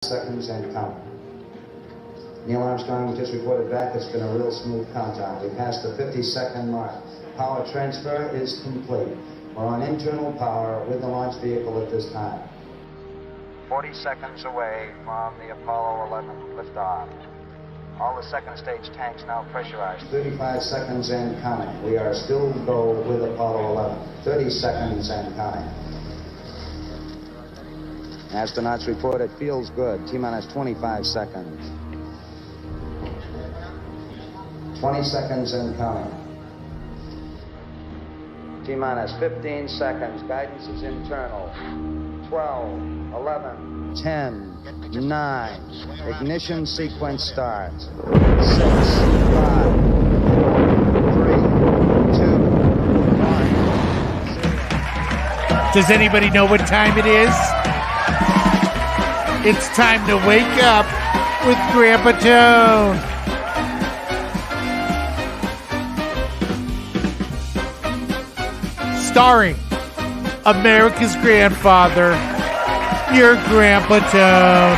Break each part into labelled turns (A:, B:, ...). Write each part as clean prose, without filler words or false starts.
A: seconds and counting. Neil Armstrong just reported back it's been a real smooth countdown. We passed the 50-second mark. Power transfer is complete. We're on internal power with the launch vehicle at this time. 40 seconds away from the Apollo 11 liftoff. All the second stage tanks now pressurized. 35 seconds and counting. We are still go with Apollo 11. 30 seconds and counting. Astronauts report it feels good. T-minus 25 seconds. 20 seconds and counting. T-minus 15 seconds. Guidance is internal. 12, 11, 10, 9. Ignition sequence starts. 6, 5, 4, 3, 2, 1.
B: Does anybody know what time it is? It's time to wake up with Grandpa Tone. Starring America's grandfather, your Grandpa Tone.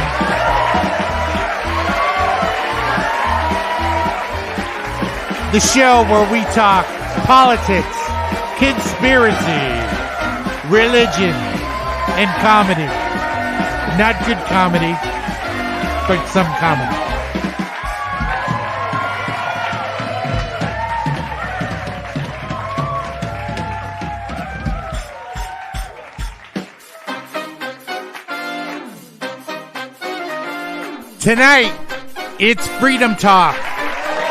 B: The show where we talk politics, conspiracy, religion, and comedy. Not good comedy, but some comedy. Tonight, it's Freedom Talk.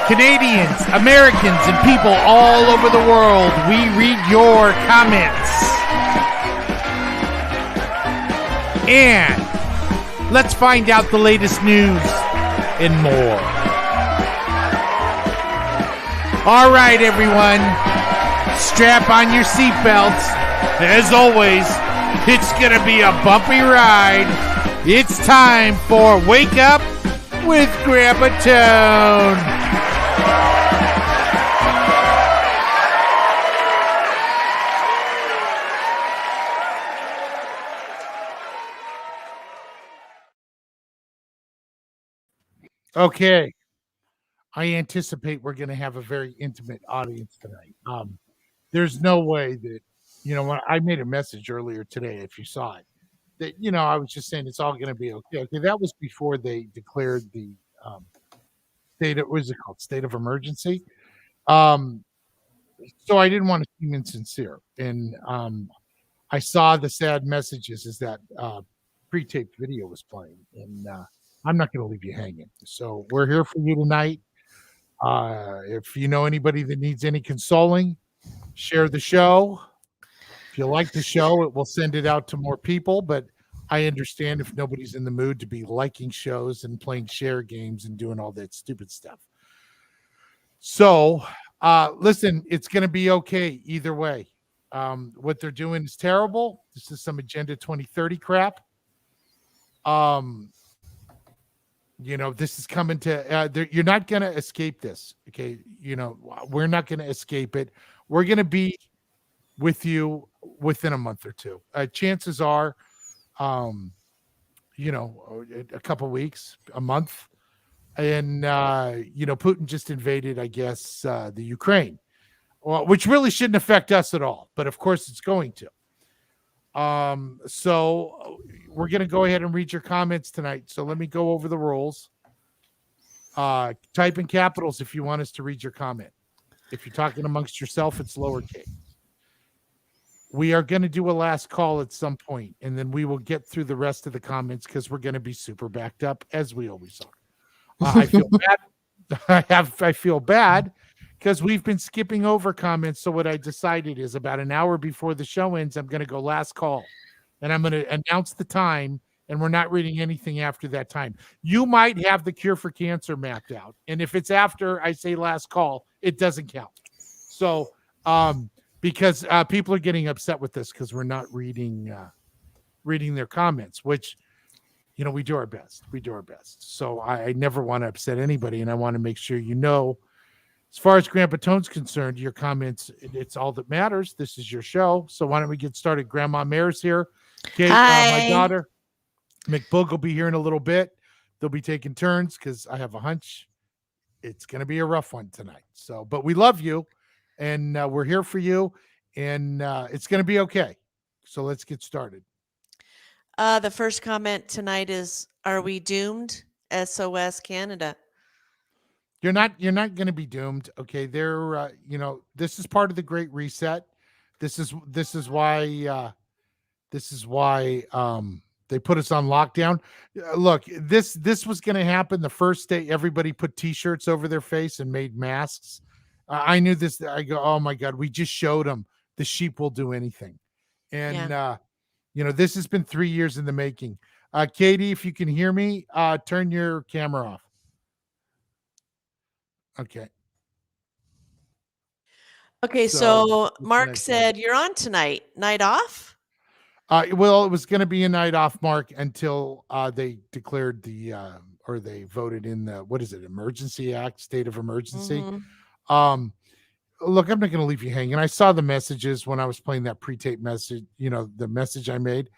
B: Canadians, Americans, and people all over the world, we read your comments. And let's find out the latest news and more. All right, everyone. Strap on your seatbelts. As always, it's going to be a bumpy ride. It's time for Wake Up with Grandpa Tone. Okay. I anticipate we're going to have a very intimate audience tonight. There's no way that, when I made a message earlier today, if you saw it, that, I was just saying it's all going to be okay. Okay, that was before they declared the state of emergency. So I didn't want to seem insincere. And I saw the sad messages as that pre-taped video was playing. And I'm not going to leave you hanging. So we're here for you tonight. If you know anybody that needs any consoling, share the show. If you like the show, it will send it out to more people. But I understand if nobody's in the mood to be liking shows and playing share games and doing all that stupid stuff. So listen, it's going to be okay either way. What they're doing is terrible. This is some Agenda 2030 crap. This is coming to, you're not going to escape this. Okay. We're not going to escape it. We're going to be with you within a month or two. Chances are, a couple weeks, a month. And, Putin just invaded, I guess, the Ukraine, which really shouldn't affect us at all. But of course it's going to. So we're going to go ahead and read your comments tonight. So let me go over the rules. Type in capitals if you want us to read your comment. If you're talking amongst yourself, it's lowercase. We are going to do a last call at some point, and then we will get through the rest of the comments because we're going to be super backed up, as we always are. I feel bad. I feel bad because we've been skipping over comments. So what I decided is about an hour before the show ends, I'm going to go last call, and I'm going to announce the time, and we're not reading anything after that time. You might have the cure for cancer mapped out, and if it's after I say last call, it doesn't count. So, because people are getting upset with this because we're not reading their comments, which, we do our best. We do our best. So I never want to upset anybody, and I want to make sure as far as Grandpa Tone's concerned, your comments, it's all that matters. This is your show. So why don't we get started? Grandma Mare's here. Kate, my daughter. McBoog will be here in a little bit. They'll be taking turns because I have a hunch it's going to be a rough one tonight. So, but we love you, and we're here for you, and it's going to be okay. So let's get started.
C: The first comment tonight is, "Are we doomed?" SOS Canada.
B: You're not going to be doomed. Okay. They're, this is part of the Great Reset. This is why they put us on lockdown. Look, this was going to happen the first day everybody put t-shirts over their face and made masks. I knew this. I go, oh my God, we just showed them the sheep will do anything. And, this has been 3 years in the making. Katie, if you can hear me, turn your camera off. Okay.
C: Okay, so Mark said you're on tonight. Night off?
B: Well, it was going to be a night off, Mark, until they declared or they voted in the, what is it, Emergency Act, state of emergency.
C: Mm-hmm.
B: Look, I'm not going to leave you hanging. I saw the messages when I was playing that pre-tape message, the message I made.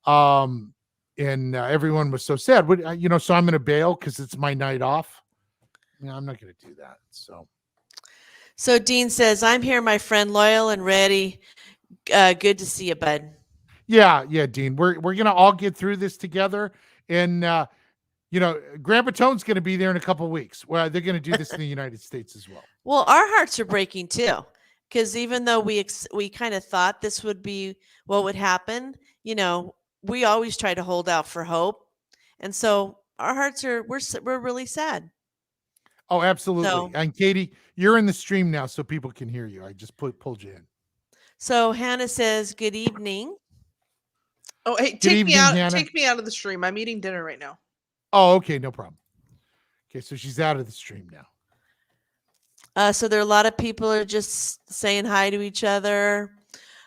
B: And everyone was so sad. So I'm going to bail because it's my night off. I'm not going to do that.
C: So Dean says, "I'm here, my friend, loyal and ready. Good to see you, bud."
B: Yeah, Dean. We're gonna all get through this together, and Grandpa Tone's gonna be there in a couple of weeks. Well, they're gonna do this in the United States as well.
C: Well, our hearts are breaking too, because even though we kind of thought this would be what would happen, we always try to hold out for hope, and so our hearts we're really sad.
B: Oh, absolutely. And Katie, you're in the stream now, so people can hear you. I just pulled you in.
C: So Hannah says, "Good evening."
D: Oh, hey, take me out of the stream. I'm eating dinner right now.
B: Oh, okay, no problem. Okay, so she's out of the stream now.
C: So there are a lot of people are just saying hi to each other.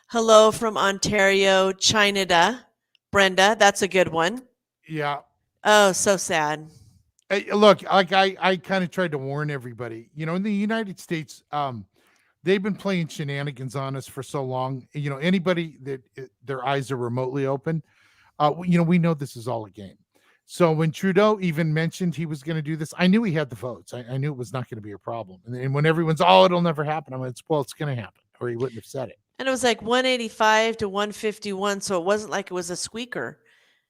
C: Hello from Ontario, Canada. Brenda, that's a good one.
B: Yeah.
C: Oh, so sad.
B: Hey, look, like I kind of tried to warn everybody. In the United States, they've been playing shenanigans on us for so long. Anybody that their eyes are remotely open, we know this is all a game. So when Trudeau even mentioned he was going to do this, I knew he had the votes. I knew it was not going to be a problem. And when everyone's, it'll never happen, I'm like, well, it's going to happen, or he wouldn't have said it.
C: And it was like 185 to 151, so it wasn't like it was a squeaker.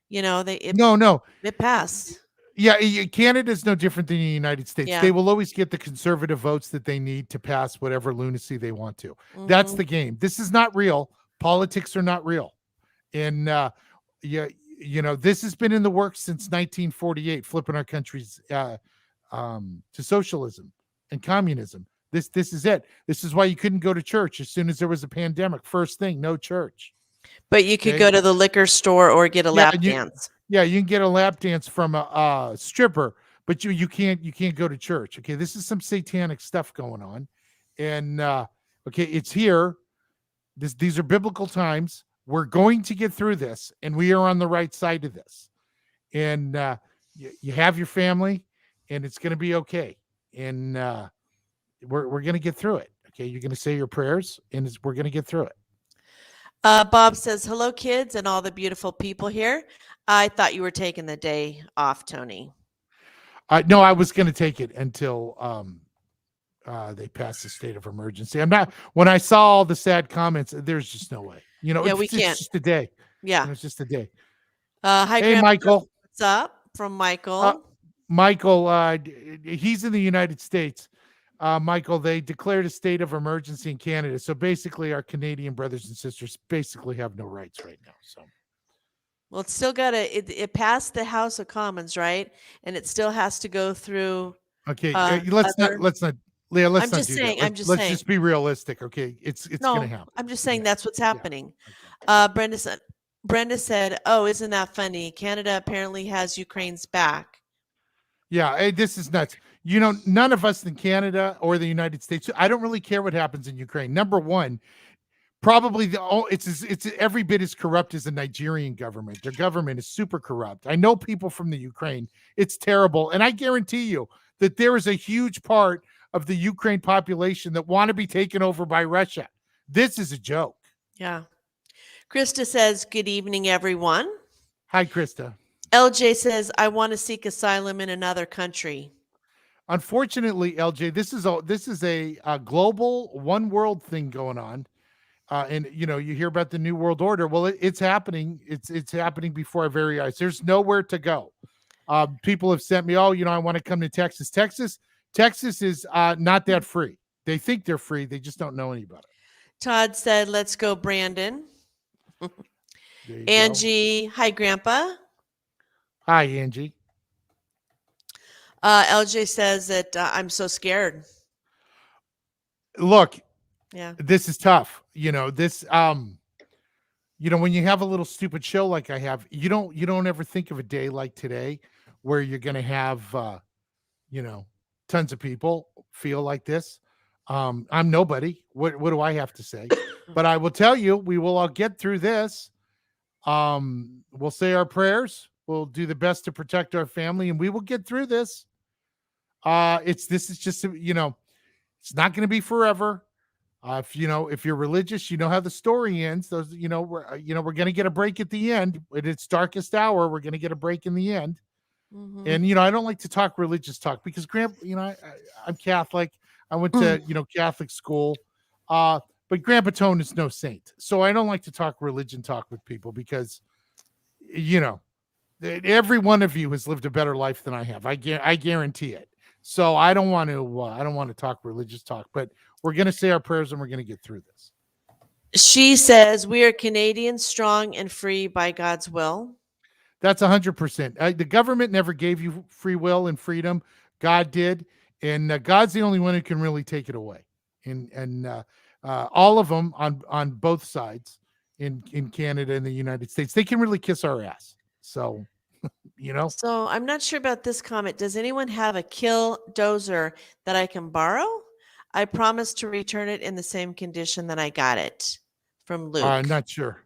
C: No, it passed.
B: Yeah, Canada's no different than the United States.
C: Yeah.
B: They will always get the conservative votes that they need to pass whatever lunacy they want to.
C: Mm-hmm.
B: That's the game. This is not real. Politics are not real. And this has been in the works since 1948, flipping our countries to socialism and communism. This is it. This is why you couldn't go to church as soon as there was a pandemic. First thing, no church.
C: But you could go to the liquor store or get a lap dance.
B: Yeah, you can get a lap dance from a stripper, but you can't go to church. Okay, this is some satanic stuff going on, and it's here. These are biblical times. We're going to get through this, and we are on the right side of this. And you have your family, and it's going to be okay. And we're going to get through it. Okay, you're going to say your prayers, and we're going to get through it.
C: Bob says, "Hello, kids, and all the beautiful people here. I thought you were taking the day off, Tony."
B: No, I was going to take it until they passed the state of emergency. I'm not. When I saw all the sad comments, there's just no way.
C: We can't.
B: It's just a day.
C: Yeah,
B: it's just a day.
C: Hi,
B: hey, Michael.
C: What's up? From Michael.
B: Michael, he's in the United States. Michael, they declared a state of emergency in Canada. So basically, our Canadian brothers and sisters basically have no rights right now. So,
C: well, it's still got it passed the House of Commons, right? And it still has to go through.
B: Okay, let's not, Leah. Let's not do that.
C: I'm just
B: saying.
C: Let's
B: just be realistic. Okay, it's going to happen.
C: I'm just saying that's what's happening.
B: Yeah.
C: Okay. Brenda said, "Oh, isn't that funny? Canada apparently has Ukraine's back."
B: Yeah, hey, this is nuts. None of us in Canada or the United States, I don't really care what happens in Ukraine. Number one, probably it's every bit as corrupt as the Nigerian government. Their government is super corrupt. I know people from the Ukraine. It's terrible. And I guarantee you that there is a huge part of the Ukraine population that want to be taken over by Russia. This is a joke.
C: Yeah. Krista says, "Good evening, everyone."
B: Hi, Krista.
C: LJ says, I want to seek asylum in another country.
B: Unfortunately, LJ, this is a global one world thing going on. And you know, you hear about the New World Order. Well, it's happening. It's happening before our very eyes. There's nowhere to go. People have sent me, oh, you know, I want to come to Texas. Texas is not that free. They think they're free. They just don't know any about it.
C: Todd said, let's go, Brandon. Angie, hi, Grandpa.
B: Hi, Angie.
C: LJ says that I'm so scared.
B: Look,
C: yeah,
B: this is tough. You know, this, you know, when you have a little stupid show like I have, you don't ever think of a day like today where you're going to have, you know, tons of people feel like this. I'm nobody. What do I have to say? But I will tell you, we will all get through this. We'll say our prayers. We'll do the best to protect our family, and we will get through this. This is just, you know, it's not going to be forever. If you're religious, you know how the story ends. Those, we're going to get a break at the end. At its darkest hour, we're going to get a break in the end. Mm-hmm. And, I don't like to talk religious talk because I'm Catholic. I went to, Catholic school. But Grandpa Tone is no saint. So I don't like to talk religion talk with people because, every one of you has lived a better life than I have. I guarantee it. So I don't want to talk religious talk, but we're going to say our prayers and we're going to get through this.
C: She says we are Canadians, strong and free by God's will.
B: That's 100%. The government never gave you free will and freedom. God did. And God's the only one who can really take it away. And all of them on both sides in Canada and the United States, they can really kiss our ass. So,
C: So I'm not sure about this comment. Does anyone have a kill dozer that I can borrow? I promise to return it in the same condition that I got it. From Luke.
B: Not sure.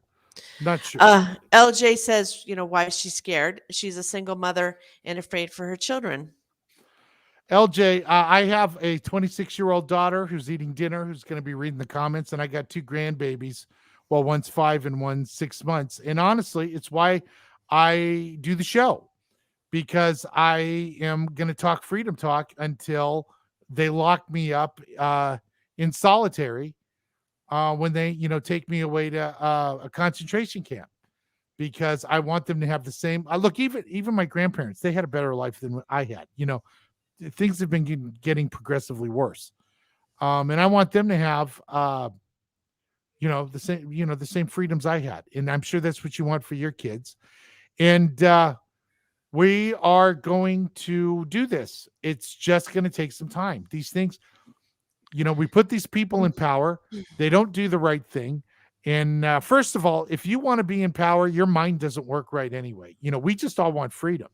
C: LJ says, why she's scared. She's a single mother and afraid for her children.
B: LJ, I have a 26-year-old daughter who's eating dinner, who's going to be reading the comments, and I got 2 grandbabies. Well, one's 5 and one's 6 months. And honestly, it's why I do the show, because I am going to talk freedom talk until they lock me up in solitary when they, take me away to a concentration camp, because I want them to have the same. Look, even my grandparents, they had a better life than I had. Things have been getting progressively worse, and I want them to have, the same freedoms I had, and I'm sure that's what you want for your kids. And we are going to do this. It's just going to take some time. These things, we put these people in power. They don't do the right thing. And first of all, if you want to be in power, your mind doesn't work right anyway. We just all want freedom.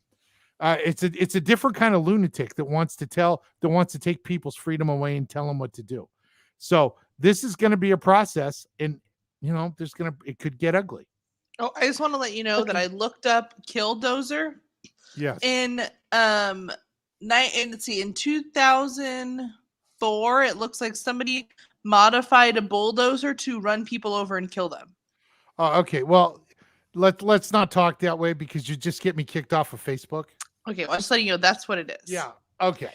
B: It's a different kind of lunatic that wants to take people's freedom away and tell them what to do. So this is going to be a process, and it could get ugly.
D: Oh, I just want to let you know that I looked up Killdozer.
B: Yes.
D: In in 2004, it looks like somebody modified a bulldozer to run people over and kill them.
B: Oh, okay. Well, let's not talk that way, because you just get me kicked off of Facebook.
D: Okay, well, I'm just letting you know that's what it is.
B: Yeah. Okay.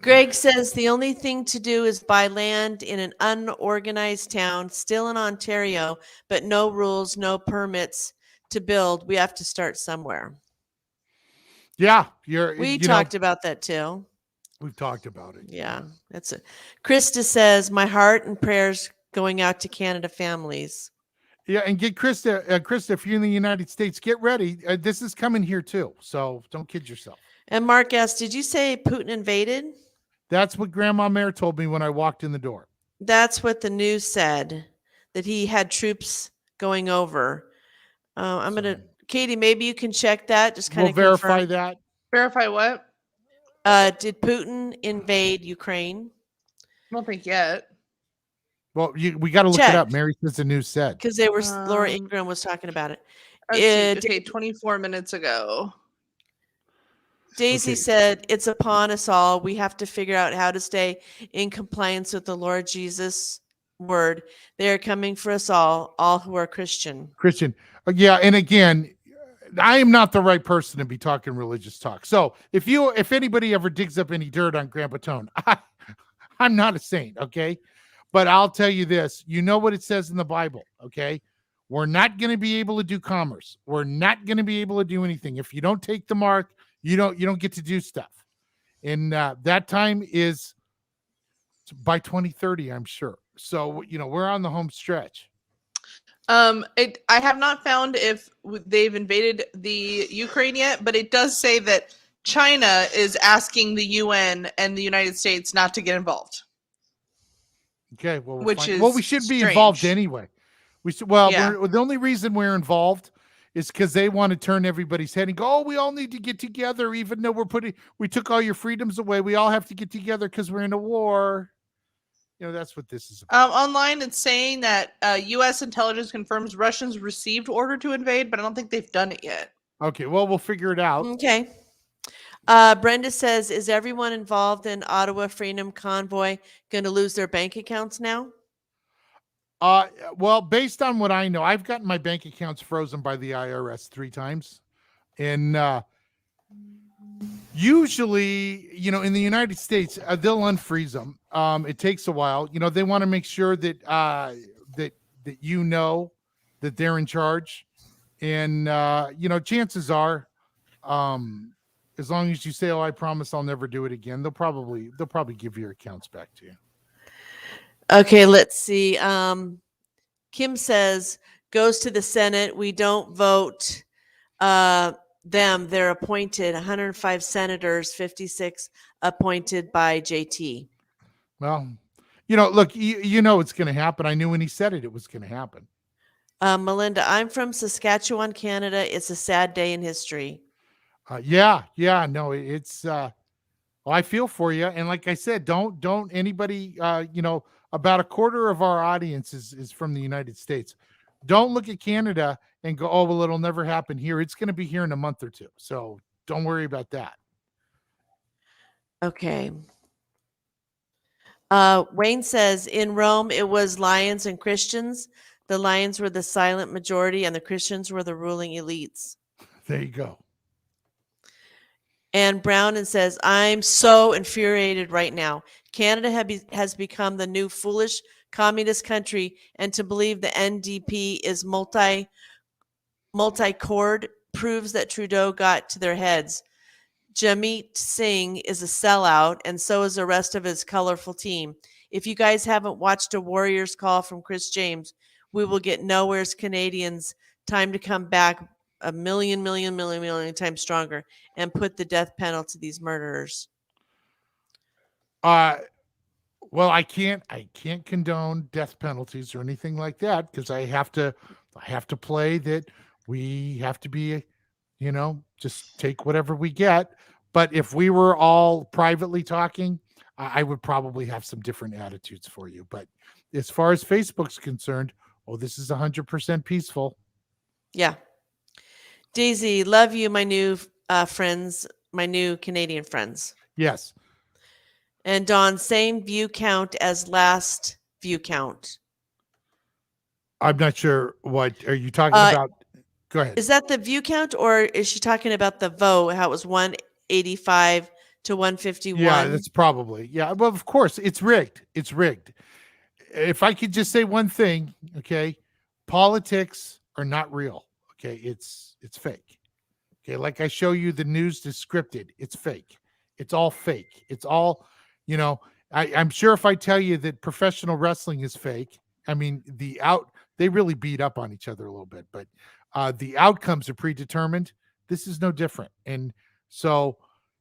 C: Greg says the only thing to do is buy land in an unorganized town, still in Ontario, but no rules, no permits to build. We have to start somewhere.
B: Yeah,
C: we talked about that too.
B: We've talked about it.
C: Yeah, that's it. Krista says, my heart and prayers going out to Canada families.
B: Yeah, and get Krista, if you're in the United States, get ready. This is coming here too, so don't kid yourself.
C: And Mark asked, did you say Putin invaded?
B: That's what Grandma Mare told me when I walked in the door.
C: That's what the news said, that he had troops going over. Katie, maybe you can check that. Just kind of
B: verify that.
D: Verify what?
C: Did Putin invade Ukraine?
D: I don't think yet.
B: Well, we got to look it up. Mary says the news said.
C: Because Laura Ingram was talking about it.
D: Okay, 24 minutes ago.
C: Daisy said, it's upon us all. We have to figure out how to stay in compliance with the Lord Jesus' word. They are coming for us all who are Christian.
B: Yeah, and again, I am not the right person to be talking religious talk. So if anybody ever digs up any dirt on Grandpa Tone, I'm not a saint, okay? But I'll tell you this, you know what it says in the Bible, okay? We're not going to be able to do commerce. We're not going to be able to do anything. If you don't take the mark, you don't get to do stuff. And that time is by 2030, I'm sure. So, we're on the home stretch.
D: I have not found if they've invaded the Ukraine yet, but it does say that China is asking the UN and the United States not to get involved.
B: Okay, well,
D: we
B: should be involved anyway. The only reason we're involved is because they want to turn everybody's head and go, oh, we all need to get together, even though we took all your freedoms away. We all have to get together because we're in a war. That's what this is about.
D: Online, it's saying that U.S. intelligence confirms Russians received order to invade, but I don't think they've done it yet.
B: Okay, well, we'll figure it out.
C: Okay. Brenda says, is everyone involved in Ottawa Freedom Convoy going to lose their bank accounts now?
B: Well, based on what I know, I've gotten my bank accounts frozen by the IRS 3 times. And usually, in the United States, they'll unfreeze them. It takes a while. They want to make sure that that they're in charge. And chances are, as long as you say, "Oh, I promise I'll never do it again," they'll probably give your accounts back to you.
C: Okay, let's see. Kim says, goes to the Senate. We don't vote them. They're appointed. 105 senators, 56 appointed by JT.
B: Well, look, it's going to happen. I knew when he said it was going to happen.
C: Melinda, I'm from Saskatchewan, Canada. It's a sad day in history.
B: No, it's. I feel for you, and like I said, don't anybody. About a quarter of our audience is from the United States. Don't look at Canada and go, oh, well, it'll never happen here. It's going to be here in a month or two. So don't worry about that.
C: Okay. Wayne says, in Rome, it was lions and Christians. The lions were the silent majority and the Christians were the ruling elites.
B: There you go.
C: And Brown says, I'm so infuriated right now. Canada has become the new foolish communist country, and to believe the NDP is multi-chord proves that Trudeau got to their heads. Jamit Singh is a sellout, and so is the rest of his colorful team. If you guys haven't watched a Warriors call from Chris James, we will get nowhere's Canadians. Time to come back a million times stronger and put the death penalty to these murderers.
B: Well, I can't condone death penalties or anything like that because I have to play that we have to be, just take whatever we get. But if we were all privately talking, I would probably have some different attitudes for you. But as far as Facebook's concerned, this is 100% peaceful.
C: Yeah. Daisy, love you, my new friends, my new Canadian friends.
B: Yes.
C: And Dawn, same view count as last view count.
B: I'm not sure. What are you talking about? Go ahead.
C: Is that the view count, or is she talking about the vote, how it was 185 to 151?
B: Yeah, that's probably. Yeah, well, of course, it's rigged. It's rigged. If I could just say one thing, okay, politics are not real. Okay, it's fake. Okay, like I show you, the news is scripted. It's fake. It's all fake. It's all, I'm sure if I tell you that professional wrestling is fake, I mean, they really beat up on each other a little bit, but the outcomes are predetermined. This is no different. And so,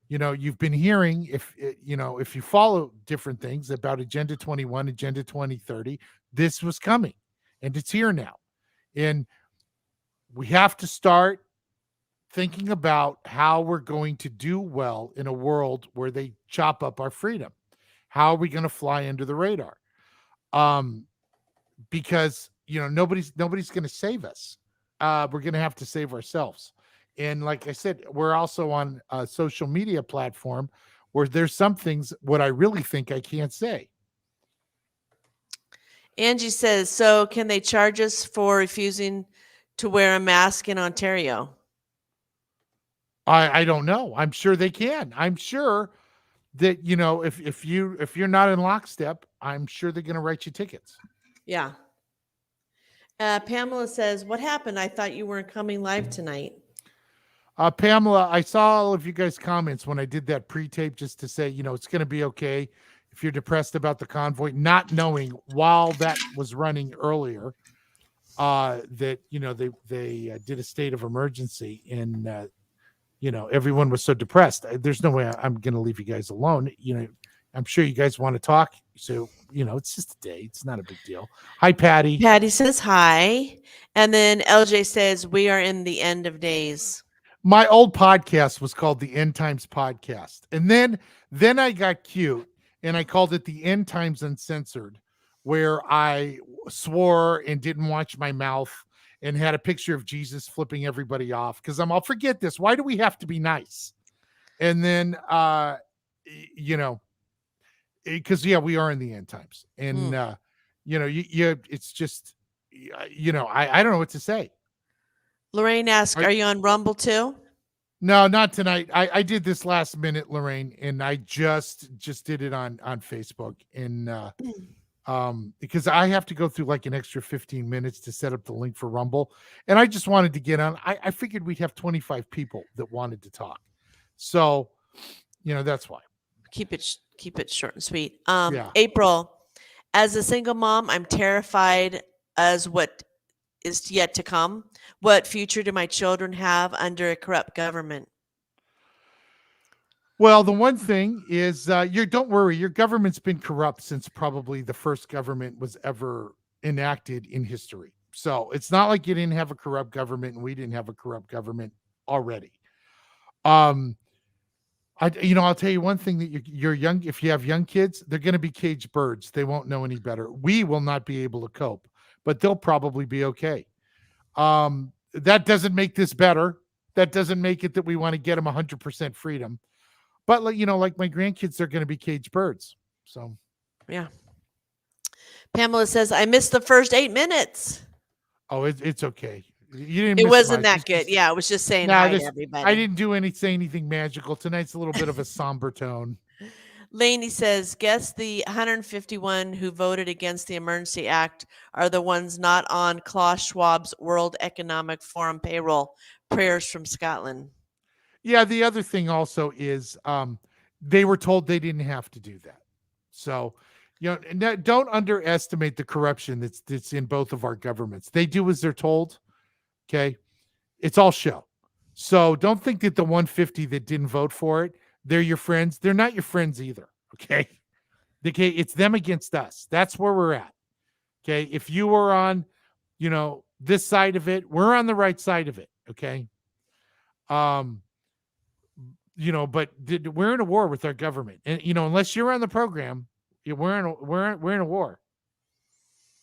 B: you've been hearing, if you follow different things about Agenda 21, Agenda 2030, this was coming and it's here now. And we have to start thinking about how we're going to do well in a world where they chop up our freedom. How are we going to fly under the radar? Because, nobody's going to save us. We're going to have to save ourselves. And like I said, we're also on a social media platform where there's some things, what I really think I can't say.
C: Angie says, so can they charge us for refusing to wear a mask in Ontario?
B: I don't know. I'm sure they can. I'm sure that, you know, if you're not in lockstep, I'm sure they're going to write you tickets.
C: Yeah. Pamela says, "What happened? I thought you weren't coming live tonight."
B: Pamela, I saw all of you guys' comments when I did that pre-tape just to say, you know, it's going to be okay if you're depressed about the convoy, not knowing while that was running earlier that, you know, they did a state of emergency and, you know, everyone was so depressed. There's no way I'm going to leave you guys alone. You know, I'm sure you guys want to talk. So, you know, it's just a day. It's not a big deal. Hi, Patty.
C: Patty says hi. And then LJ says, "We are in the end of days."
B: My old podcast was called the End Times Podcast. And then I got cute and I called it the End Times Uncensored, where I swore and didn't watch my mouth and had a picture of Jesus flipping everybody off. Cause I'll forget this. Why do we have to be nice? And then, you know, because we are in the end times. And, you know, it's just, you know, I don't know what to say.
C: Lorraine asks, "Are you on Rumble too?"
B: No, not tonight. I did this last minute, Lorraine, and I just did it on Facebook. And because I have to go through like an extra 15 minutes to set up the link for Rumble. And I just wanted to get on. I figured we'd have 25 people that wanted to talk. So, you know, that's why.
C: Keep it short and sweet.
B: Yeah.
C: April, as a single mom, I'm terrified as what is yet to come. What future do my children have under a corrupt government?
B: Well, the one thing is, don't worry. Your government's been corrupt since probably the first government was ever enacted in history. So it's not like you didn't have a corrupt government and we didn't have a corrupt government already. I'll tell you one thing that you're young. If you have young kids, they're going to be caged birds. They won't know any better. We will not be able to cope, but they'll probably be okay. That doesn't make this better. That doesn't make it that we want to get them 100% freedom. But, you know, like my grandkids, they're going to be caged birds. So,
C: yeah. Pamela says, "I missed the first 8 minutes."
B: Oh, it's okay. You didn't.
C: It
B: miss
C: wasn't
B: much.
C: that good. Yeah, I was just saying
B: No,
C: hi to everybody.
B: I didn't say anything magical. Tonight's a little bit of a somber tone.
C: Laney says, "Guess the 151 who voted against the Emergency Act are the ones not on Klaus Schwab's World Economic Forum payroll. Prayers from Scotland."
B: Yeah, the other thing also is they were told they didn't have to do that. So, you know, don't underestimate the corruption that's in both of our governments. They do as they're told. Okay. It's all show. So don't think that the 150 that didn't vote for it, they're your friends. They're not your friends either. Okay. Okay. It's them against us. That's where we're at. Okay. If you were on, you know, this side of it, we're on the right side of it. Okay. You know, but we're in a war with our government, and you know, unless you're on the program, we're in a war.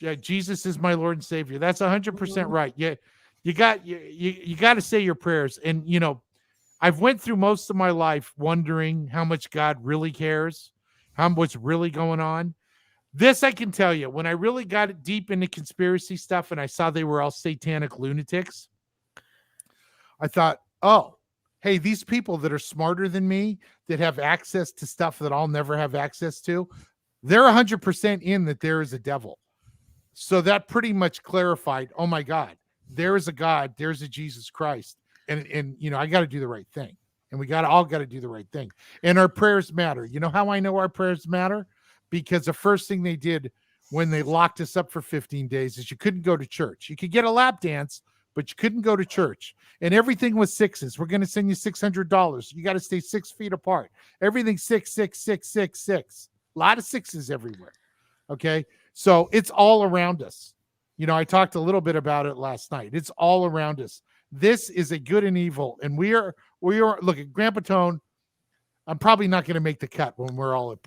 B: Yeah, Jesus is my Lord and Savior. That's 100% right. Yeah, you got to say your prayers, and you know, I've went through most of my life wondering how much God really cares, what's really going on. This I can tell you, when I really got deep into conspiracy stuff, and I saw they were all satanic lunatics, I thought, oh. Hey, these people that are smarter than me, that have access to stuff that I'll never have access to, they're 100% in that there is a devil. So that pretty much clarified, oh my God, there is a God, there's a Jesus Christ. And you know, I got to do the right thing. And we all got to do the right thing. And our prayers matter. You know how I know our prayers matter? Because the first thing they did when they locked us up for 15 days is you couldn't go to church. You could get a lap dance, but you couldn't go to church. And everything was sixes. We're going to send you $600. You got to stay 6 feet apart. Everything 6, 6, 6, 6, 6. A lot of sixes everywhere. Okay. So it's all around us. You know, I talked a little bit about it last night. It's all around us. This is a good and evil. And we are look at Grandpa Tone. I'm probably not going to make the cut when we're all at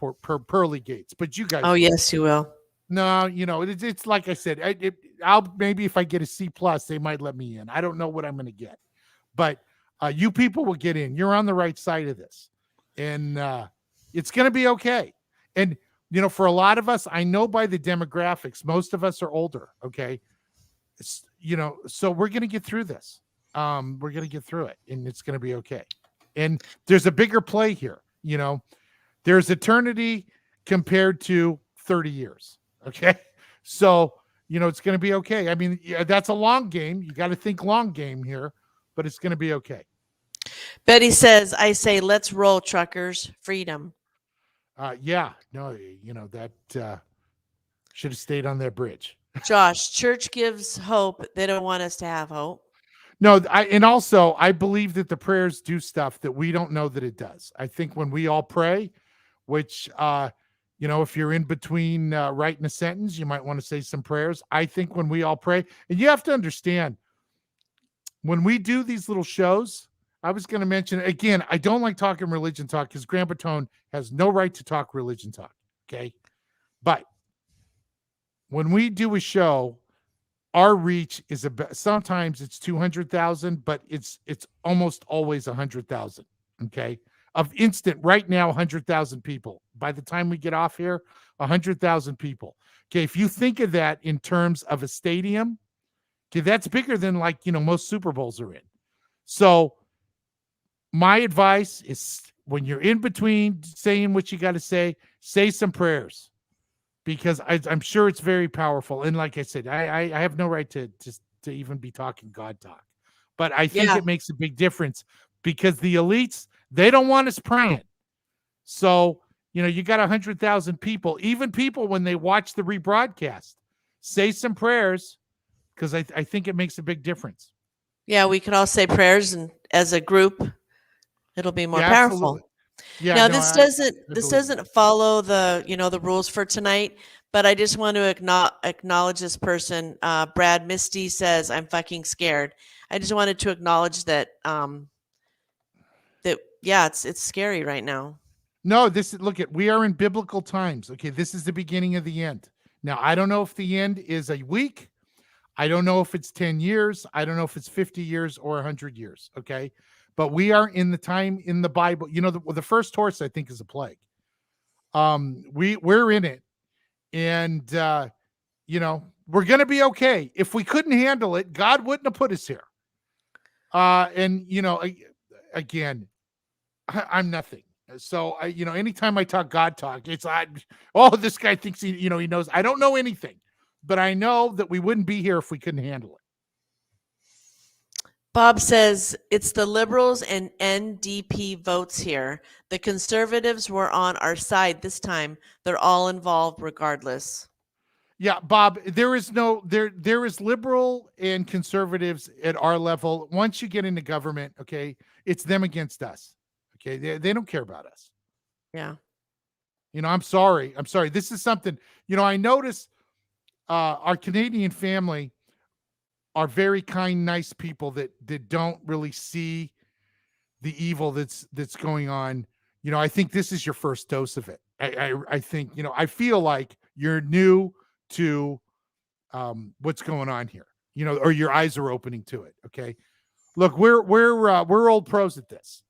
B: Pearly Gates, but you guys.
C: Oh, yes, you will.
B: No, you know, it's like I said, I'll maybe if I get a C+, they might let me in. I don't know what I'm going to get, but you people will get in. You're on the right side of this, and it's going to be okay. And, you know, for a lot of us, I know by the demographics, most of us are older. Okay. You know, so we're going to get through this. We're going to get through it, and it's going to be okay. And there's a bigger play here. There's eternity compared to 30 years. Okay. So, it's going to be okay. I mean, that's a long game. You got to think long game here, but it's going to be okay.
C: Betty says, I say, let's roll, truckers. Freedom.
B: Yeah, no, that should have stayed on that bridge.
C: Josh, church gives hope. They don't want us to have hope.
B: No, I believe that the prayers do stuff that we don't know that it does. I think when we all pray, which, if you're in between writing a sentence, you might want to say some prayers. I think when we all pray, and you have to understand, when we do these little shows, I was going to mention, again, I don't like talking religion talk because Grandpa Tone has no right to talk religion talk, okay? But when we do a show, our reach is sometimes it's 200,000, but it's almost always 100,000, okay? Of instant, right now, 100,000 people. By the time we get off here, 100,000 people. Okay, if you think of that in terms of a stadium, okay, that's bigger than most Super Bowls are in. So my advice is when you're in between saying what you got to say some prayers, because I'm sure it's very powerful. And like I said, I have no right to even be talking God talk, but I think it makes a big difference because the elites, they don't want us praying. So, you got 100,000 people, even people when they watch the rebroadcast, say some prayers because I think it makes a big difference.
C: Yeah, we could all say prayers, and as a group, it'll be more powerful.
B: Absolutely. Yeah.
C: Now,
B: no,
C: this doesn't follow the rules for tonight, but I just want to acknowledge this person. Brad Misty says, I'm fucking scared. I just wanted to acknowledge that, it's scary right now.
B: No, we are in biblical times. Okay. This is the beginning of the end. Now, I don't know if the end is a week. I don't know if it's 10 years. I don't know if it's 50 years or 100 years. Okay. But we are in the time in the Bible. The first horse, I think, is a plague. We're in it. And, we're going to be okay. If we couldn't handle it, God wouldn't have put us here. Again, I'm nothing. So, anytime I talk God talk, it's like, this guy thinks he knows. I don't know anything, but I know that we wouldn't be here if we couldn't handle it.
C: Bob says it's the Liberals and NDP votes here. The Conservatives were on our side this time. They're all involved regardless.
B: Yeah, Bob, there is liberal and conservatives at our level. Once you get into government, okay, it's them against us. Okay, they don't care about us.
C: Yeah.
B: I'm sorry. This is something, I notice our Canadian family are very kind, nice people that don't really see the evil that's going on. I think this is your first dose of it. I think, I feel like you're new to what's going on here, or your eyes are opening to it. Okay. Look, we're old pros at this.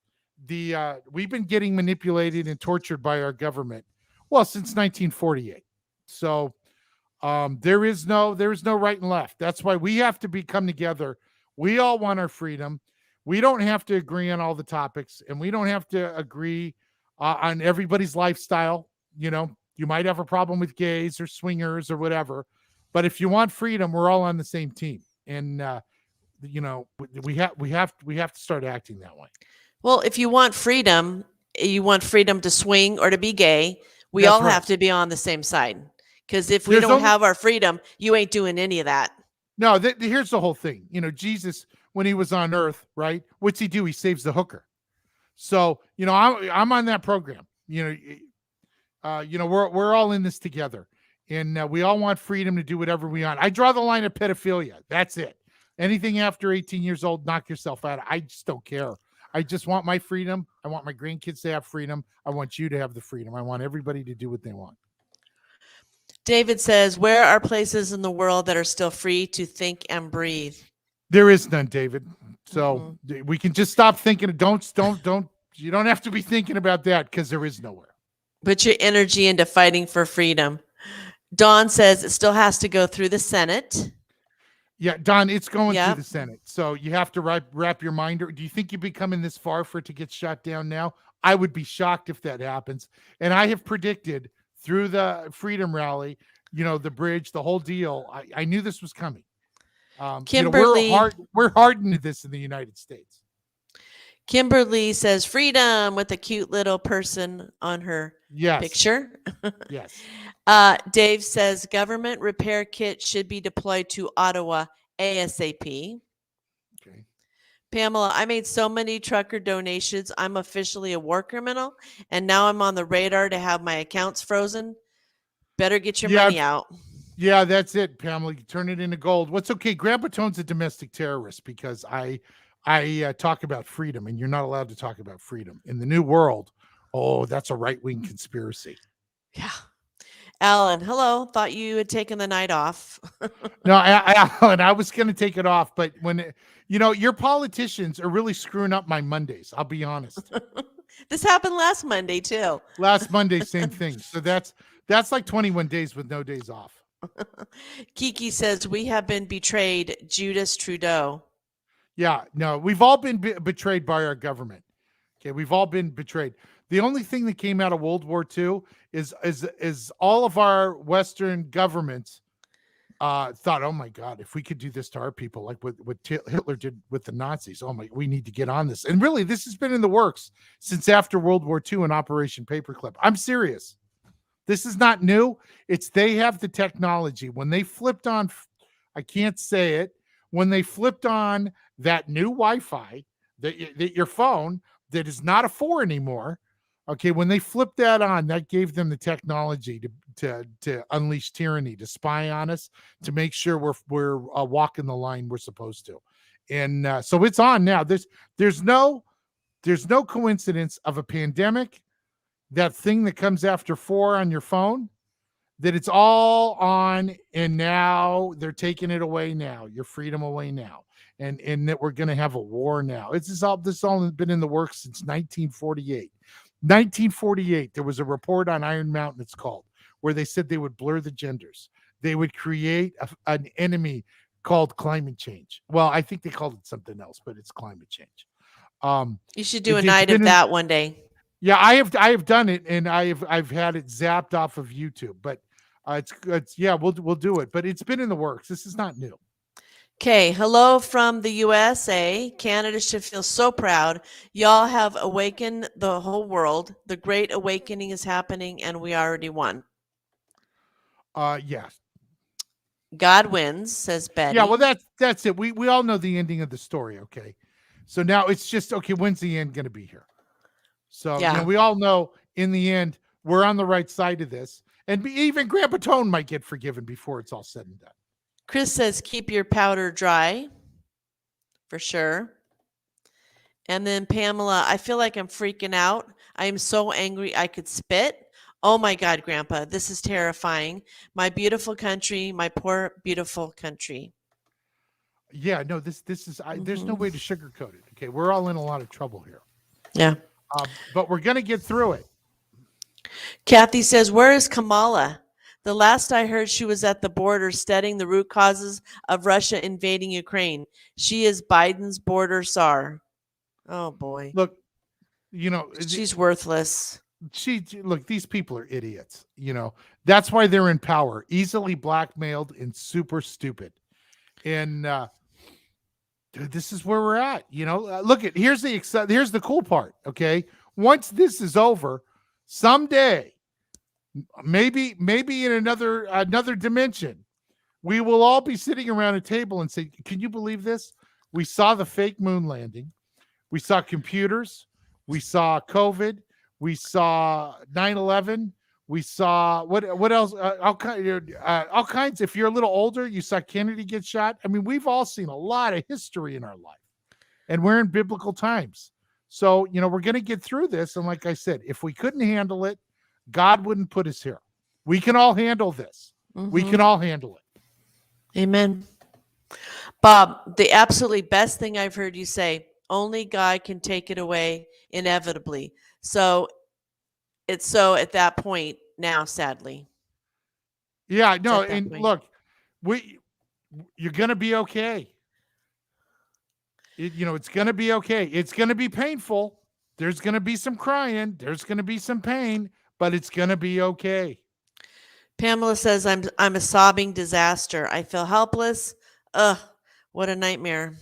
B: We've been getting manipulated and tortured by our government, since 1948. So there is no right and left. That's why we have to come together. We all want our freedom. We don't have to agree on all the topics, and we don't have to agree on everybody's lifestyle. You might have a problem with gays or swingers or whatever, but if you want freedom, we're all on the same team. And we have to start acting that way.
C: Well, if you want freedom to swing or to be gay, we all have to be on the same side. Because if we don't have our freedom, you ain't doing any of that.
B: No, here's the whole thing. Jesus, when he was on earth, right? What's he do? He saves the hooker. So, I'm on that program. We're all in this together. And we all want freedom to do whatever we want. I draw the line at pedophilia. That's it. Anything after 18 years old, knock yourself out. I just don't care. I just want my freedom. I want my grandkids to have freedom. I want you to have the freedom. I want everybody to do what they want.
C: David says, where are places in the world that are still free to think and breathe?
B: There is none, David. So we can just stop thinking. Don't. You don't have to be thinking about that because there is nowhere.
C: Put your energy into fighting for freedom. Dawn says it still has to go through the Senate.
B: Yeah, Don, it's going through
C: Yep.
B: the Senate. So you have to wrap your mind. Do you think you'd be coming this far for it to get shot down now? I would be shocked if that happens. And I have predicted through the Freedom Rally, the bridge, the whole deal. I knew this was coming.
C: Kimberly.
B: We're hardened to this in the United States.
C: Kimberly says freedom with a cute little person on her
B: Yes.
C: picture.
B: Yes.
C: Dave says government repair kit should be deployed to Ottawa ASAP.
B: Okay.
C: Pamela, I made so many trucker donations. I'm officially a war criminal, and now I'm on the radar to have my accounts frozen. Better get your money out.
B: Yeah, that's it, Pamela. You turn it into gold. What's okay? Grandpa Tone's a domestic terrorist because I talk about freedom, and you're not allowed to talk about freedom in the new world. Oh, that's a right-wing conspiracy.
C: Yeah. Alan, hello. Thought you had taken the night off.
B: No, Alan, I was going to take it off, but your politicians are really screwing up my Mondays. I'll be honest.
C: This happened last Monday too.
B: Last Monday, same thing. So that's like 21 days with no days off.
C: Kiki says we have been betrayed. Judas Trudeau.
B: Yeah, no, we've all been betrayed by our government. Okay, we've all been betrayed. The only thing that came out of World War II is all of our Western governments thought, oh my God, if we could do this to our people, like what Hitler did with the Nazis, we need to get on this. And really, this has been in the works since after World War II and Operation Paperclip. I'm serious. This is not new. They have the technology. When they flipped on, I can't say it, when they flipped on that new Wi-Fi, that your phone that is not a 4 anymore, okay, when they flipped that on, that gave them the technology to unleash tyranny, to spy on us, to make sure we're walking the line we're supposed to. And so it's on now. There's no coincidence of a pandemic, that thing that comes after 4 on your phone, that it's all on, and now they're taking it away now, your freedom away now, and that we're going to have a war now. This all been in the works since 1948. 1948, there was a report on Iron Mountain, it's called, where they said they would blur the genders. They would create an enemy called climate change. Well, I think they called it something else, but it's climate change.
C: You should do a night of that one day.
B: Yeah, I have done it, and I've had it zapped off of YouTube, but it's we'll do it. But it's been in the works. This is not new.
C: Okay, hello from the USA. Canada should feel so proud. Y'all have awakened the whole world. The great awakening is happening, and we already won.
B: Yes.
C: God wins, says Betty.
B: Yeah, well, that's it. We all know the ending of the story. Okay, so now it's just okay. When's the end going to be here? So we all know in the end we're on the right side of this, and even Grandpa Tone might get forgiven before it's all said and done.
C: Chris says keep your powder dry, for sure. And then Pamela, I feel like I'm freaking out. I am so angry I could spit. Oh my God, Grandpa, this is terrifying. My beautiful country, my poor beautiful country.
B: Yeah, no, this is there's no way to sugarcoat it. Okay, we're all in a lot of trouble here.
C: Yeah.
B: But we're going to get through it.
C: Kathy says, where is Kamala? The last I heard, she was at the border studying the root causes of Russia invading Ukraine. She is Biden's border czar. Oh, boy.
B: Look,
C: she's worthless.
B: Look, these people are idiots. That's why they're in power, easily blackmailed and super stupid. And this is where we're at. Look at here's the cool part. Okay, once this is over, someday, maybe in another dimension, we will all be sitting around a table and say, "Can you believe this? We saw the fake moon landing, we saw computers, we saw COVID, we saw 9/11." We saw what else? All kinds. If you're a little older, you saw Kennedy get shot. I mean, we've all seen a lot of history in our life, and we're in biblical times. So we're going to get through this. And like I said, if we couldn't handle it, God wouldn't put us here. We can all handle this. Mm-hmm. We can all handle it.
C: Amen. Bob, the absolutely best thing I've heard you say: only God can take it away inevitably. So. It's so at that point now, sadly.
B: Yeah, no, and look, You're going to be okay. It's going to be okay. It's going to be painful. There's going to be some crying. There's going to be some pain, but it's going to be okay.
C: Pamela says, I'm a sobbing disaster. I feel helpless. Ugh, what a nightmare.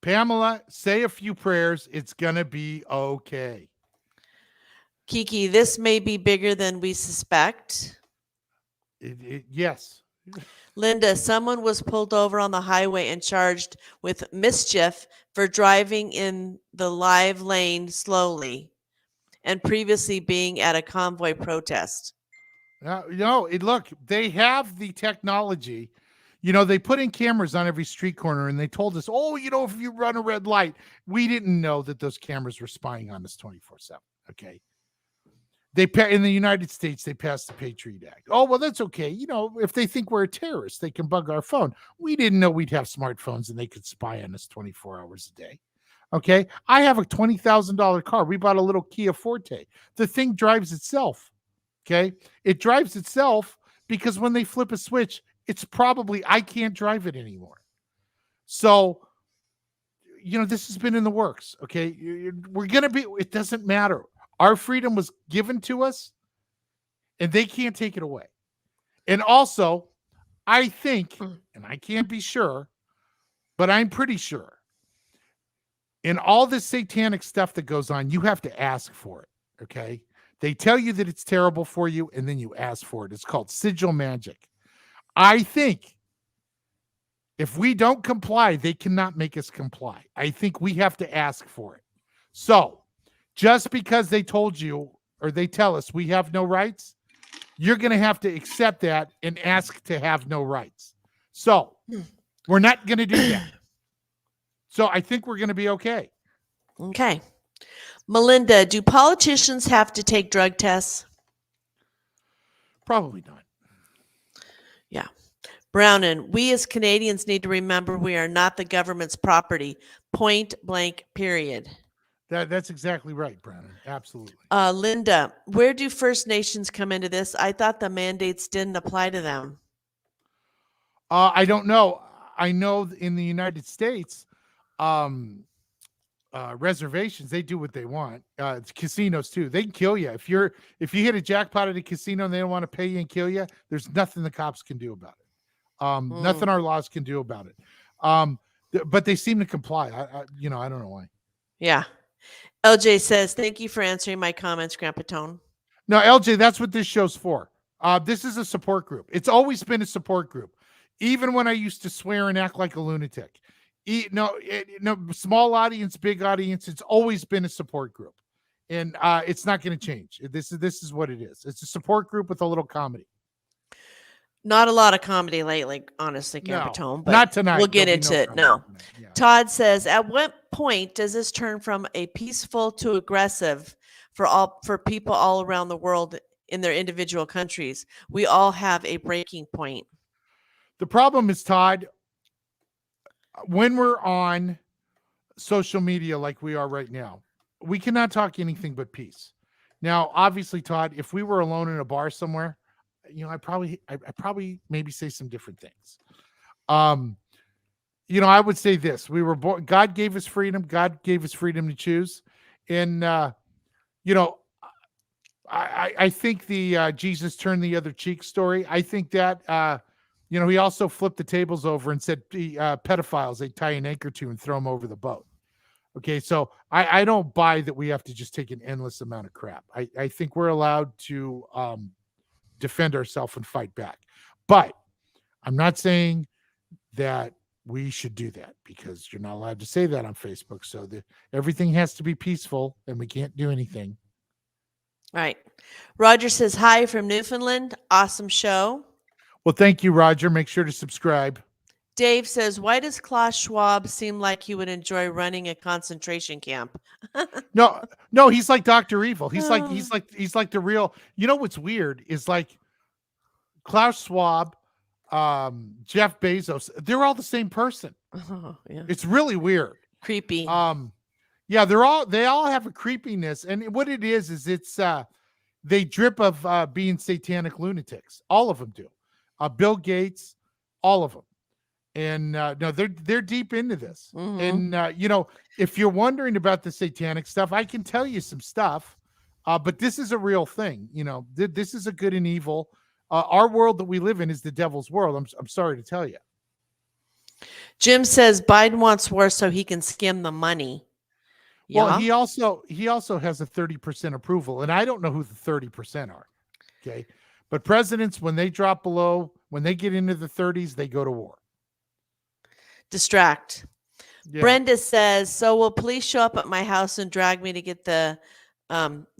B: Pamela, say a few prayers. It's going to be okay.
C: Kiki, this may be bigger than we suspect.
B: Yes.
C: Linda, someone was pulled over on the highway and charged with mischief for driving in the live lane slowly and previously being at a convoy protest.
B: Look, they have the technology. They put in cameras on every street corner and they told us, if you run a red light, we didn't know that those cameras were spying on us 24/7. Okay. In the United States, they passed the Patriot Act. Oh, well, that's okay. If they think we're a terrorist, they can bug our phone. We didn't know we'd have smartphones and they could spy on us 24 hours a day. Okay. I have a $20,000 car. We bought a little Kia Forte. The thing drives itself. Okay. It drives itself because when they flip a switch, it's probably, I can't drive it anymore. So, this has been in the works. Okay. It doesn't matter. Our freedom was given to us and they can't take it away. And also, I think, and I can't be sure, but I'm pretty sure in all this satanic stuff that goes on, you have to ask for it. Okay. They tell you that it's terrible for you and then you ask for it. It's called sigil magic. I think if we don't comply, they cannot make us comply. I think we have to ask for it. So, just because they told you or they tell us we have no rights, you're going to have to accept that and ask to have no rights. So we're not going to do that. So I think we're going to be okay.
C: Okay. Melinda, do politicians have to take drug tests?
B: Probably not.
C: Yeah. Brownon, we as Canadians need to remember we are not the government's property. Point blank, period.
B: That's exactly right, Brandon. Absolutely.
C: Linda, where do First Nations come into this? I thought the mandates didn't apply to them.
B: I don't know. I know in the United States, reservations, they do what they want. Casinos too. They can kill you. If you hit a jackpot at a casino and they don't want to pay you and kill you, there's nothing the cops can do about it. Nothing our laws can do about it. But they seem to comply. I don't know why.
C: Yeah. LJ says, thank you for answering my comments, Grandpa Tone.
B: No, LJ, that's what this show's for. This is a support group. It's always been a support group. Even when I used to swear and act like a lunatic. Small audience, big audience. It's always been a support group. And it's not going to change. This is what it is. It's a support group with a little comedy.
C: Not a lot of comedy lately, honestly, Grandpa Tone. But
B: not tonight.
C: We'll get into it. No.
B: Yeah.
C: Todd says, at what point does this turn from a peaceful to aggressive for people all around the world in their individual countries? We all have a breaking point.
B: The problem is, Todd, when we're on social media like we are right now, we cannot talk anything but peace. Now, obviously, Todd, if we were alone in a bar somewhere, I probably maybe say some different things. I would say this: we were born. God gave us freedom. God gave us freedom to choose, and I think the Jesus turned the other cheek story. I think that he also flipped the tables over and said pedophiles they tie an anchor to and throw them over the boat. Okay, so I don't buy that we have to just take an endless amount of crap. I think we're allowed to defend ourselves and fight back. But I'm not saying that we should do that because you're not allowed to say that on Facebook. So everything has to be peaceful and we can't do anything.
C: All right. Roger says, hi from Newfoundland. Awesome show.
B: Well, thank you, Roger. Make sure to subscribe.
C: Dave says, why does Klaus Schwab seem like he would enjoy running a concentration camp?
B: No, he's like Dr. Evil. He's like the real, what's weird is like Klaus Schwab, Jeff Bezos, they're all the same person.
C: Oh, yeah.
B: It's really weird.
C: Creepy.
B: Yeah, they all have a creepiness. And what it is it's they drip of being satanic lunatics. All of them do. Bill Gates, all of them. And no, they're deep into this.
C: Mhm.
B: And if you're wondering about the satanic stuff, I can tell you some stuff. But this is a real thing. This is a good and evil. Our world that we live in is the devil's world. I'm sorry to tell you.
C: Jim says Biden wants war so he can skim the money.
B: Well,
C: Yeah.
B: he also has a 30% approval, and I don't know who the 30% are. Okay, but presidents, when they drop below, when they get into the 30s, they go to war.
C: Distract.
B: Yeah.
C: Brenda says, so will police show up at my house and drag me to get the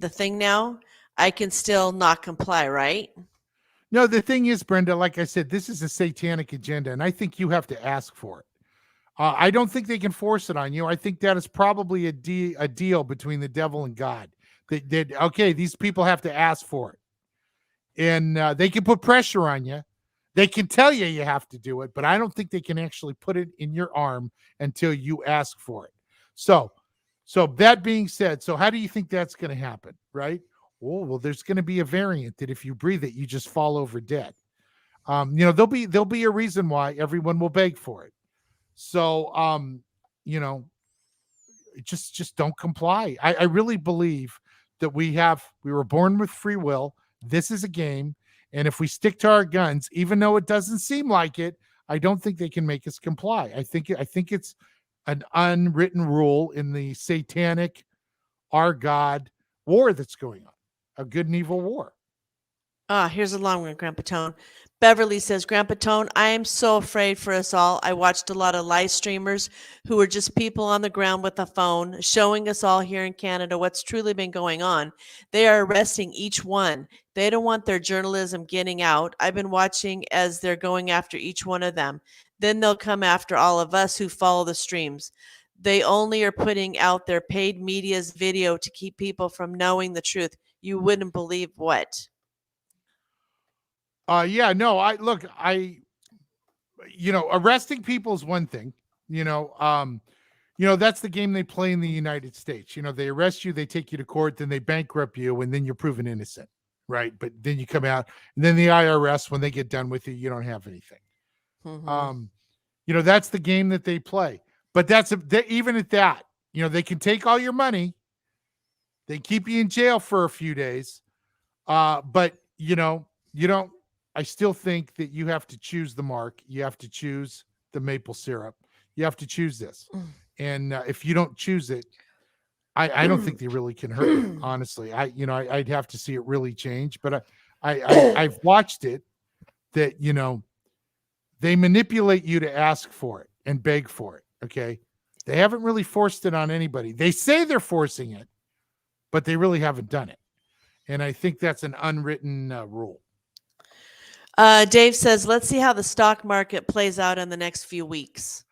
C: thing now? I can still not comply, right?
B: No, the thing is, Brenda, like I said, this is a satanic agenda, and I think you have to ask for it. I don't think they can force it on you. I think that is probably a deal between the devil and God. That okay, these people have to ask for it, and they can put pressure on you. They can tell you you have to do it, but I don't think they can actually put it in your arm until you ask for it. So that being said, so how do you think that's going to happen, right? Oh, well, there's going to be a variant that if you breathe it, you just fall over dead. There'll be a reason why everyone will beg for it. So, just don't comply. I really believe that we were born with free will. This is a game. And if we stick to our guns, even though it doesn't seem like it, I don't think they can make us comply. I think it's an unwritten rule in the satanic, our God war that's going on, a good and evil war.
C: Here's a long one, Grandpa Tone. Beverly says, Grandpa Tone, I am so afraid for us all. I watched a lot of live streamers who were just people on the ground with a phone, showing us all here in Canada what's truly been going on. They are arresting each one. They don't want their journalism getting out. I've been watching as they're going after each one of them. Then they'll come after all of us who follow the streams. They only are putting out their paid media's video to keep people from knowing the truth. You wouldn't believe what.
B: Arresting people is one thing, that's the game they play in the United States. They arrest you, they take you to court, then they bankrupt you, and then you're proven innocent. Right. But then you come out, and then the IRS, when they get done with you, you don't have anything.
C: Mm-hmm.
B: That's the game that they play. But even at that, they can take all your money. They keep you in jail for a few days. But you don't. I still think that you have to choose the mark. You have to choose the maple syrup. You have to choose this. And if you don't choose it, I don't think they really can hurt you, honestly. I'd have to see it really change. But I've watched it that, they manipulate you to ask for it and beg for it. Okay. They haven't really forced it on anybody. They say they're forcing it, but they really haven't done it. And I think that's an unwritten rule.
C: Dave says, let's see how the stock market plays out in the next few weeks.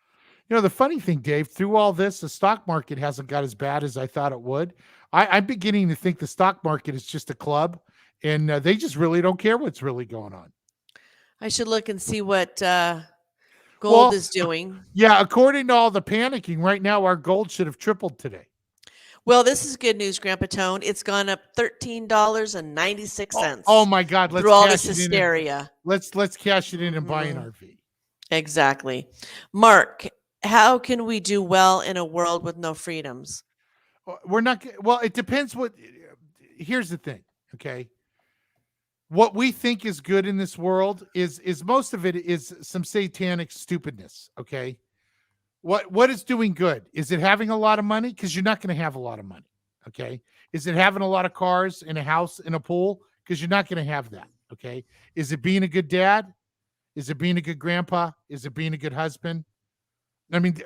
B: The funny thing, Dave, through all this, the stock market hasn't got as bad as I thought it would. I'm beginning to think the stock market is just a club, and they just really don't care what's really going on.
C: I should look and see what gold is doing.
B: Yeah, according to all the panicking, right now our gold should have tripled today.
C: Well, this is good news, Grandpa Tone. It's gone up $13.96.
B: Oh my God!
C: Through all this hysteria.
B: Let's cash it in and buy an RV.
C: Exactly. Mark, how can we do well in a world with no freedoms?
B: We're not. Well, it depends. Here's the thing. Okay. What we think is good in this world is most of it is some satanic stupidness. Okay. What is doing good? Is it having a lot of money? Because you're not going to have a lot of money. Okay. Is it having a lot of cars in a house, in a pool? Because you're not going to have that. Okay. Is it being a good dad? Is it being a good grandpa? Is it being a good husband? I mean,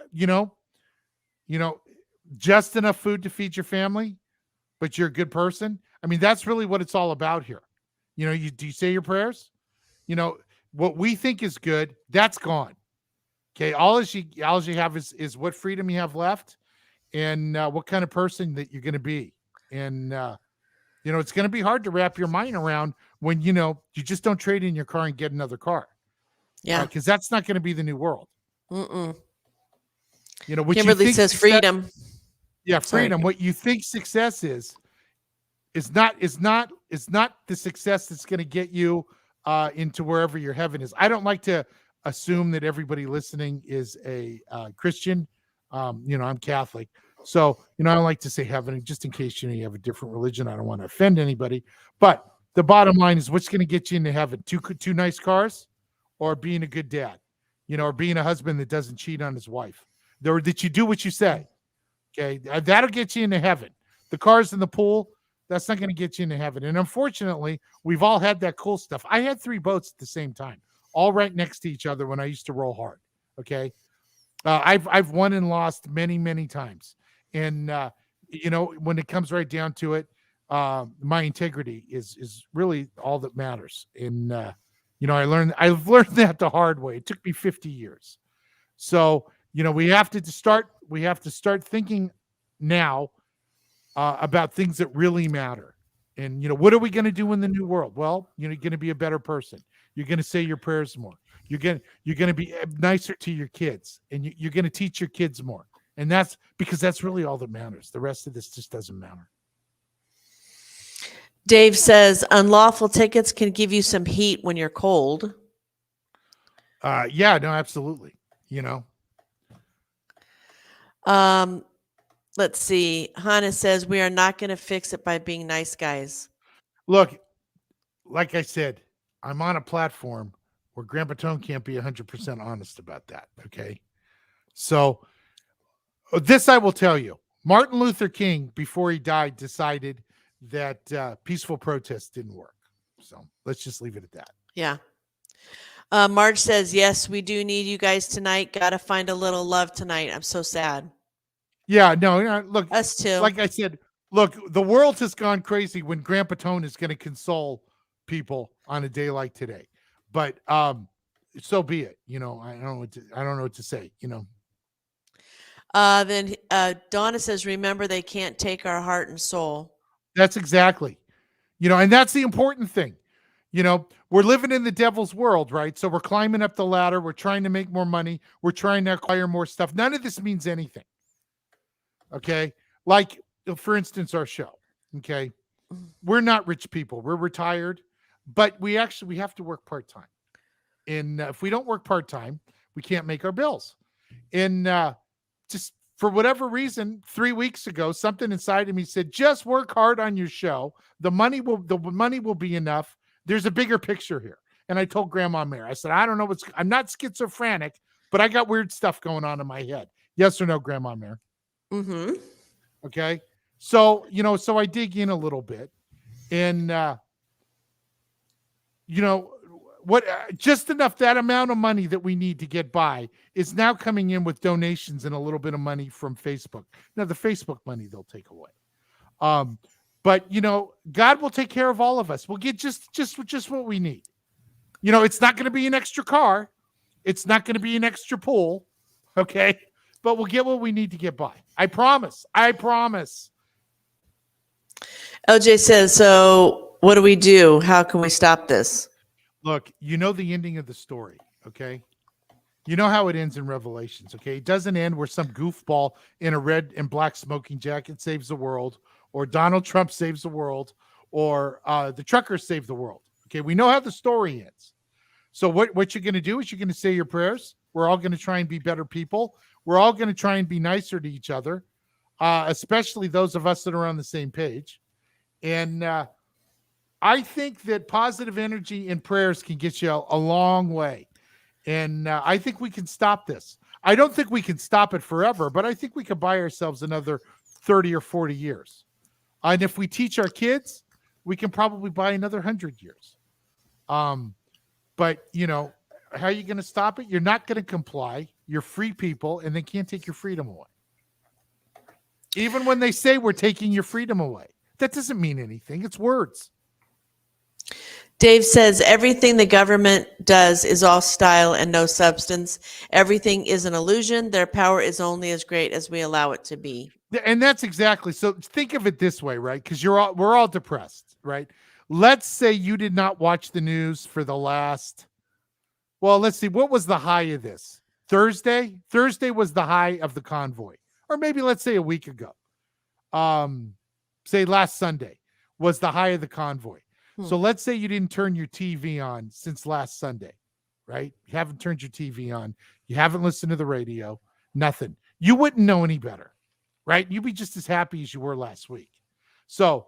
B: just enough food to feed your family, but you're a good person. I mean, that's really what it's all about here. Do you say your prayers? What we think is good, that's gone. Okay, all you have is what freedom you have left, and what kind of person that you're going to be. And it's going to be hard to wrap your mind around when you just don't trade in your car and get another car.
C: Yeah,
B: because that's not going to be the new world.
C: Mm-mm.
B: What
C: Kimberly says freedom.
B: Yeah, freedom. Sorry. What you think success is not the success that's going to get you into wherever your heaven is. I don't like to assume that everybody listening is a Christian. I'm Catholic. So, I don't like to say heaven just in case, you have a different religion. I don't want to offend anybody. But the bottom line is what's going to get you into heaven? Two nice cars or being a good dad, or being a husband that doesn't cheat on his wife. Or that you do what you say. Okay. That'll get you into heaven. The cars in the pool, that's not going to get you into heaven. And unfortunately, we've all had that cool stuff. I had 3 boats at the same time, all right next to each other when I used to roll hard. Okay. I've won and lost many, many times. And, when it comes right down to it, my integrity is really all that matters. And, I've learned that the hard way. It took me 50 years. So, we have to start thinking now about things that really matter. And, what are we going to do in the new world? Well, you're going to be a better person. You're going to say your prayers more. You're going to be nicer to your kids, and you're going to teach your kids more. And that's because that's really all that matters. The rest of this just doesn't matter.
C: Dave says unlawful tickets can give you some heat when you're cold.
B: Yeah, no, absolutely.
C: Let's see. Hannah says we are not going to fix it by being nice guys.
B: Look, like I said, I'm on a platform where Grandpa Tone can't be 100% honest about that. Okay. So this I will tell you. Martin Luther King, before he died, decided that peaceful protest didn't work. So let's just leave it at that.
C: Yeah. Marge says, yes, we do need you guys tonight. Got to find a little love tonight. I'm so sad.
B: Yeah, no, look,
C: us too.
B: Like I said, look, the world has gone crazy when Grandpa Tone is going to console people on a day like today. But so be it. I don't know what to say.
C: Then Donna says, remember, they can't take our heart and soul.
B: That's exactly, and that's the important thing. We're living in the devil's world, right? So we're climbing up the ladder. We're trying to make more money. We're trying to acquire more stuff. None of this means anything. Okay. Like, for instance, our show. Okay. We're not rich people. We're retired, but we have to work part-time. And if we don't work part-time, we can't make our bills. And just for whatever reason, 3 weeks ago, something inside of me said, just work hard on your show. The money will be enough. There's a bigger picture here. And I told Grandma Mary, I said, I don't know I'm not schizophrenic, but I got weird stuff going on in my head. Yes or no, Grandma Mary?
C: Mm-hmm.
B: Okay. So, so I dig in a little bit and, just enough, that amount of money that we need to get by is now coming in with donations and a little bit of money from Facebook. Now the Facebook money they'll take away. But God will take care of all of us. We'll get just what we need. It's not going to be an extra car. It's not going to be an extra pool. Okay. But we'll get what we need to get by. I promise.
C: LJ says, so what do we do? How can we stop this?
B: Look, the ending of the story, okay? You know how it ends in Revelations, okay? It doesn't end where some goofball in a red and black smoking jacket saves the world, or Donald Trump saves the world, or the truckers save the world, okay? We know how the story ends. So what you're going to do is you're going to say your prayers. We're all going to try and be better people. We're all going to try and be nicer to each other, especially those of us that are on the same page. And I think that positive energy and prayers can get you a long way. And I think we can stop this. I don't think we can stop it forever, but I think we could buy ourselves another 30 or 40 years. And if we teach our kids, we can probably buy another 100 years. But, how are you going to stop it? You're not going to comply. You're free people, and they can't take your freedom away. Even when they say we're taking your freedom away, that doesn't mean anything. It's words.
C: Dave says everything the government does is all style and no substance. Everything is an illusion. Their power is only as great as we allow it to be.
B: And that's exactly. So think of it this way, right? Because we're all depressed, right? Let's say you did not watch the news for the last, well, let's see, what was the high of this? Thursday? Thursday was the high of the convoy. Or maybe let's say a week ago. Say last Sunday was the high of the convoy. So let's say you didn't turn your TV on since last Sunday, right? You haven't turned your TV on. You haven't listened to the radio, nothing. You wouldn't know any better, right? You'd be just as happy as you were last week. So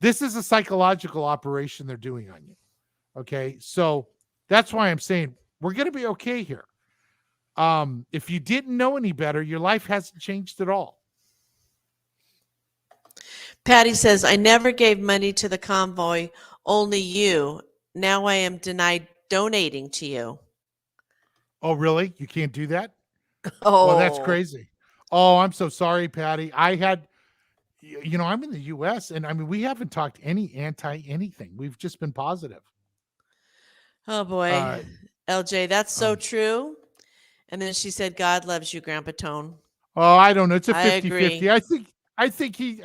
B: this is a psychological operation they're doing on you. Okay. So that's why I'm saying we're going to be okay here. If you didn't know any better, your life hasn't changed at all.
C: Patty says, I never gave money to the convoy, only you. Now I am denied donating to you.
B: Oh, really? You can't do that?
C: Oh,
B: Well, that's crazy. Oh, I'm so sorry, Patty. I had, I'm in the U.S. and I mean, we haven't talked any anti-anything. We've just been positive.
C: Oh boy. LJ, that's so true. And then she said, God loves you, Grandpa Tone.
B: Oh, I don't know. It's a
C: I
B: 50-50.
C: agree.
B: I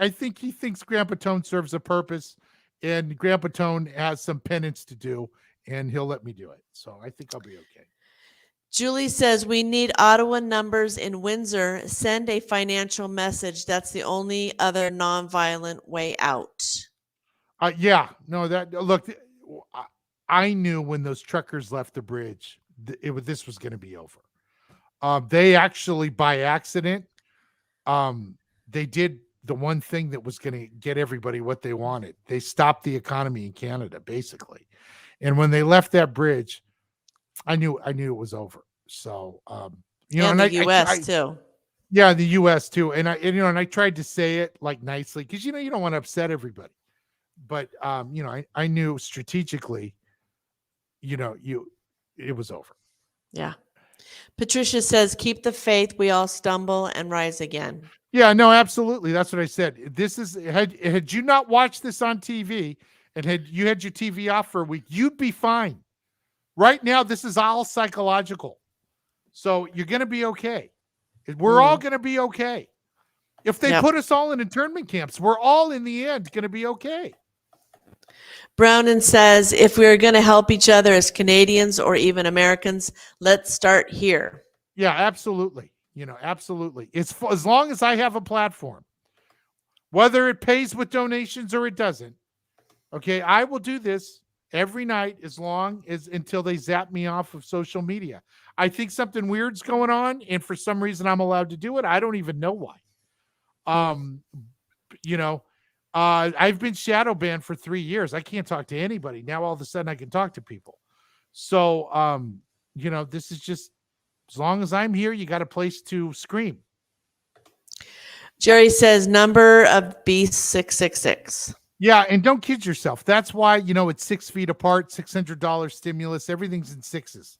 B: think he thinks Grandpa Tone serves a purpose and Grandpa Tone has some penance to do and he'll let me do it. So I think I'll be okay.
C: Julie says, we need Ottawa numbers in Windsor. Send a financial message. That's the only other nonviolent way out.
B: Yeah, no, look, I knew when those truckers left the bridge, this was going to be over. They actually, by accident, they did the one thing that was going to get everybody what they wanted. They stopped the economy in Canada, basically. And when they left that bridge, I knew it was over. So,
C: and the U.S. too.
B: Yeah, the U.S. too. And I tried to say it like nicely because you don't want to upset everybody. But I knew strategically, it was over.
C: Yeah. Patricia says, keep the faith. We all stumble and rise again.
B: Yeah, no, absolutely. That's what I said. This is had you not watched this on TV and had your TV off for a week, you'd be fine. Right now, this is all psychological. So you're going to be okay. We're all going to be okay. If they put us all in internment camps, we're all in the end going to be okay.
C: Brownon says, if we're going to help each other as Canadians or even Americans, let's start here.
B: Yeah, absolutely. Absolutely. It's as long as I have a platform, whether it pays with donations or it doesn't. Okay, I will do this every night until they zap me off of social media. I think something weird's going on, and for some reason I'm allowed to do it. I don't even know why. I've been shadow banned for 3 years. I can't talk to anybody. Now all of a sudden I can talk to people. So, this is just, as long as I'm here, you got a place to scream.
C: Jerry says, number of beast 666.
B: Yeah, and don't kid yourself. That's why, it's 6 feet apart, $600 stimulus, everything's in sixes.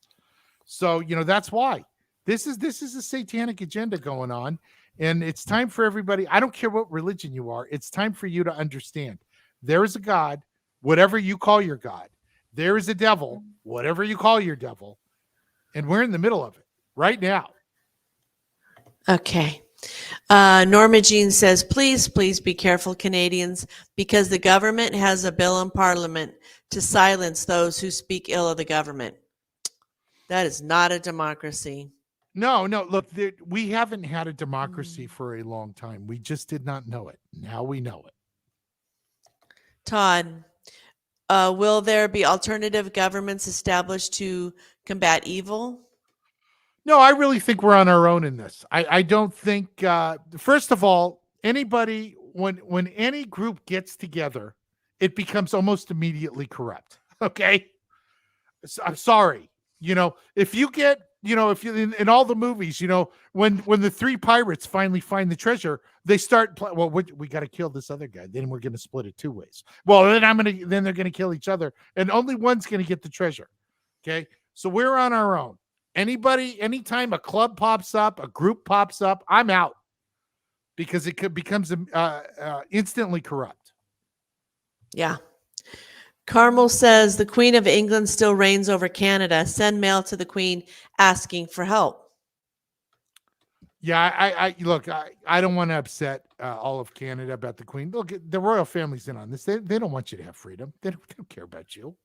B: So, that's why. This is a satanic agenda going on. And it's time for everybody. I don't care what religion you are. It's time for you to understand there is a God, whatever you call your God. There is a devil, whatever you call your devil. And we're in the middle of it right now.
C: Okay. Norma Jean says, please be careful, Canadians, because the government has a bill in Parliament to silence those who speak ill of the government. That is not a democracy.
B: No, look, we haven't had a democracy for a long time. We just did not know it. Now we know it.
C: Todd, will there be alternative governments established to combat evil?
B: No, I really think we're on our own in this. I don't think, first of all, anybody, when any group gets together, it becomes almost immediately corrupt. Okay? So, I'm sorry. If you get, if you in all the movies, when the three pirates finally find the treasure, they start, we got to kill this other guy. Then we're going to split it 2 ways. Well, then they're going to kill each other and only one's going to get the treasure. Okay? So we're on our own. Anytime a club pops up, a group pops up, I'm out because it becomes instantly corrupt.
C: Yeah. Carmel says the Queen of England still reigns over Canada. Send mail to the Queen asking for help.
B: Yeah, look, I don't want to upset all of Canada about the Queen. Look, the royal family's in on this. They don't want you to have freedom. They don't care about you.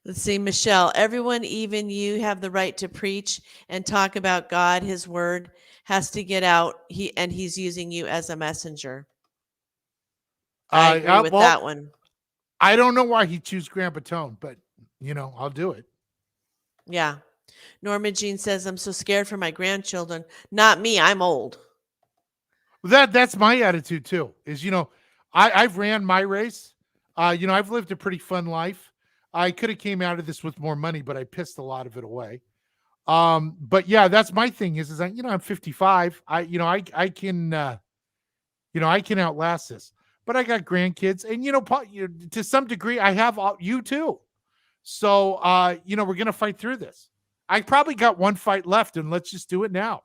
C: Let's see, Michelle, everyone, even you, have the right to preach and talk about God. His word has to get out. He's using you as a messenger. I agree with that one.
B: I don't know why he chose Grandpa Tone, but I'll do it.
C: Yeah. Norma Jean says, I'm so scared for my grandchildren. Not me. I'm old.
B: That's my attitude too. Is I've ran my race. I've lived a pretty fun life. I could have came out of this with more money, but I pissed a lot of it away. But yeah, that's my thing. Is I'm 55. I can I can outlast this. But I got grandkids, and to some degree, I have you too. So we're gonna fight through this. I probably got one fight left, and let's just do it now.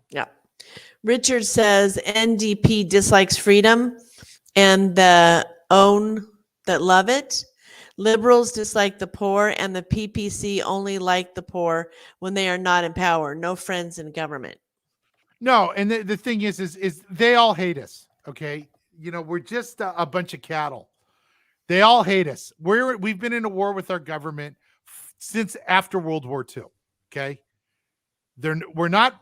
C: Yeah. Richard says NDP dislikes freedom and the own that love it. Liberals dislike the poor, and the PPC only like the poor when they are not in power. No friends in government.
B: No, and the thing is they all hate us. Okay, we're just a bunch of cattle. They all hate us. We've been in a war with our government since after World War II. Okay, we're not.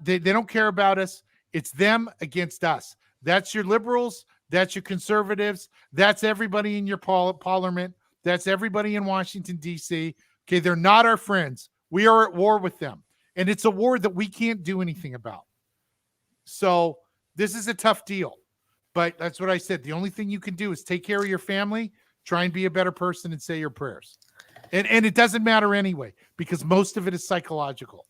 B: They don't care about us. It's them against us. That's your liberals. That's your conservatives. That's everybody in your parliament. That's everybody in Washington, D.C. Okay, they're not our friends. We are at war with them. And it's a war that we can't do anything about. So this is a tough deal. But that's what I said. The only thing you can do is take care of your family, try and be a better person, and say your prayers. And it doesn't matter anyway, because most of it is psychological.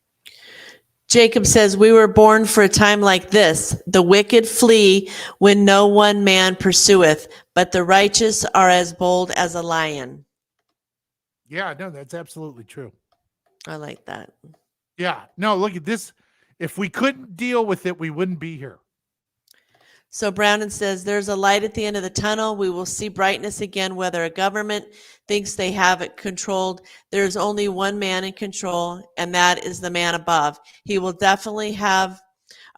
C: Jacob says, we were born for a time like this. The wicked flee when no one man pursueth, but the righteous are as bold as a lion.
B: Yeah, no, that's absolutely true.
C: I like that.
B: Yeah, no, look at this. If we couldn't deal with it, we wouldn't be here.
C: So Brandon says, there's a light at the end of the tunnel. We will see brightness again, whether a government thinks they have it controlled. There's only one man in control, and that is the man above. He will definitely have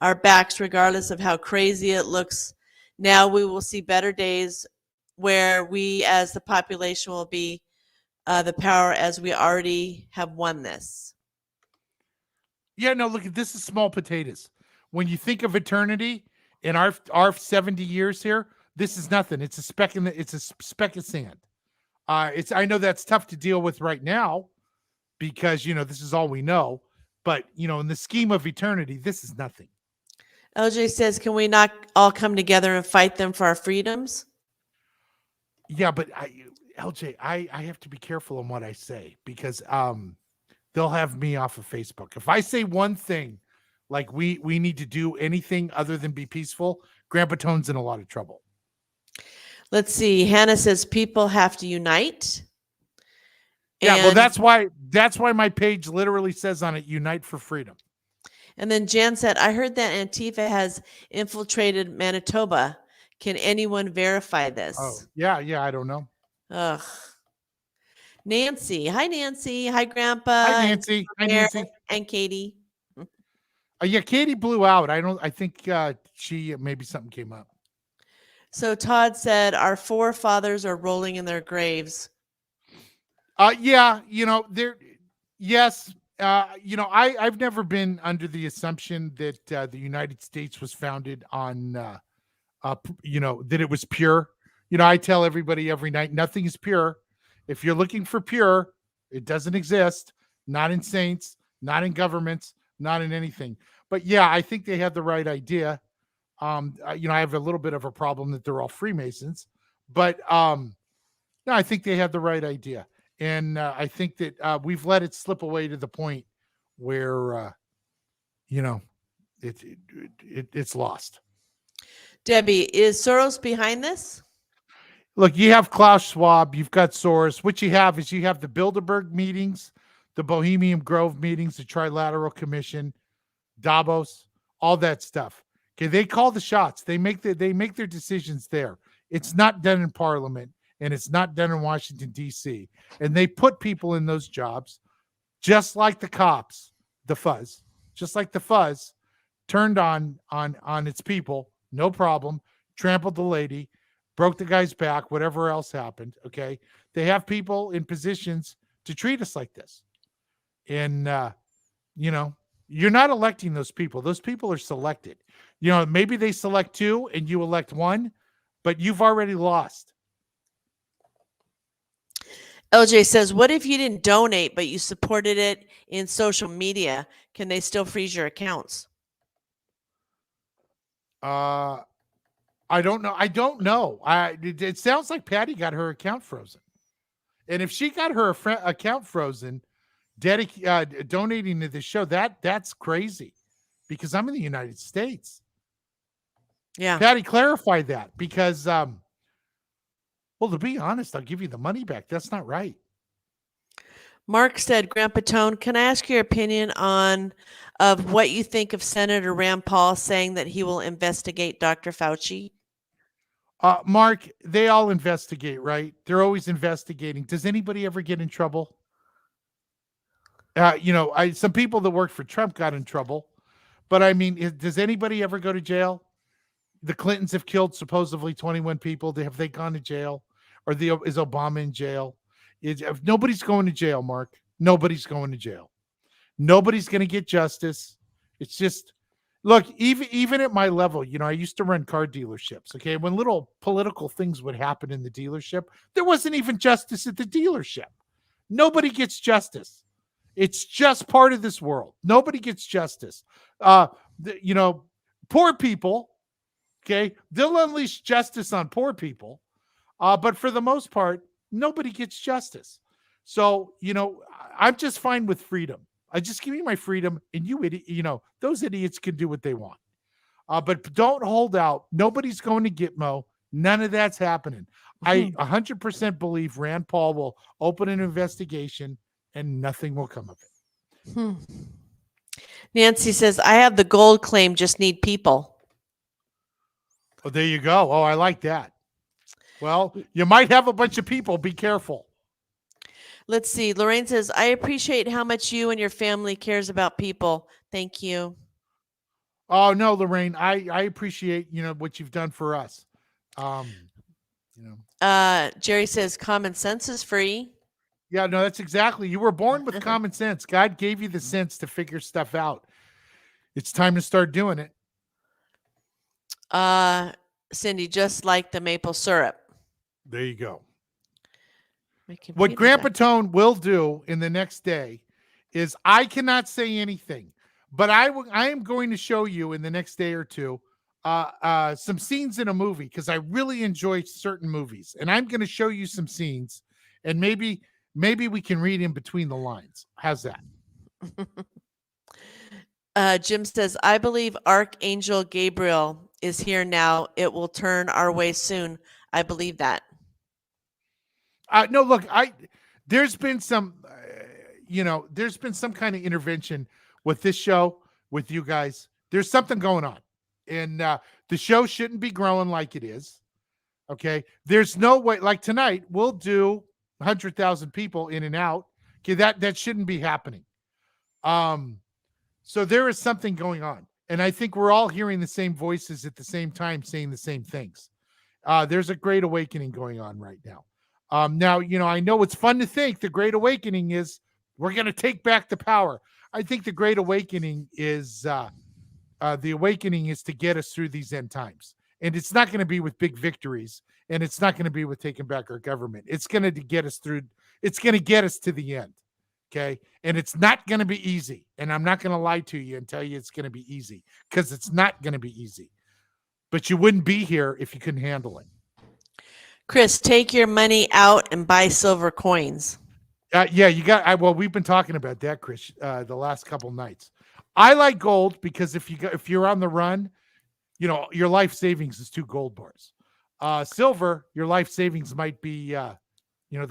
C: our backs, regardless of how crazy it looks. Now we will see better days where we as the population will be the power, as we already have won this.
B: Yeah, no, look, this is small potatoes. When you think of eternity, in our 70 years here, this is nothing. It's a speck of sand. I know that's tough to deal with right now because this is all we know. But in the scheme of eternity, this is nothing.
C: LJ says, can we not all come together and fight them for our freedoms?
B: Yeah, but LJ, I have to be careful on what I say because they'll have me off of Facebook. If I say one thing, like we need to do anything other than be peaceful, Grandpa Tone's in a lot of trouble.
C: Let's see. Hannah says people have to unite.
B: Yeah, well, that's why my page literally says on it, "Unite for Freedom."
C: And then Jan said, I heard that Antifa has infiltrated Manitoba. Can anyone verify this?
B: Oh, yeah, I don't know.
C: Ugh. Nancy. Hi, Nancy. Hi, Grandpa.
B: Hi, Nancy. Hi, Nancy.
C: And Katie.
B: Yeah, Katie blew out. I think she maybe something came up.
C: So Todd said, our forefathers are rolling in their graves.
B: Yeah, yes. I've never been under the assumption that the United States was founded on, that it was pure. I tell everybody every night, nothing is pure. If you're looking for pure, it doesn't exist. Not in saints, not in governments, not in anything. But yeah, I think they had the right idea. I have a little bit of a problem that they're all Freemasons, but no, I think they had the right idea. And I think that we've let it slip away to the point where, it's lost.
C: Debbie, is Soros behind this?
B: Look, you have Klaus Schwab, you've got Soros. What you have is you have the Bilderberg meetings, the Bohemian Grove meetings, the Trilateral Commission, Davos, all that stuff. Okay, they call the shots. They make their decisions there. It's not done in Parliament, and it's not done in Washington, D.C. And they put people in those jobs, just like the cops, the fuzz, just like the fuzz turned on its people, no problem, trampled the lady, broke the guy's back, whatever else happened. Okay, they have people in positions to treat us like this, and you're not electing those people. Those people are selected. Maybe they select two and you elect one, but you've already lost.
C: LJ says, what if you didn't donate, but you supported it in social media? Can they still freeze your accounts?
B: I don't know. It sounds like Patty got her account frozen. And if she got her account frozen, donating to the show, that's crazy, because I'm in the United States.
C: Yeah.
B: Patty, clarify that, because, well, to be honest, I'll give you the money back. That's not right.
C: Mark said, Grandpa Tone, can I ask your opinion of what you think of Senator Rand Paul saying that he will investigate Dr. Fauci?
B: Mark, they all investigate, right? They're always investigating. Does anybody ever get in trouble? Some people that worked for Trump got in trouble, but I mean, does anybody ever go to jail? The Clintons have killed supposedly 21 people. Have they gone to jail? Or is Obama in jail? If nobody's going to jail, Mark. Nobody's going to jail. Nobody's going to get justice. It's just, look, even at my level, I used to run car dealerships. Okay, when little political things would happen in the dealership, there wasn't even justice at the dealership. Nobody gets justice. It's just part of this world. Nobody gets justice. Poor people. Okay, they'll unleash justice on poor people, but for the most part, nobody gets justice. So, I'm just fine with freedom. I just give me my freedom, and those idiots can do what they want. But don't hold out. Nobody's going to Gitmo. None of that's happening. I 100% believe Rand Paul will open an investigation, and nothing will come of it.
C: Nancy says, I have the gold claim, just need people.
B: Oh, there you go. Oh, I like that. Well, you might have a bunch of people. Be careful.
C: Let's see. Lorraine says, I appreciate how much you and your family cares about people. Thank you.
B: Oh, no, Lorraine, I appreciate, what you've done for us.
C: Jerry says, common sense is free.
B: Yeah, no, that's exactly. You were born with common sense. God gave you the sense to figure stuff out. It's time to start doing it.
C: Cindy, just like the maple syrup.
B: There you go. What Grandpa Tone will do in the next day is, I cannot say anything, but I am going to show you in the next day or two some scenes in a movie, because I really enjoy certain movies, and I'm going to show you some scenes, and maybe we can read in between the lines. How's that?
C: Jim says, I believe Archangel Gabriel is here now. It will turn our way soon. I believe that.
B: No, look, there's been some, there's been some kind of intervention with this show, with you guys. There's something going on, and the show shouldn't be growing like it is. Okay. There's no way, like tonight, we'll do 100,000 people in and out. Okay. That shouldn't be happening. So there is something going on, and I think we're all hearing the same voices at the same time, saying the same things. There's a great awakening going on right now. Now, I know it's fun to think the Great Awakening is we're going to take back the power. I think the Great Awakening is to get us through these end times. And it's not going to be with big victories, and it's not going to be with taking back our government. It's going to get us through. It's going to get us to the end. Okay. And it's not going to be easy. And I'm not going to lie to you and tell you it's going to be easy, because it's not going to be easy. But you wouldn't be here if you couldn't handle it.
C: Chris, take your money out and buy silver coins.
B: Yeah, you got. Well, we've been talking about that, Chris, the last couple nights. I like gold because if you're on the run, your life savings is 2 gold bars. Silver, your life savings might be, the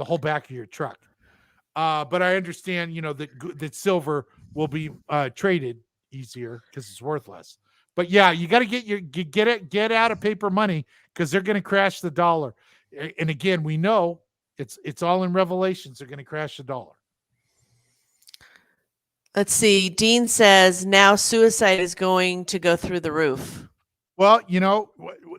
B: whole back of your truck. But I understand, that silver will be traded easier because it's worth less. But yeah, you got to get out of paper money, because they're going to crash the dollar. And again, we know it's all in Revelations. They're going to crash the dollar.
C: Let's see. Dean says now suicide is going to go through the roof.
B: Well,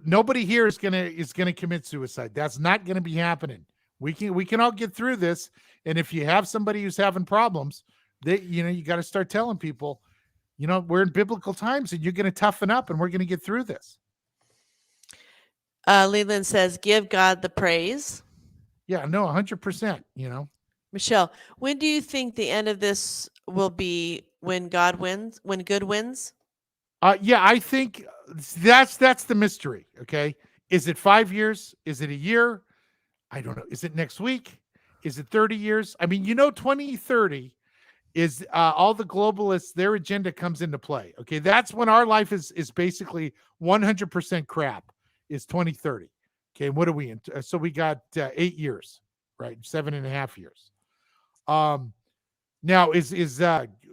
B: nobody here is gonna commit suicide. That's not going to be happening. We can all get through this. And if you have somebody who's having problems, you got to start telling people, we're in biblical times, and you're going to toughen up, and we're going to get through this.
C: Leland says, give God the praise.
B: Yeah, no, 100%,
C: Michelle, when do you think the end of this will be? When God wins? When good wins?
B: Yeah, I think that's the mystery. Okay. Is it 5 years? Is it a year? I don't know. Is it next week? Is it 30 years? I mean, 2030 is all the globalists, their agenda comes into play. Okay. That's when our life is basically 100% crap, is 2030. Okay. What are we in? So we got 8 years, right? 7.5 years. Now is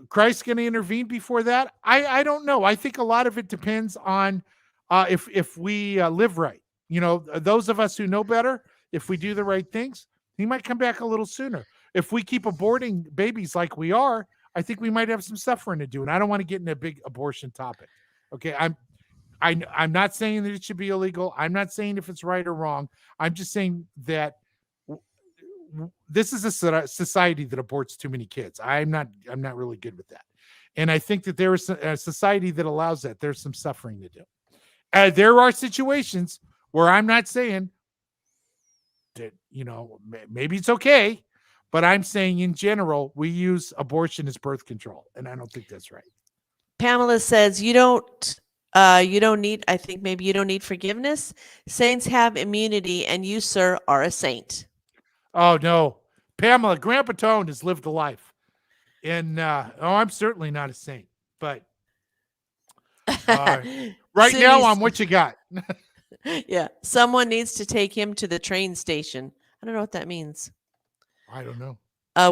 B: Christ going to intervene before that? I don't know. I think a lot of it depends on if we live right. Those of us who know better, if we do the right things, he might come back a little sooner. If we keep aborting babies like we are, I think we might have some suffering to do. And I don't want to get into a big abortion topic. Okay, I'm not saying that it should be illegal. I'm not saying if it's right or wrong. I'm just saying that this is a society that aborts too many kids. I'm not really good with that. And I think that there is a society that allows that. There's some suffering to do. There are situations where I'm not saying that, maybe it's okay, but I'm saying in general, we use abortion as birth control. And I don't think that's right.
C: Pamela says you don't need, I think maybe you don't need forgiveness. Saints have immunity, and you, sir, are a saint.
B: Oh, no. Pamela, Grandpa Tone has lived a life. And, I'm certainly not a saint. But right now, I'm what you got.
C: Yeah. Someone needs to take him to the train station. I don't know what that means.
B: I don't know.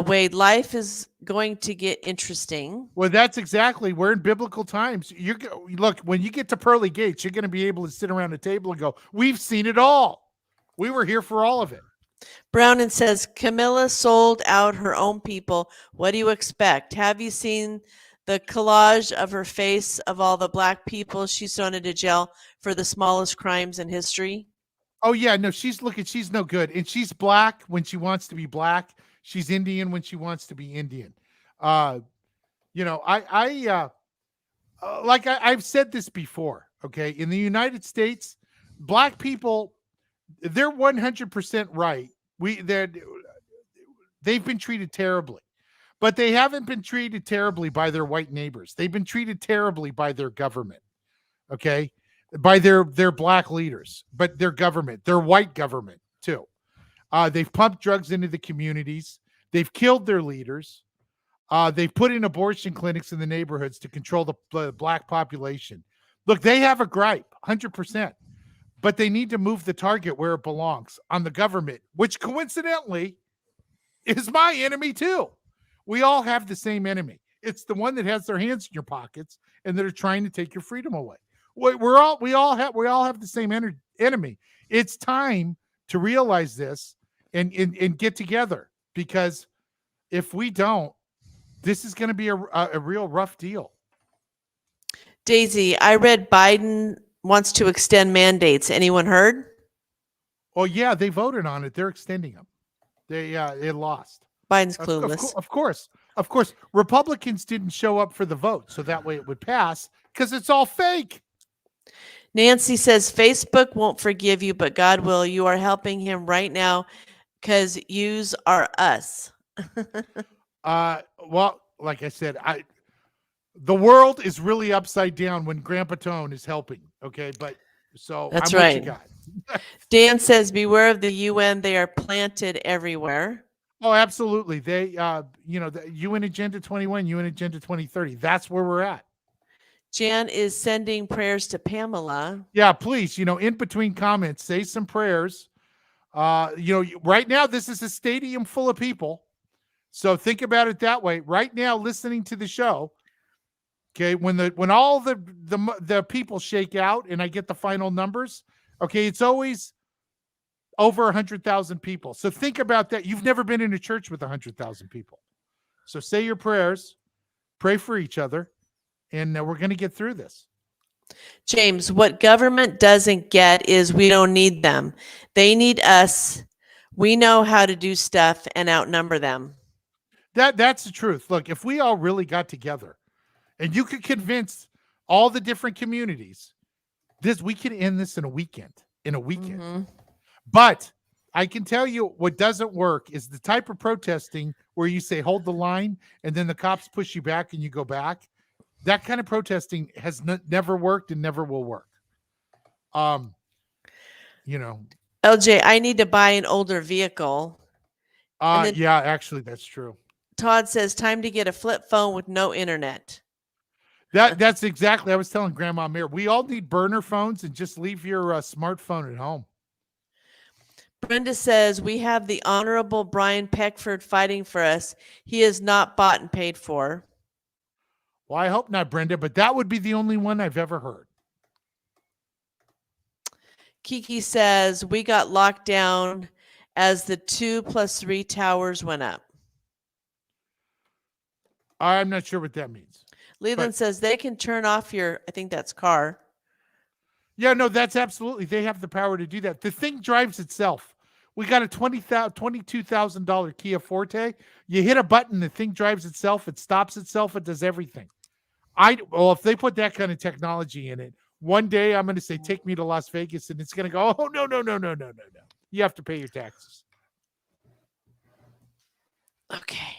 C: Wade, life is going to get interesting.
B: Well, that's exactly. We're in biblical times. Look, when you get to pearly gates, you're going to be able to sit around a table and go, we've seen it all. We were here for all of it.
C: Brownon says, Camilla sold out her own people. What do you expect? Have you seen the collage of her face of all the black people she's thrown into jail for the smallest crimes in history?
B: Oh, yeah. No, she's no good. And she's black when she wants to be black. She's Indian when she wants to be Indian. I've said this before, okay? In the United States, black people, they're 100% right. They've been treated terribly, but they haven't been treated terribly by their white neighbors. They've been treated terribly by their government, okay? By their black leaders, but their government, their white government too. They've pumped drugs into the communities. They've killed their leaders. They've put in abortion clinics in the neighborhoods to control the black population. Look, they have a gripe, 100%. But they need to move the target where it belongs, on the government, which coincidentally is my enemy too. We all have the same enemy. It's the one that has their hands in your pockets and that are trying to take your freedom away. We all have the same enemy. It's time to realize this and get together, because if we don't, this is going to be a real rough deal.
C: Daisy, I read Biden wants to extend mandates. Anyone heard?
B: Oh yeah, they voted on it. They're extending them. They lost.
C: Biden's clueless.
B: Of course. Republicans didn't show up for the vote, so that way it would pass, because it's all fake.
C: Nancy says Facebook won't forgive you, but God will. You are helping him right now because yous are us.
B: Well, like I said, the world is really upside down when Grandpa Tone is helping. Okay, but so
C: that's
B: I'm
C: right.
B: What you got.
C: Dan says, beware of the UN. They are planted everywhere.
B: Oh, absolutely. They, the UN Agenda 21, UN Agenda 2030. That's where we're at.
C: Jan is sending prayers to Pamela.
B: Yeah, please, in between comments, say some prayers. Right now, this is a stadium full of people. So think about it that way. Right now, listening to the show, okay, when all the people shake out and I get the final numbers, okay, it's always over 100,000 people. So think about that. You've never been in a church with 100,000 people. So say your prayers, pray for each other, and we're going to get through this.
C: James, what government doesn't get is we don't need them. They need us. We know how to do stuff and outnumber them.
B: That's the truth. Look, if we all really got together and you could convince all the different communities, we could end this in a weekend. Mm-hmm. But I can tell you what doesn't work is the type of protesting where you say, hold the line, and then the cops push you back and you go back. That kind of protesting has never worked and never will work. You know,
C: LJ, I need to buy an older vehicle. And then-
B: yeah, actually, that's true.
C: Todd says, time to get a flip phone with no internet.
B: That's exactly. I was telling Grandma Mary, we all need burner phones and just leave your smartphone at home.
C: Brenda says, we have the Honorable Brian Peckford fighting for us. He is not bought and paid for.
B: Well, I hope not, Brenda, but that would be the only one I've ever heard.
C: Kiki says, we got locked down as the 2+3 towers went up.
B: I'm not sure what that means.
C: Leland says they can turn off your, I think that's car.
B: Yeah, no, that's absolutely. They have the power to do that. The thing drives itself. We got a $22,000 Kia Forte. You hit a button, the thing drives itself. It stops itself. It does everything. Well, if they put that kind of technology in it, one day I'm going to say, take me to Las Vegas, and it's going to go, oh, no. You have to pay your taxes.
C: Okay.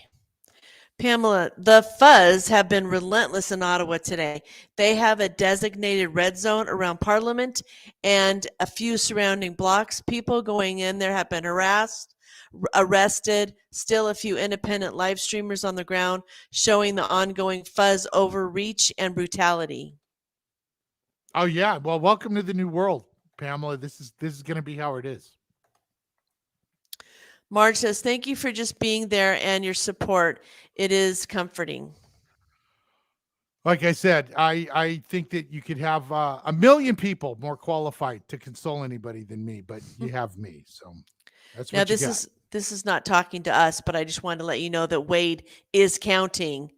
C: Pamela, the Fuzz have been relentless in Ottawa today. They have a designated red zone around Parliament and a few surrounding blocks. People going in there have been harassed, arrested. Still a few independent live streamers on the ground showing the ongoing Fuzz overreach and brutality.
B: Oh, yeah. Well, welcome to the new world, Pamela. This is going to be how it is.
C: Marge says, thank you for just being there and your support. It is comforting.
B: Like I said, I think that you could have a million people more qualified to console anybody than me, but you have me. So that's what
C: Now,
B: you got.
C: this is not talking to us, but I just wanted to let you know that Wade is counting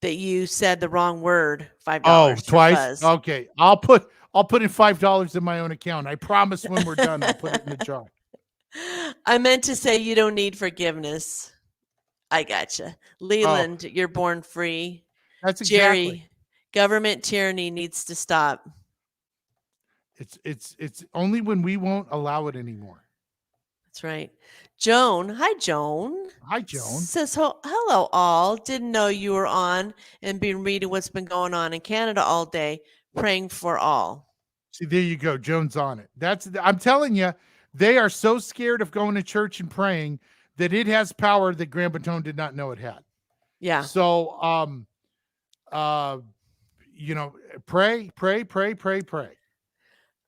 C: that you said the wrong word, $5.
B: Oh,
C: for
B: twice?
C: Fuzz.
B: Okay. I'll put in $5 in my own account. I promise when we're done, I'll put it in the jar.
C: I meant to say you don't need forgiveness. I gotcha. Leland, you're born free.
B: That's
C: Jerry,
B: exactly.
C: government tyranny needs to stop.
B: It's only when we won't allow it anymore.
C: That's right. Joan, hi Joan.
B: Hi, Joan.
C: Says hello all. Didn't know you were on and been reading what's been going on in Canada all day. Praying for all.
B: See, there you go. Joan's on it. I'm telling you, they are so scared of going to church and praying that it has power that Grand Baton did not know it had.
C: Yeah.
B: So, pray.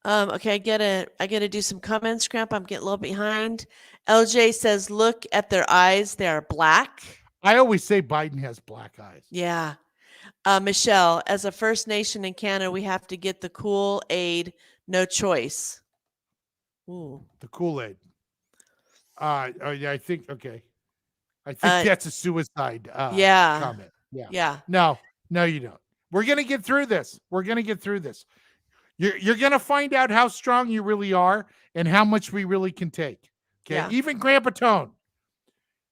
C: Okay, I gotta do some comments, Scrap. I'm getting a little behind. LJ says, look at their eyes, they are black.
B: I always say Biden has black eyes.
C: Yeah. Michelle, as a First Nation in Canada, we have to get the Kool-Aid, no choice. Ooh.
B: The Kool-Aid. Yeah, I think that's a suicide
C: yeah.
B: comment. Yeah.
C: Yeah.
B: No, you don't. We're going to get through this. You're going to find out how strong you really are and how much we really can take. Okay.
C: Yeah.
B: Even Grand Baton.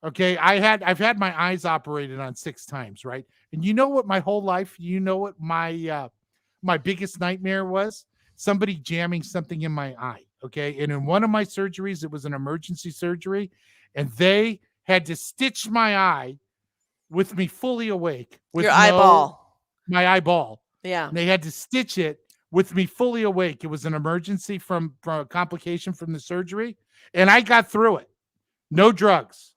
B: Okay. I've had my eyes operated on 6 times. Right. And you know what my whole life, what my biggest nightmare was? Somebody jamming something in my eye. Okay. And in one of my surgeries, it was an emergency surgery, and they had to stitch my eye with me fully awake. With
C: your eyeball.
B: My eyeball.
C: Yeah.
B: And they had to stitch it with me fully awake. It was an emergency from a complication from the surgery. And I got through it. No drugs.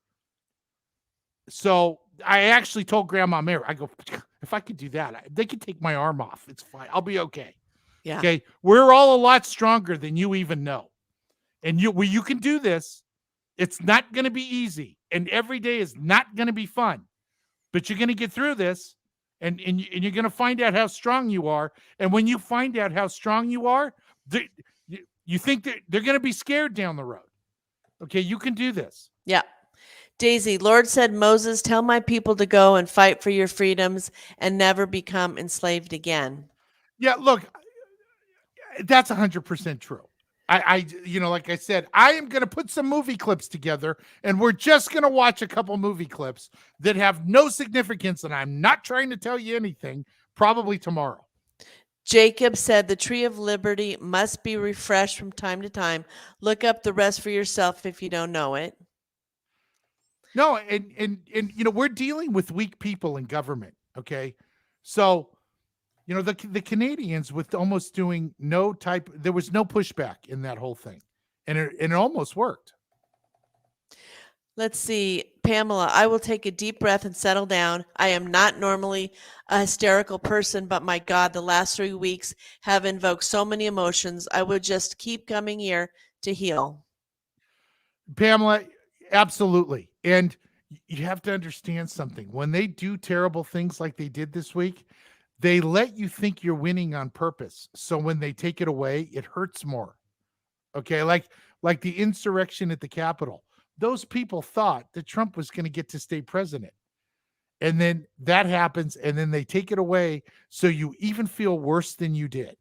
B: So I actually told Grandma Mary, I go, if I could do that, they could take my arm off. It's fine. I'll be okay.
C: Yeah.
B: Okay. We're all a lot stronger than you even know. And you can do this. It's not going to be easy. And every day is not going to be fun. But you're going to get through this. And you're going to find out how strong you are. And when you find out how strong you are, you think that they're going to be scared down the road. Okay. You can do this.
C: Yeah. Daisy, Lord said, Moses, tell my people to go and fight for your freedoms and never become enslaved again.
B: Yeah, look, that's 100% true. Like I said, I am going to put some movie clips together, and we're just going to watch a couple movie clips that have no significance, and I'm not trying to tell you anything, probably tomorrow.
C: Jacob said the Tree of Liberty must be refreshed from time to time. Look up the rest for yourself if you don't know it.
B: No, and we're dealing with weak people in government. Okay, so the Canadians with almost doing there was no pushback in that whole thing, and it almost worked.
C: Let's see, Pamela, I will take a deep breath and settle down. I am not normally a hysterical person, but my God, the last 3 weeks have invoked so many emotions. I would just keep coming here to heal.
B: Pamela, absolutely. And you have to understand something. When they do terrible things like they did this week, they let you think you're winning on purpose. So when they take it away, it hurts more. Okay, like the insurrection at the Capitol. Those people thought that Trump was going to get to stay president. And then that happens, and then they take it away, so you even feel worse than you did.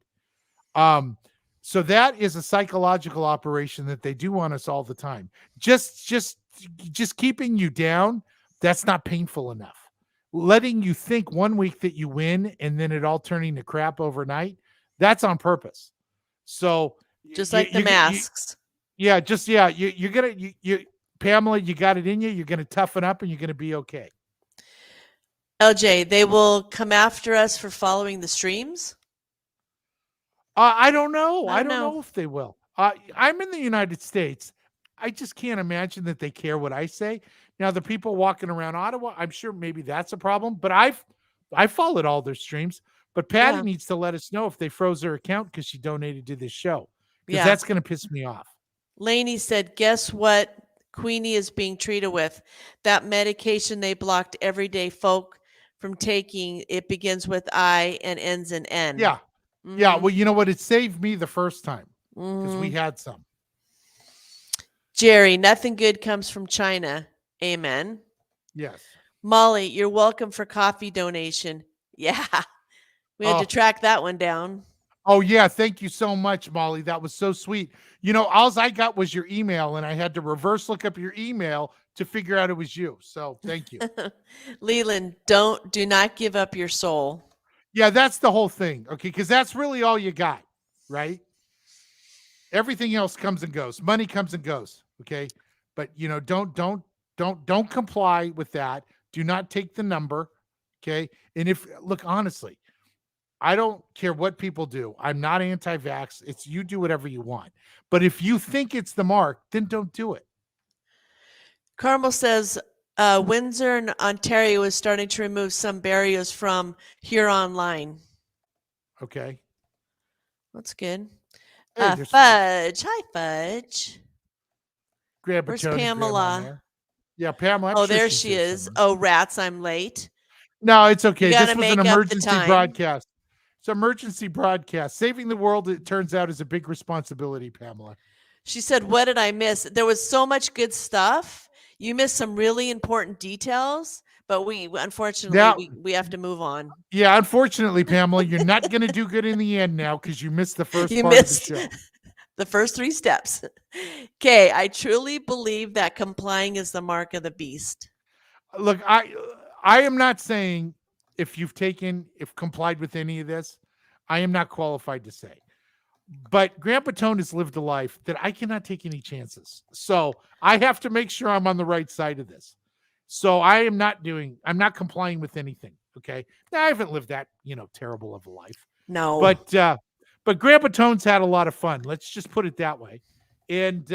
B: So that is a psychological operation that they do on us all the time. Just keeping you down, that's not painful enough. Letting you think 1 week that you win and then it all turning to crap overnight, that's on purpose. So
C: just like the masks.
B: You're gonna Pamela, you got it in you. You're going to toughen up and you're going to be okay.
C: LJ, they will come after us for following the streams?
B: I don't know. I don't know if they will. I'm in the United States. I just can't imagine that they care what I say. Now, the people walking around Ottawa, I'm sure maybe that's a problem, but I followed all their streams. But Patty needs to let us know if they froze her account because she donated to this show. Because that's going to piss me off.
C: Lainey said, guess what Queenie is being treated with? That medication they blocked everyday folk from taking. It begins with I and ends in N.
B: Yeah. Mm-hmm. Yeah. Well, you know what? It saved me the first time because we had some.
C: Jerry, nothing good comes from China. Amen.
B: Yes.
C: Molly, you're welcome for coffee donation. Yeah. We had to track that one down.
B: Oh, yeah. Thank you so much, Molly. That was so sweet. All I got was your email, and I had to reverse look up your email to figure out it was you. So thank you.
C: Leland, do not give up your soul.
B: Yeah, that's the whole thing. Okay, because that's really all you got, right? Everything else comes and goes. Money comes and goes. Okay. But don't comply with that. Do not take the number. Okay. And look, honestly, I don't care what people do. I'm not anti-vax. It's you do whatever you want. But if you think it's the mark, then don't do it.
C: Carmel says Windsor and Ontario is starting to remove some barriers from Huron line.
B: Okay.
C: That's good.
B: Hey,
C: Fudge. Hi, Fudge.
B: Where's
C: Pamela?
B: Yeah, Pamela.
C: Oh, there she is.
B: Somewhere.
C: Oh, rats, I'm late.
B: No, it's okay. This was an emergency
C: time.
B: broadcast. It's an emergency broadcast. Saving the world, it turns out, is a big responsibility, Pamela.
C: She said, what did I miss? There was so much good stuff. You missed some really important details, but unfortunately, we have to move on.
B: Yeah, unfortunately, Pamela, you're not going to do good in the end now because you missed the first part of the show.
C: The first 3 steps. Okay, I truly believe that complying is the mark of the beast.
B: Look, I am not saying if complied with any of this, I am not qualified to say. But Grandpa Tone has lived a life that I cannot take any chances. So I have to make sure I'm on the right side of this. So I'm not complying with anything. Okay. Now, I haven't lived that, terrible of a life.
C: No.
B: But Grandpa Tone's had a lot of fun. Let's just put it that way. And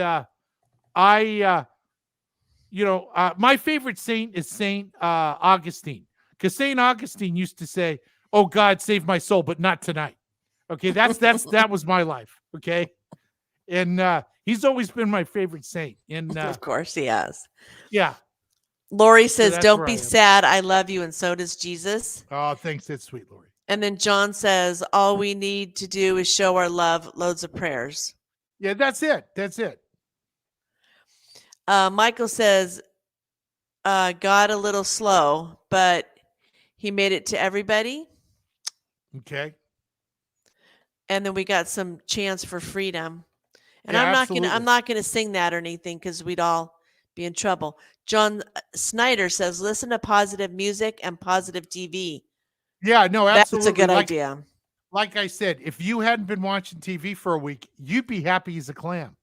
B: my favorite saint is Saint Augustine, because Saint Augustine used to say, "Oh God, save my soul, but not tonight." Okay, that was my life. Okay, and he's always been my favorite saint. And
C: of course he has.
B: Yeah.
C: Lori says, "Don't be sad. I love you, and so does Jesus."
B: Oh, thanks. That's sweet, Lori.
C: And then John says, "All we need to do is show our love." Loads of prayers.
B: Yeah, that's it. That's it.
C: Michael says, "God a little slow, but he made it to everybody."
B: Okay.
C: And then we got some chants for freedom. And
B: Yeah,
C: I'm not gonna sing that or anything because we'd all be in trouble. John Snyder says, "Listen to positive music and positive TV."
B: Yeah, no, absolutely.
C: That's a good idea.
B: like I said, if you hadn't been watching TV for a week, you'd be happy as a clam.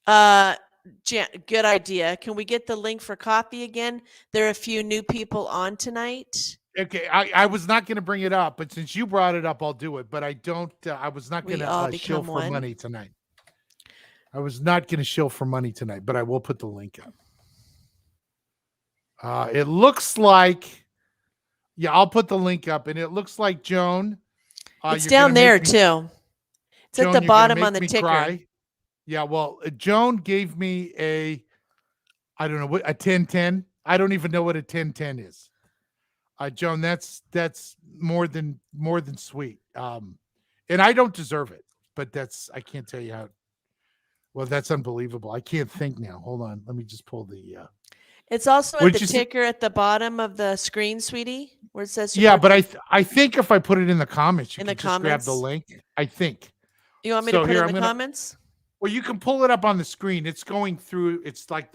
C: Good idea. Can we get the link for coffee again? There are a few new people on tonight.
B: Okay, I was not going to bring it up, but since you brought it up, I'll do it. But I don't. I was not going
C: We all
B: to shill
C: become
B: for
C: one.
B: money tonight. I was not going to shill for money tonight, but I will put the link up. It looks like, yeah, I'll put the link up, and it looks like Joan.
C: It's
B: you're
C: down
B: gonna
C: there
B: make me-
C: too. It's
B: Joan,
C: at the
B: you're gonna
C: bottom
B: make
C: on the
B: me
C: ticker.
B: cry. Yeah, well, Joan gave me I don't know what a 1010. I don't even know what a 1010 is. Joan, that's more than sweet. And I don't deserve it, but I can't tell you how. Well, that's unbelievable. I can't think now. Hold on, let me just pull the.
C: It's also
B: What
C: at
B: did
C: the
B: you say?
C: ticker at the bottom of the screen, sweetie, where it says.
B: Yeah,
C: support-
B: but I think if I put it in the comments, you
C: In
B: can
C: the
B: just grab the
C: comments?
B: link. I think.
C: You want me
B: so
C: to put
B: here,
C: it in
B: I'm
C: the
B: gonna-
C: comments?
B: Well, you can pull it up on the screen. It's going through. It's like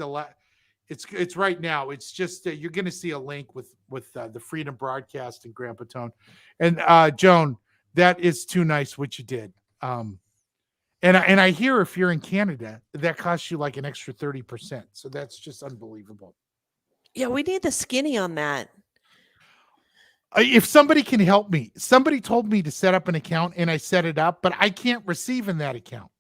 B: it's right now. It's just you're going to see a link with the Freedom Broadcast and Grandpa Tone, and Joan. That is too nice what you did. And I hear if you're in Canada, that costs you like an extra 30%. So that's just unbelievable.
C: Yeah, we need the skinny on that.
B: If somebody can help me, somebody told me to set up an account and I set it up, but I can't receive in that account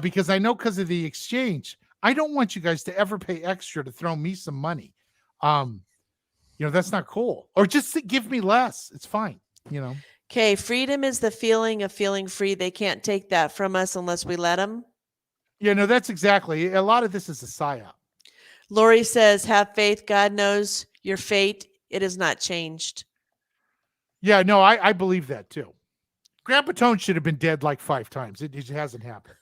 B: because I know because of the exchange, I don't want you guys to ever pay extra to throw me some money. That's not cool. Or just give me less. It's fine.
C: Okay, freedom is the feeling of feeling free. They can't take that from us unless we let them.
B: That's exactly. A lot of this is a psyop.
C: Lori says, have faith. God knows your fate. It is not changed.
B: Yeah, no, I believe that too. Grandpa Tone should have been dead like 5 times. It hasn't happened.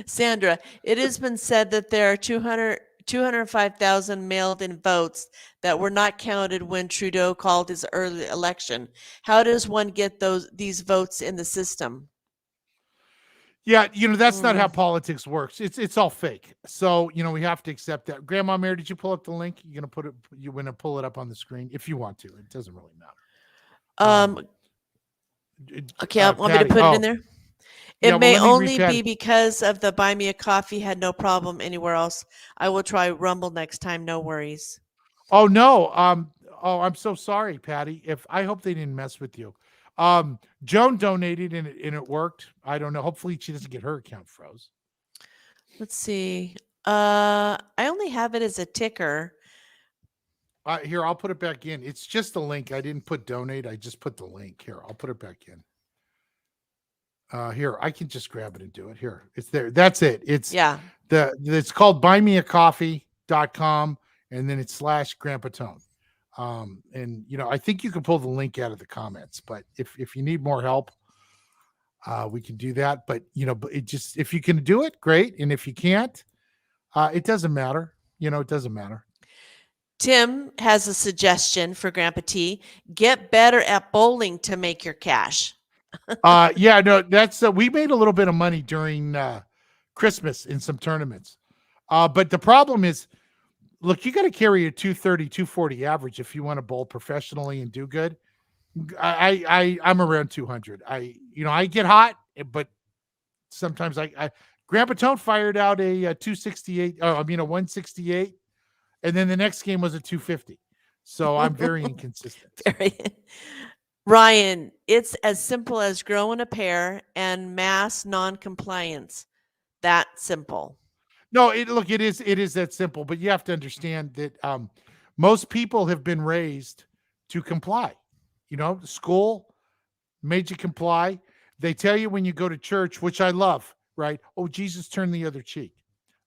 C: Sandra, it has been said that there are 205,000 mailed-in votes that were not counted when Trudeau called his early election. How does one get these votes in the system?
B: Yeah, that's not how politics works. It's all fake. So, we have to accept that. Grandma Mary, did you pull up the link? You're going to pull it up on the screen if you want to. It doesn't really matter.
C: Okay, want me to
B: Patty,
C: put it in there? It
B: Yeah,
C: may
B: well, let me
C: only
B: read
C: be because of the Buy Me a Coffee had no problem anywhere else. I will try Rumble next time. No worries.
B: Oh no. I'm so sorry, Patty. I hope they didn't mess with you. Joan donated and it worked. I don't know. Hopefully she doesn't get her account froze.
C: Let's see. I only have it as a ticker.
B: Here, I'll put it back in. It's just a link. I didn't put donate. I just put the link. Here, I'll put it back in. Here, I can just grab it and do it. Here, it's there. That's it. It's it's called buymeacoffee.com and then it's /Grandpa Tone. And I think you can pull the link out of the comments, but if you need more help, we can do that. But but if you can do it, great. And if you can't, it doesn't matter. It doesn't matter.
C: Tim has a suggestion for Grandpa T. Get better at bowling to make your cash.
B: Yeah, no, that's we made a little bit of money during Christmas in some tournaments. But the problem is, look, you got to carry a 230, 240 average if you want to bowl professionally and do good. I'm around 200. I get hot, but sometimes Grandpa Tone fired out a 268. A 168, and then the next game was a 250. So I'm very inconsistent.
C: Ryan, it's as simple as growing a pair and mass non-compliance. That simple.
B: No, it is that simple, but you have to understand that most people have been raised to comply. School made you comply. They tell you when you go to church, which I love, right? Oh, Jesus turned the other cheek.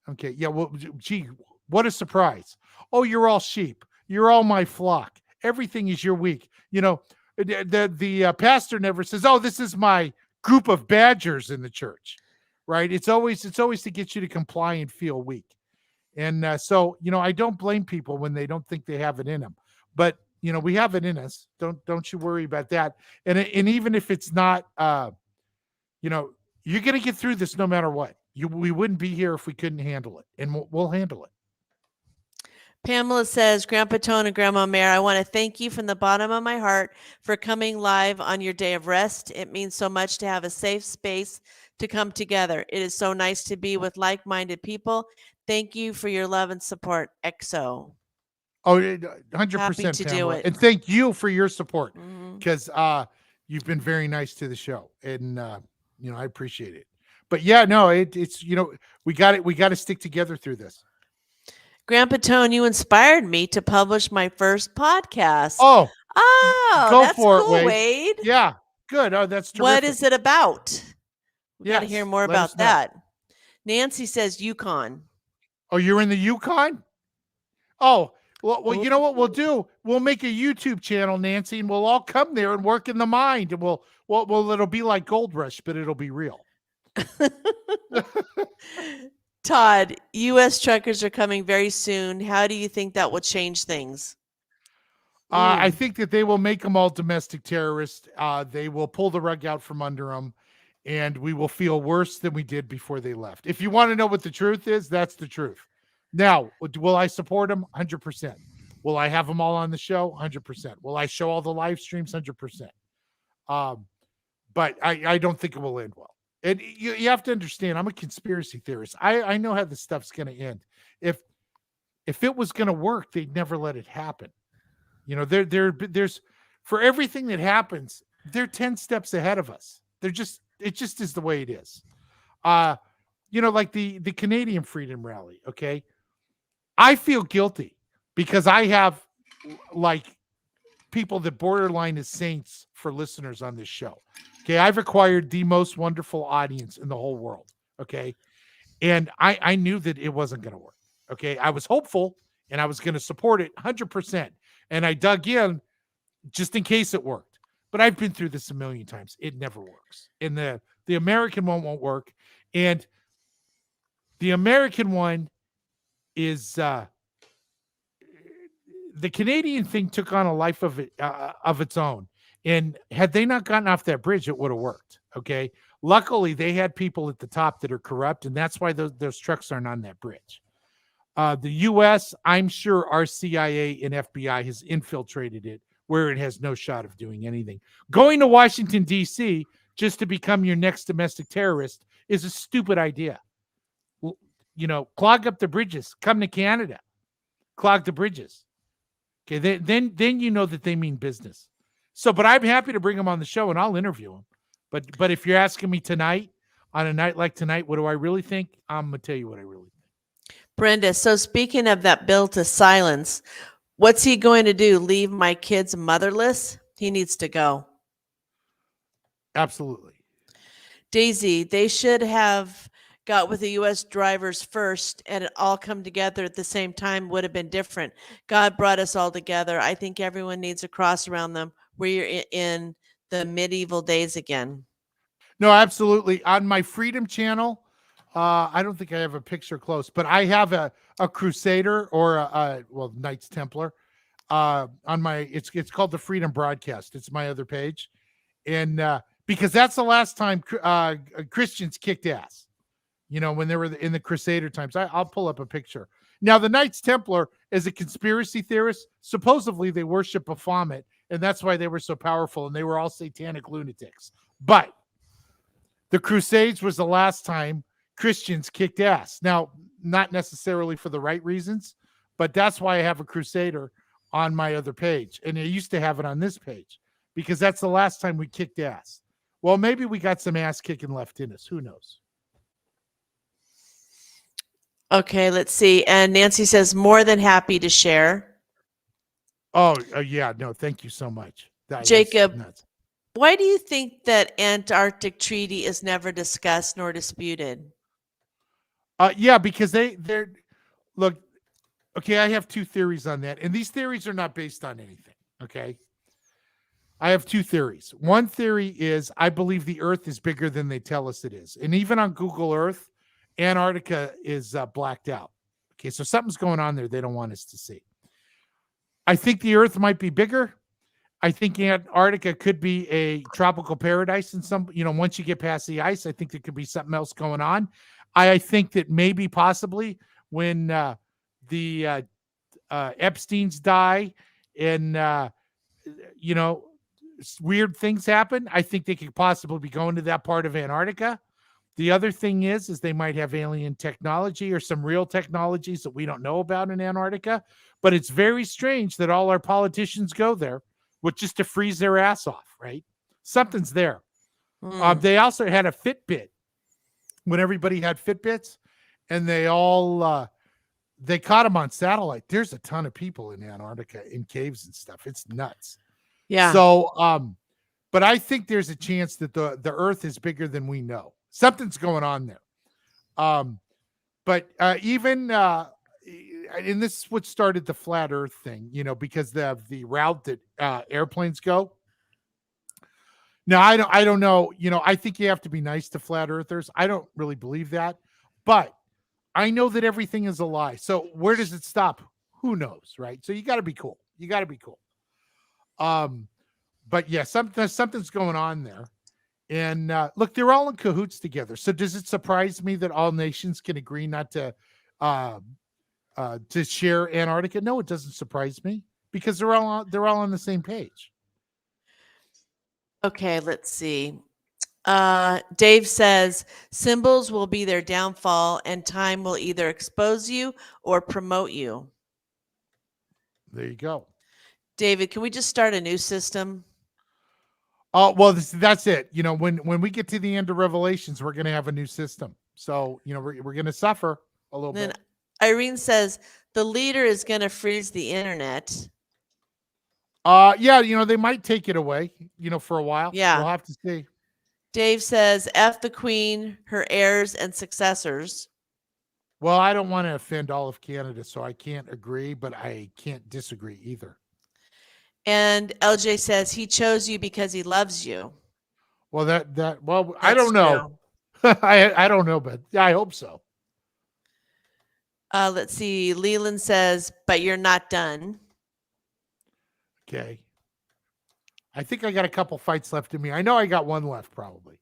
B: Okay, yeah, well, gee, what a surprise. Oh, you're all sheep. You're all my flock. Everything is your week. The pastor never says, oh, this is my group of badgers in the church, right? It's always to get you to comply and feel weak. And so, I don't blame people when they don't think they have it in them, but we have it in us. Don't you worry about that. And even if it's not, you're going to get through this no matter what. We wouldn't be here if we couldn't handle it, and we'll handle it.
C: Pamela says, Grandpa Tone and Grandma Mare, I want to thank you from the bottom of my heart for coming live on your day of rest. It means so much to have a safe space to come together. It is so nice to be with like-minded people. Thank you for your love and support. EXO.
B: Oh,
C: Happy
B: 100%,
C: to do
B: Pamela.
C: it.
B: And thank you for your support
C: Mhm.
B: because you've been very nice to the show, and I appreciate it. But yeah, no, it's we got it. We got to stick together through this.
C: Grandpa Tone, you inspired me to publish my first podcast.
B: Oh,
C: Oh,
B: go
C: that's
B: for it,
C: cool,
B: Wade.
C: Wade.
B: Yeah, good. Oh, that's terrific.
C: What is it about? We got to
B: Yes,
C: hear more
B: let us
C: about
B: know.
C: that. Nancy says Yukon.
B: Oh, you're in the Yukon? Oh, well, you know what we'll do? We'll make a YouTube channel, Nancy, and we'll all come there and work in the mine. And it'll be like Gold Rush, but it'll be real.
C: Todd, U.S. truckers are coming very soon. How do you think that will change things?
B: I think that they will make them all domestic terrorists. They will pull the rug out from under them, and we will feel worse than we did before they left. If you want to know what the truth is, that's the truth. Now, will I support them? 100%. Will I have them all on the show? 100%. Will I show all the live streams? 100%. But I don't think it will end well. And you have to understand, I'm a conspiracy theorist. I know how this stuff's going to end. If it was going to work, they'd never let it happen. There's for everything that happens, they're 10 steps ahead of us. It just is the way it is. Like the Canadian Freedom Rally. Okay. I feel guilty because I have like people that borderline as saints for listeners on this show. Okay. I've acquired the most wonderful audience in the whole world. Okay. And I knew that it wasn't going to work. Okay. I was hopeful and I was going to support it 100%. And I dug in just in case it worked. But I've been through this a million times. It never works. And the American one won't work. And the American one is the Canadian thing took on a life of its own. And had they not gotten off that bridge, it would have worked. Okay. Luckily, they had people at the top that are corrupt, and that's why those trucks aren't on that bridge. The U.S., I'm sure our CIA and FBI has infiltrated it where it has no shot of doing anything. Going to Washington, D.C. just to become your next domestic terrorist is a stupid idea. Clog up the bridges. Come to Canada. Clog the bridges. Okay, then you know that they mean business. But I'm happy to bring them on the show, and I'll interview them. But if you're asking me tonight, on a night like tonight, what do I really think? I'm going to tell you what I really think.
C: Brenda, so speaking of that bill to silence, what's he going to do? Leave my kids motherless? He needs to go.
B: Absolutely.
C: Daisy, they should have got with the U.S. drivers first and it all come together at the same time would have been different. God brought us all together. I think everyone needs a cross around them. We're in the medieval days again.
B: No, absolutely. On my Freedom channel, I don't think I have a picture close, but I have a Crusader or a Knights Templar on my. It's called the Freedom Broadcast. It's my other page, and because that's the last time Christians kicked ass. When they were in the Crusader times. I'll pull up a picture. Now, the Knights Templar is a conspiracy theorist. Supposedly, they worship Baphomet, and that's why they were so powerful, and they were all satanic lunatics. But the Crusades was the last time Christians kicked ass. Now, not necessarily for the right reasons, but that's why I have a Crusader on my other page. And I used to have it on this page because that's the last time we kicked ass. Well, maybe we got some ass kicking left in us. Who knows?
C: Okay, let's see. And Nancy says, more than happy to share.
B: Oh, yeah. No, thank you so much.
C: Jacob, why do you think that Antarctic Treaty is never discussed nor disputed?
B: Yeah, because they're look, okay, I have two theories on that. And these theories are not based on anything. Okay. I have two theories. One theory is I believe the Earth is bigger than they tell us it is. And even on Google Earth, Antarctica is blacked out. Okay, so something's going on there they don't want us to see. I think the Earth might be bigger. I think Antarctica could be a tropical paradise in some, once you get past the ice, I think there could be something else going on. I think that maybe possibly when the Epstein's die and, weird things happen, I think they could possibly be going to that part of Antarctica. The other thing is they might have alien technology or some real technologies that we don't know about in Antarctica. But it's very strange that all our politicians go there with just to freeze their ass off, right? Something's there. They also had a Fitbit when everybody had Fitbits, and they all they caught them on satellite. There's a ton of people in Antarctica in caves and stuff. It's nuts.
C: Yeah.
B: So, but I think there's a chance that the Earth is bigger than we know. Something's going on there. But even and this is what started the flat Earth thing, because the route that airplanes go. Now, I don't know. I think you have to be nice to flat earthers. I don't really believe that, but I know that everything is a lie. So where does it stop? Who knows, right? So you got to be cool. But yeah, something's going on there. And look, they're all in cahoots together. So does it surprise me that all nations can agree not to share Antarctica? No, it doesn't surprise me because they're all on the same page.
C: Okay, let's see. Dave says symbols will be their downfall, and time will either expose you or promote you.
B: There you go.
C: David, can we just start a new system?
B: Oh, well, that's it. When we get to the end of Revelations, we're going to have a new system. So, we're going to suffer a little bit.
C: Irene says the leader is going to freeze the internet.
B: Yeah, they might take it away, for a while.
C: Yeah.
B: We'll have to see.
C: Dave says F the queen, her heirs and successors.
B: Well, I don't want to offend all of Canada, so I can't agree, but I can't disagree either.
C: And LJ says he chose you because he loves you.
B: Well, I don't know. I don't know, but yeah, I hope so.
C: Let's see. Leland says, but you're not done.
B: Okay. I think I got a couple fights left in me. I know I got one left, probably.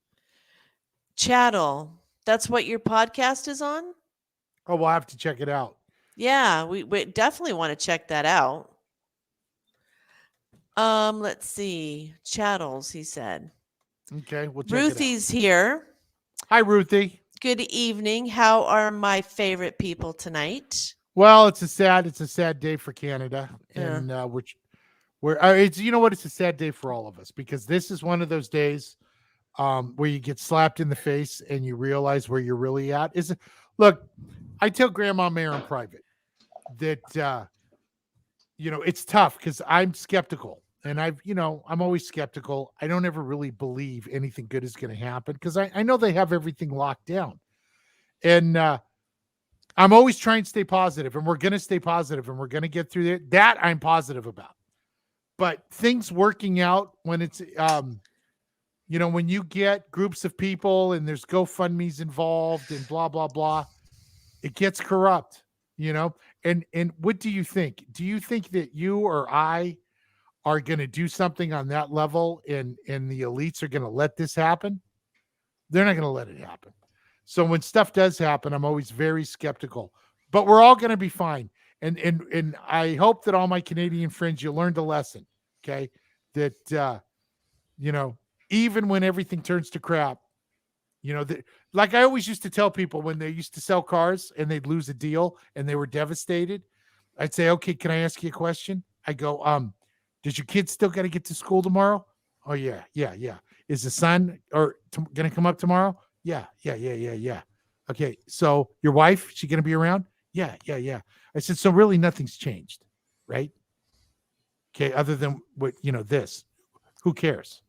C: Chattel. That's what your podcast is on?
B: Oh, we'll have to check it out.
C: Yeah, we definitely want to check that out. Let's see. Chattels, he said.
B: Okay, we'll check
C: Ruthie's here.
B: Hi, Ruthie.
C: Good evening. How are my favorite people tonight?
B: Well, it's a sad day for Canada, and it's it's a sad day for all of us because this is one of those days where you get slapped in the face and you realize where you're really at. Look, I tell Grandma Mayor in private that it's tough because I'm skeptical, and I'm always skeptical. I don't ever really believe anything good is going to happen because I know they have everything locked down, and I'm always trying to stay positive, and we're going to stay positive, and we're going to get through it. That I'm positive about. But things working out when it's, when you get groups of people and there's GoFundMe's involved and blah, blah, blah, it gets corrupt, And what do you think? Do you think that you or I are going to do something on that level and the elites are going to let this happen? They're not going to let it happen. So when stuff does happen, I'm always very skeptical. But we're all going to be fine. And I hope that all my Canadian friends, you learned a lesson, okay? That, even when everything turns to crap, like I always used to tell people when they used to sell cars and they'd lose a deal and they were devastated, I'd say, okay, can I ask you a question? I go, does your kid still got to get to school tomorrow? Oh, yeah. Is the sun going to come up tomorrow? Yeah. Okay, so your wife, she going to be around? Yeah. I said, so really nothing's changed, right? Okay, other than what, this. Who cares?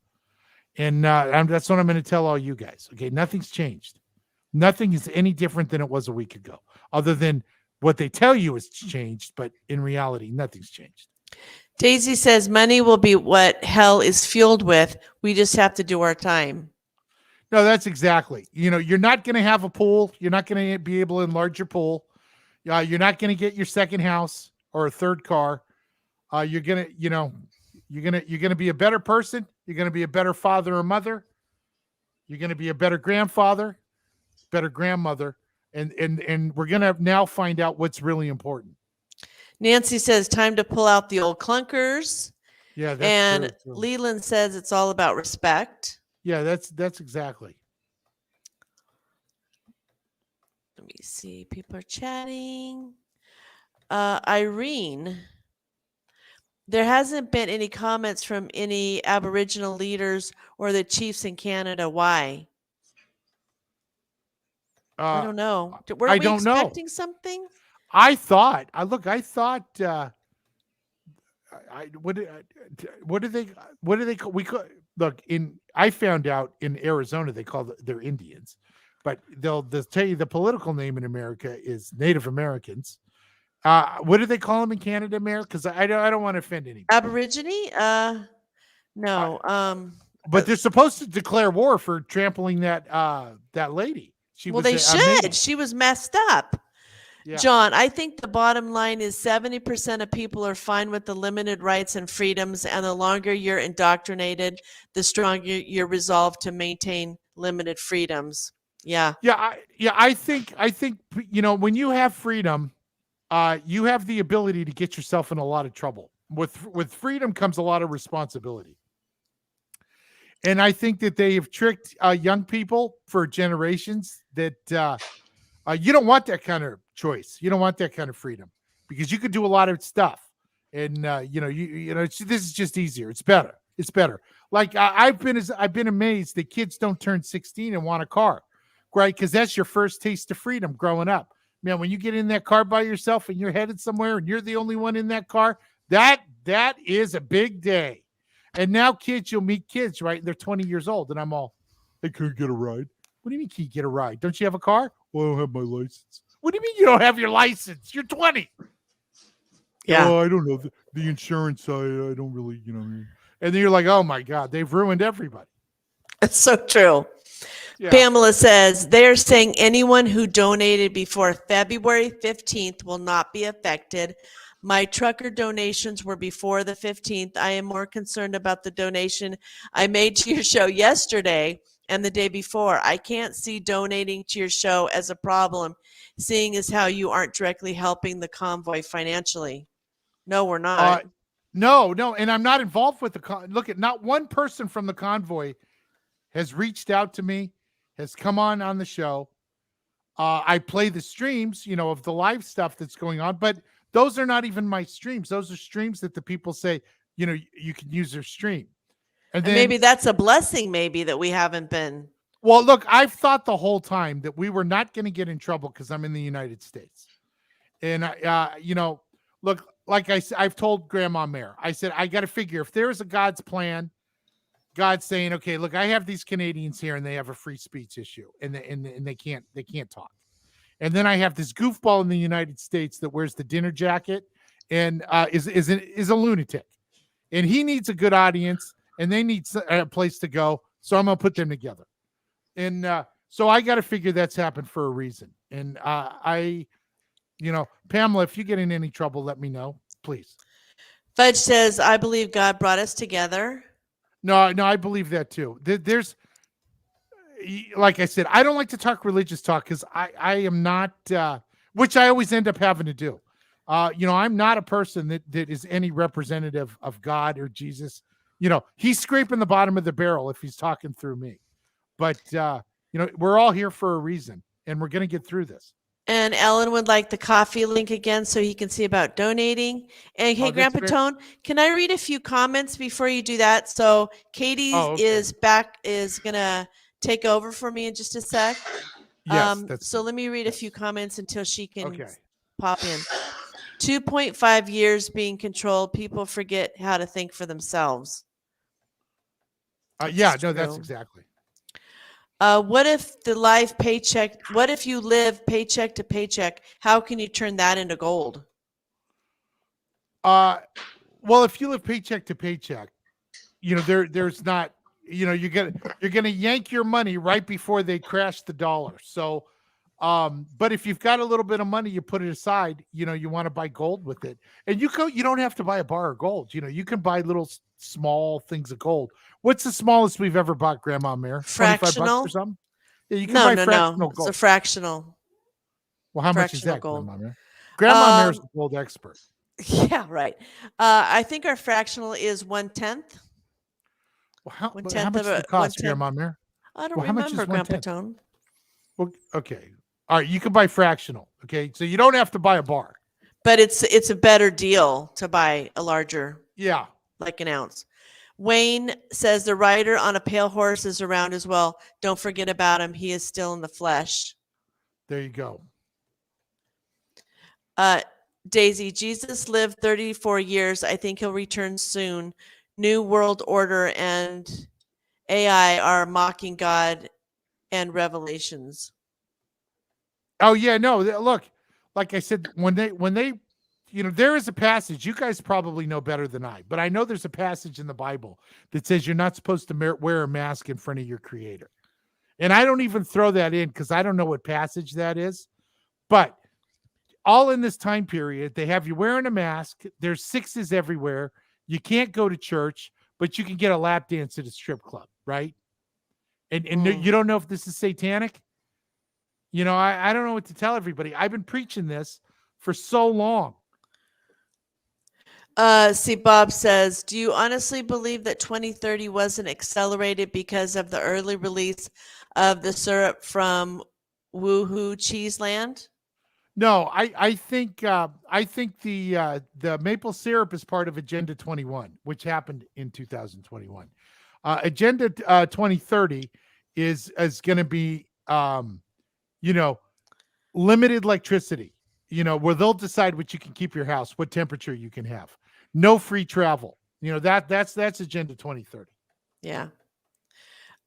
B: And that's what I'm going to tell all you guys. Okay, nothing's changed. Nothing is any different than it was a week ago, other than what they tell you has changed, but in reality, nothing's changed.
C: Daisy says money will be what hell is fueled with. We just have to do our time.
B: No, that's exactly. You're not going to have a pool. You're not going to be able to enlarge your pool. You're not going to get your second house or a third car. You're going to be a better person. You're going to be a better father or mother. You're going to be a better grandfather, better grandmother. And we're going to now find out what's really important.
C: Nancy says time to pull out the old clunkers.
B: Yeah, that's
C: And
B: true, too.
C: Leland says it's all about respect.
B: Yeah, that's exactly.
C: Let me see. People are chatting. Irene, there hasn't been any comments from any Aboriginal leaders or the chiefs in Canada. Why? I don't know. Were
B: I
C: we
B: don't know.
C: expecting something?
B: I thought. I thought. What do they? What do they call? We could look in. I found out in Arizona they call they're Indians, but they'll tell you the political name in America is Native Americans. What do they call them in Canada, Mayor? Because I don't want to offend anybody.
C: Aborigine? No.
B: But they're supposed to declare war for trampling that lady.
C: Well, they should. She was messed up.
B: Yeah.
C: John, I think the bottom line is 70% of people are fine with the limited rights and freedoms, and the longer you're indoctrinated, the stronger your resolve to maintain limited freedoms. Yeah.
B: I think when you have freedom, you have the ability to get yourself in a lot of trouble. With freedom comes a lot of responsibility. And I think that they have tricked young people for generations that you don't want that kind of choice. You don't want that kind of freedom because you could do a lot of stuff. And this is just easier. It's better. It's better. Like I've been amazed that kids don't turn 16 and want a car, right? Because that's your first taste of freedom growing up. Man, when you get in that car by yourself and you're headed somewhere and you're the only one in that car, that is a big day. And now kids, you'll meet kids, right? They're 20 years old. And I'm all, I couldn't get a ride. What do you mean can't get a ride? Don't you have a car? Well, I don't have my license. What do you mean you don't have your license? You're 20.
C: Yeah.
B: Oh, I don't know. The insurance, I don't really, And then you're like, oh my God, they've ruined everybody.
C: It's so true.
B: Yeah.
C: Pamela says they're saying anyone who donated before February 15th will not be affected. My trucker donations were before the 15th. I am more concerned about the donation I made to your show yesterday and the day before. I can't see donating to your show as a problem, seeing as how you aren't directly helping the convoy financially. No, we're not.
B: No, and I'm not involved with the look at not one person from the convoy has reached out to me, has come on the show. I play the streams, of the live stuff that's going on, but those are not even my streams. Those are streams that the people say, you can use their stream. And then,
C: maybe that's a blessing, maybe, that we haven't been.
B: Well, look, I've thought the whole time that we were not going to get in trouble because I'm in the United States. And, look, like I've told Grandma Mare, I said, I got to figure if there is a God's plan, God's saying, okay, look, I have these Canadians here and they have a free speech issue and they can't talk. And then I have this goofball in the United States that wears the dinner jacket and is a lunatic, and he needs a good audience and they need a place to go. So I'm going to put them together. And so I got to figure that's happened for a reason. And Pamela, if you get in any trouble, let me know, please.
C: Fudge says, I believe God brought us together.
B: No, I believe that too. There's, like I said, I don't like to talk religious talk because I am not, which I always end up having to do. I'm not a person that is any representative of God or Jesus. He's scraping the bottom of the barrel if he's talking through me. But, we're all here for a reason, and we're going to get through this.
C: And Ellen would like the coffee link again so he can see about donating. And hey, Grandpa Tone, can I read a few comments before you do that? So Katie is going to take over for me in just a sec.
B: Yes,
C: so let me read a few comments until she can pop in. 2.5 years being controlled. People forget how to think for themselves.
B: That's exactly.
C: What if what if you live paycheck to paycheck? How can you turn that into gold?
B: Well, if you live paycheck to paycheck, there's not, you're going to yank your money right before they crash the dollar. So, but if you've got a little bit of money, you put it aside, you want to buy gold with it, and you don't have to buy a bar of gold. You can buy little small things of gold. What's the smallest we've ever bought, Grandma Mare?
C: Fractional
B: $25 or something? Yeah, you can
C: no,
B: buy
C: no,
B: fractional
C: no.
B: gold.
C: It's a fractional.
B: Well, how much is that,
C: gold.
B: Grandma Mare? Grandma Mare's a gold expert.
C: Yeah, right. I think our fractional is 1/10.
B: Well, how
C: 1/10
B: much
C: of
B: does
C: a
B: it cost,
C: 1/10.
B: Grandma Mare?
C: I don't
B: Well, how much
C: remember,
B: is
C: Grandpa
B: 1/10?
C: Tone.
B: Well, okay. All right, you can buy fractional. Okay, so you don't have to buy a bar.
C: But it's a better deal to buy a larger,
B: Yeah.
C: like an ounce. Wayne says the rider on a pale horse is around as well. Don't forget about him. He is still in the flesh.
B: There you go.
C: Daisy, Jesus lived 34 years. I think he'll return soon. New World Order and AI are mocking God and Revelations.
B: Oh yeah, no. Look, like I said, when they, there is a passage. You guys probably know better than I, but I know there's a passage in the Bible that says you're not supposed to wear a mask in front of your Creator, and I don't even throw that in because I don't know what passage that is. But all in this time period, they have you wearing a mask. There's sixes everywhere. You can't go to church, but you can get a lap dance at a strip club, right? And you don't know if this is satanic. I don't know what to tell everybody. I've been preaching this for so long.
C: See, Bob says, do you honestly believe that 2030 wasn't accelerated because of the early release of the syrup from Woohoo Cheeseland?
B: No, I think the maple syrup is part of Agenda 21, which happened in 2021. Agenda 2030 is going to be limited electricity. Where they'll decide what you can keep your house, what temperature you can have, no free travel. That's Agenda 2030.
C: Yeah.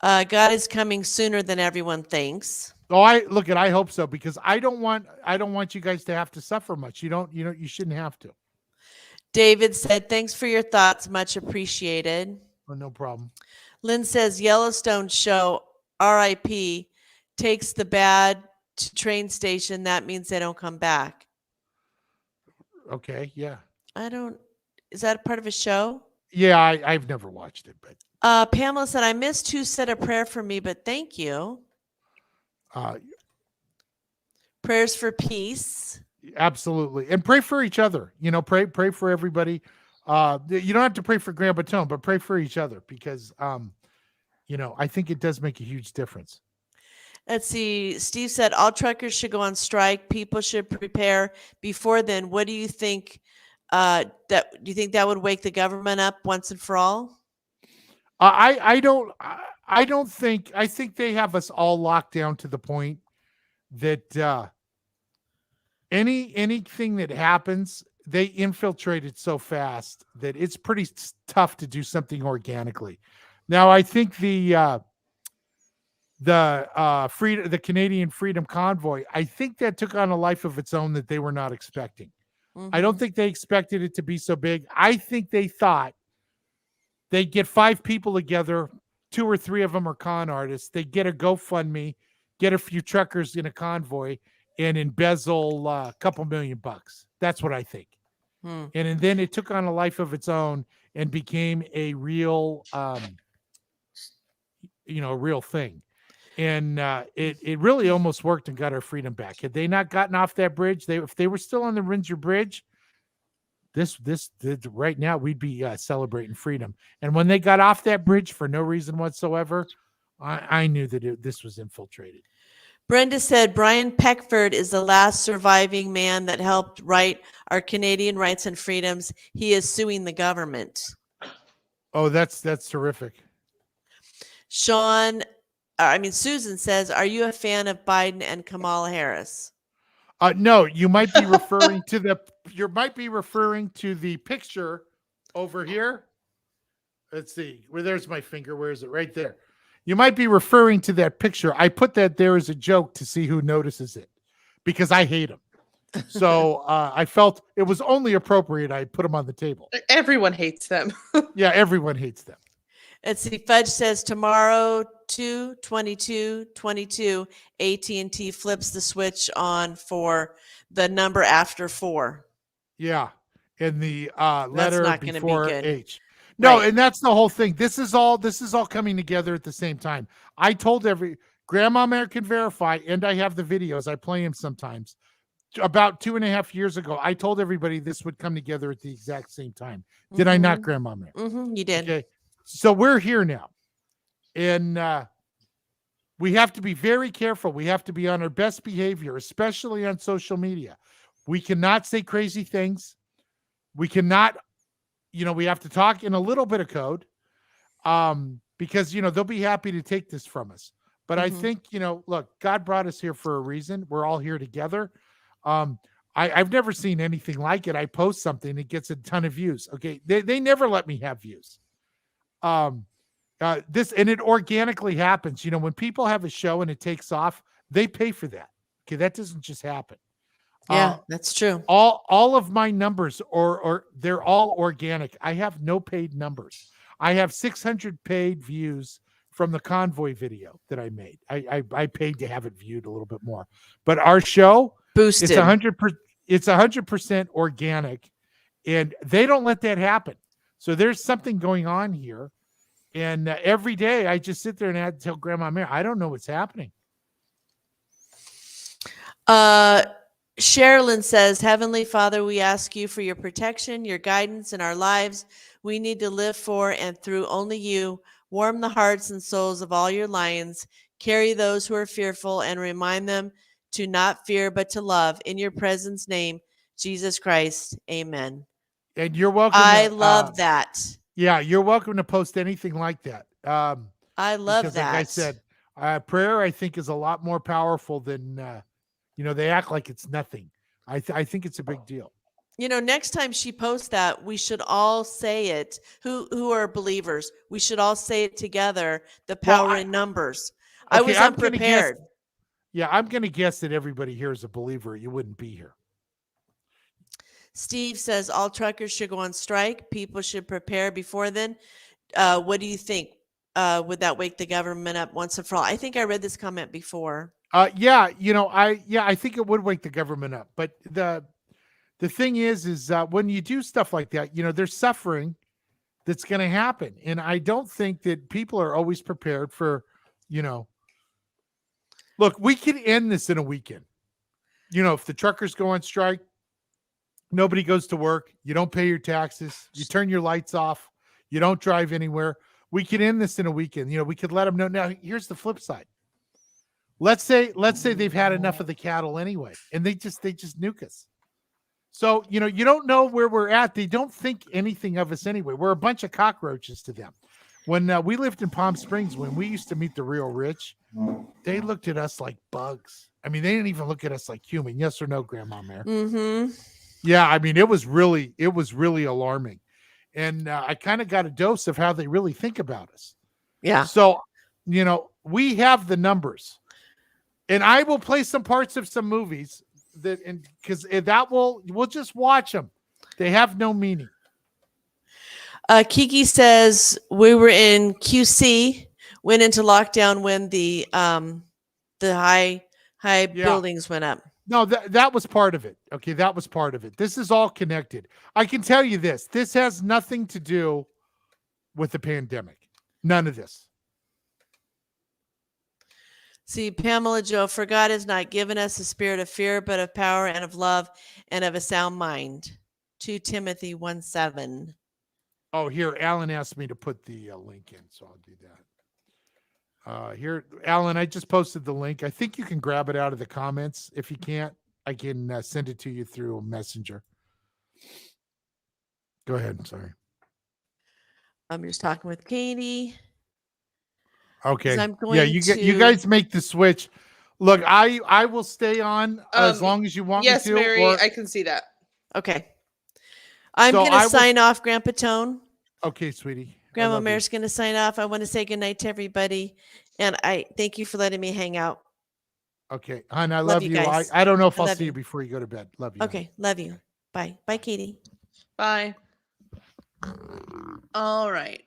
C: God is coming sooner than everyone thinks.
B: Oh, I hope so, because I don't want you guys to have to suffer much. You shouldn't have to.
C: David said, thanks for your thoughts. Much appreciated.
B: Oh, no problem.
C: Lynn says, Yellowstone show RIP takes the bad to train station. That means they don't come back.
B: Okay. Yeah.
C: Is that part of a show?
B: Yeah. I've never watched it, but
C: Pamela said, I missed who said a prayer for me, but thank you. Prayers for peace.
B: Absolutely. And pray for each other. Pray for everybody. You don't have to pray for Grandpa Tone, but pray for each other, because I think it does make a huge difference.
C: Let's see. Steve said all truckers should go on strike. People should prepare before then. What do you think? Do you think that would wake the government up once and for all?
B: I don't think. I think they have us all locked down to the point that anything that happens, they infiltrate it so fast that it's pretty tough to do something organically. Now, I think the Canadian Freedom Convoy, I think that took on a life of its own that they were not expecting. Mm-hmm. I don't think they expected it to be so big. I think they thought they'd get 5 people together, 2 or 3 of them are con artists. They get a GoFundMe, get a few truckers in a convoy, and embezzle a couple $1 million. That's what I think. And then it took on a life of its own and became a real, real thing. And it really almost worked and got our freedom back. Had they not gotten off that bridge, if they were still on the Windsor Bridge, this right now we'd be celebrating freedom. And when they got off that bridge for no reason whatsoever, I knew that this was infiltrated.
C: Brenda said Brian Peckford is the last surviving man that helped write our Canadian rights and freedoms. He is suing the government.
B: Oh, that's terrific.
C: Susan says, are you a fan of Biden and Kamala Harris?
B: No, you might be referring to the picture over here. Let's see. There's my finger. Where is it? Right there. You might be referring to that picture. I put that there as a joke to see who notices it, because I hate them. So I felt it was only appropriate I put them on the table.
D: Everyone hates them.
B: Yeah, everyone hates them.
C: Let's see. Fudge says tomorrow, 2/22/22, AT&T flips the switch on for the number after 4.
B: Yeah, and the letter before H. No, right. And that's the whole thing. This is all coming together at the same time. I told Grandma Mare can verify, and I have the videos. I play them sometimes. about 2.5 years ago, I told everybody this would come together at the exact same time. Did I not, Grandma Mary?
C: You did.
B: Okay. So we're here now. And we have to be very careful. We have to be on our best behavior, especially on social media. We cannot say crazy things. We cannot, we have to talk in a little bit of code because, they'll be happy to take this from us. But I think, look, God brought us here for a reason. We're all here together. I've never seen anything like it. I post something, it gets a ton of views. Okay. They never let me have views. And it organically happens. When people have a show and it takes off, they pay for that. Okay. That doesn't just happen.
C: Yeah, that's true.
B: All of my numbers or they're all organic. I have no paid numbers. I have 600 paid views from the convoy video that I made. I paid to have it viewed a little bit more, but our show
C: boosted.
B: It's 100% organic, and they don't let that happen. So there's something going on here. And every day I just sit there and tell Grandma Mary, I don't know what's happening.
C: Sherilyn says, Heavenly Father, we ask you for your protection, your guidance in our lives. We need to live for and through only you. Warm the hearts and souls of all your lions. Carry those who are fearful and remind them to not fear but to love. In your presence name, Jesus Christ. Amen.
B: And you're welcome.
C: I love that.
B: Yeah, you're welcome to post anything like that.
C: I love
B: because,
C: that.
B: like I said, prayer, I think, is a lot more powerful than, they act like it's nothing. I think it's a big deal.
C: Next time she posts that, we should all say it. Who are believers? We should all say it together. The power in numbers.
B: Okay,
C: I was unprepared.
B: I'm going to guess that everybody here is a believer. You wouldn't be here.
C: Steve says all truckers should go on strike. People should prepare before then. What do you think? Would that wake the government up once and for all? I think I read this comment before.
B: I think it would wake the government up. But the thing is when you do stuff like that, there's suffering that's going to happen. And I don't think that people are always prepared for, look, we could end this in a weekend. If the truckers go on strike, nobody goes to work, you don't pay your taxes, you turn your lights off, you don't drive anywhere. We could end this in a weekend. We could let them know. Now, here's the flip side. Let's say they've had enough of the cattle anyway, and they just nuke us. So, you don't know where we're at. They don't think anything of us anyway. We're a bunch of cockroaches to them. When we lived in Palm Springs, when we used to meet the real rich, they looked at us like bugs. I mean, they didn't even look at us like human. Yes or no, Grandma Mary?
C: Mm-hmm.
B: Yeah, I mean, it was really alarming. And I kind of got a dose of how they really think about us.
C: Yeah.
B: So, we have the numbers. And I will play some parts of some movies because we'll just watch them. They have no meaning.
C: Kiki says we were in QC, went into lockdown when the high buildings went up.
B: No, that was part of it. Okay, that was part of it. This is all connected. I can tell you this. This has nothing to do with the pandemic. None of this.
C: See, Pamela Joe, for God has not given us a spirit of fear, but of power and of love and of a sound mind. 2 Timothy 1:7.
B: Oh, here, Alan asked me to put the link in, so I'll do that. Here, Alan, I just posted the link. I think you can grab it out of the comments. If you can't, I can send it to you through Messenger. Go ahead. I'm sorry.
C: I'm just talking with Katie.
B: Okay.
C: I'm going
B: you guys make the switch. Look, I will stay on as long as you want me to.
D: Yes, Mary, I can see that.
C: Okay. I'm going to sign off, Grandpa Tone.
B: Okay, sweetie.
C: Grandma Mary's going to sign off. I want to say goodnight to everybody. And I thank you for letting me hang out.
B: Okay. Hon, I love you.
C: Guys.
B: I don't know if I'll see you before you go to bed. Love you.
C: Okay. Love you. Bye. Bye, Katie.
D: Bye. All right.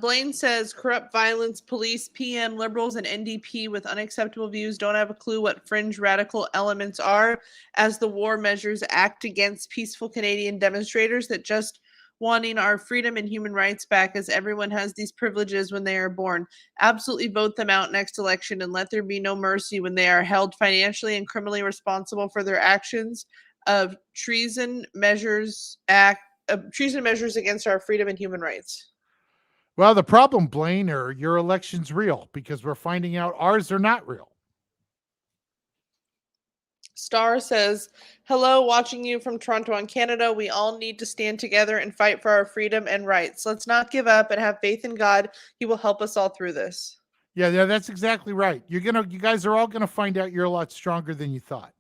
D: Blaine says corrupt violence, police, PM, liberals, and NDP with unacceptable views don't have a clue what fringe radical elements are, as the war measures act against peaceful Canadian demonstrators that just wanting our freedom and human rights back, as everyone has these privileges when they are born. Absolutely vote them out next election and let there be no mercy when they are held financially and criminally responsible for their actions of treason measures against our freedom and human rights.
B: Well, the problem, Blaine, are your election's real because we're finding out ours are not real.
D: Star says, hello, watching you from Toronto in Canada. We all need to stand together and fight for our freedom and rights. Let's not give up and have faith in God. He will help us all through this.
B: Yeah, that's exactly right. You guys are all gonna find out you're a lot stronger than you thought.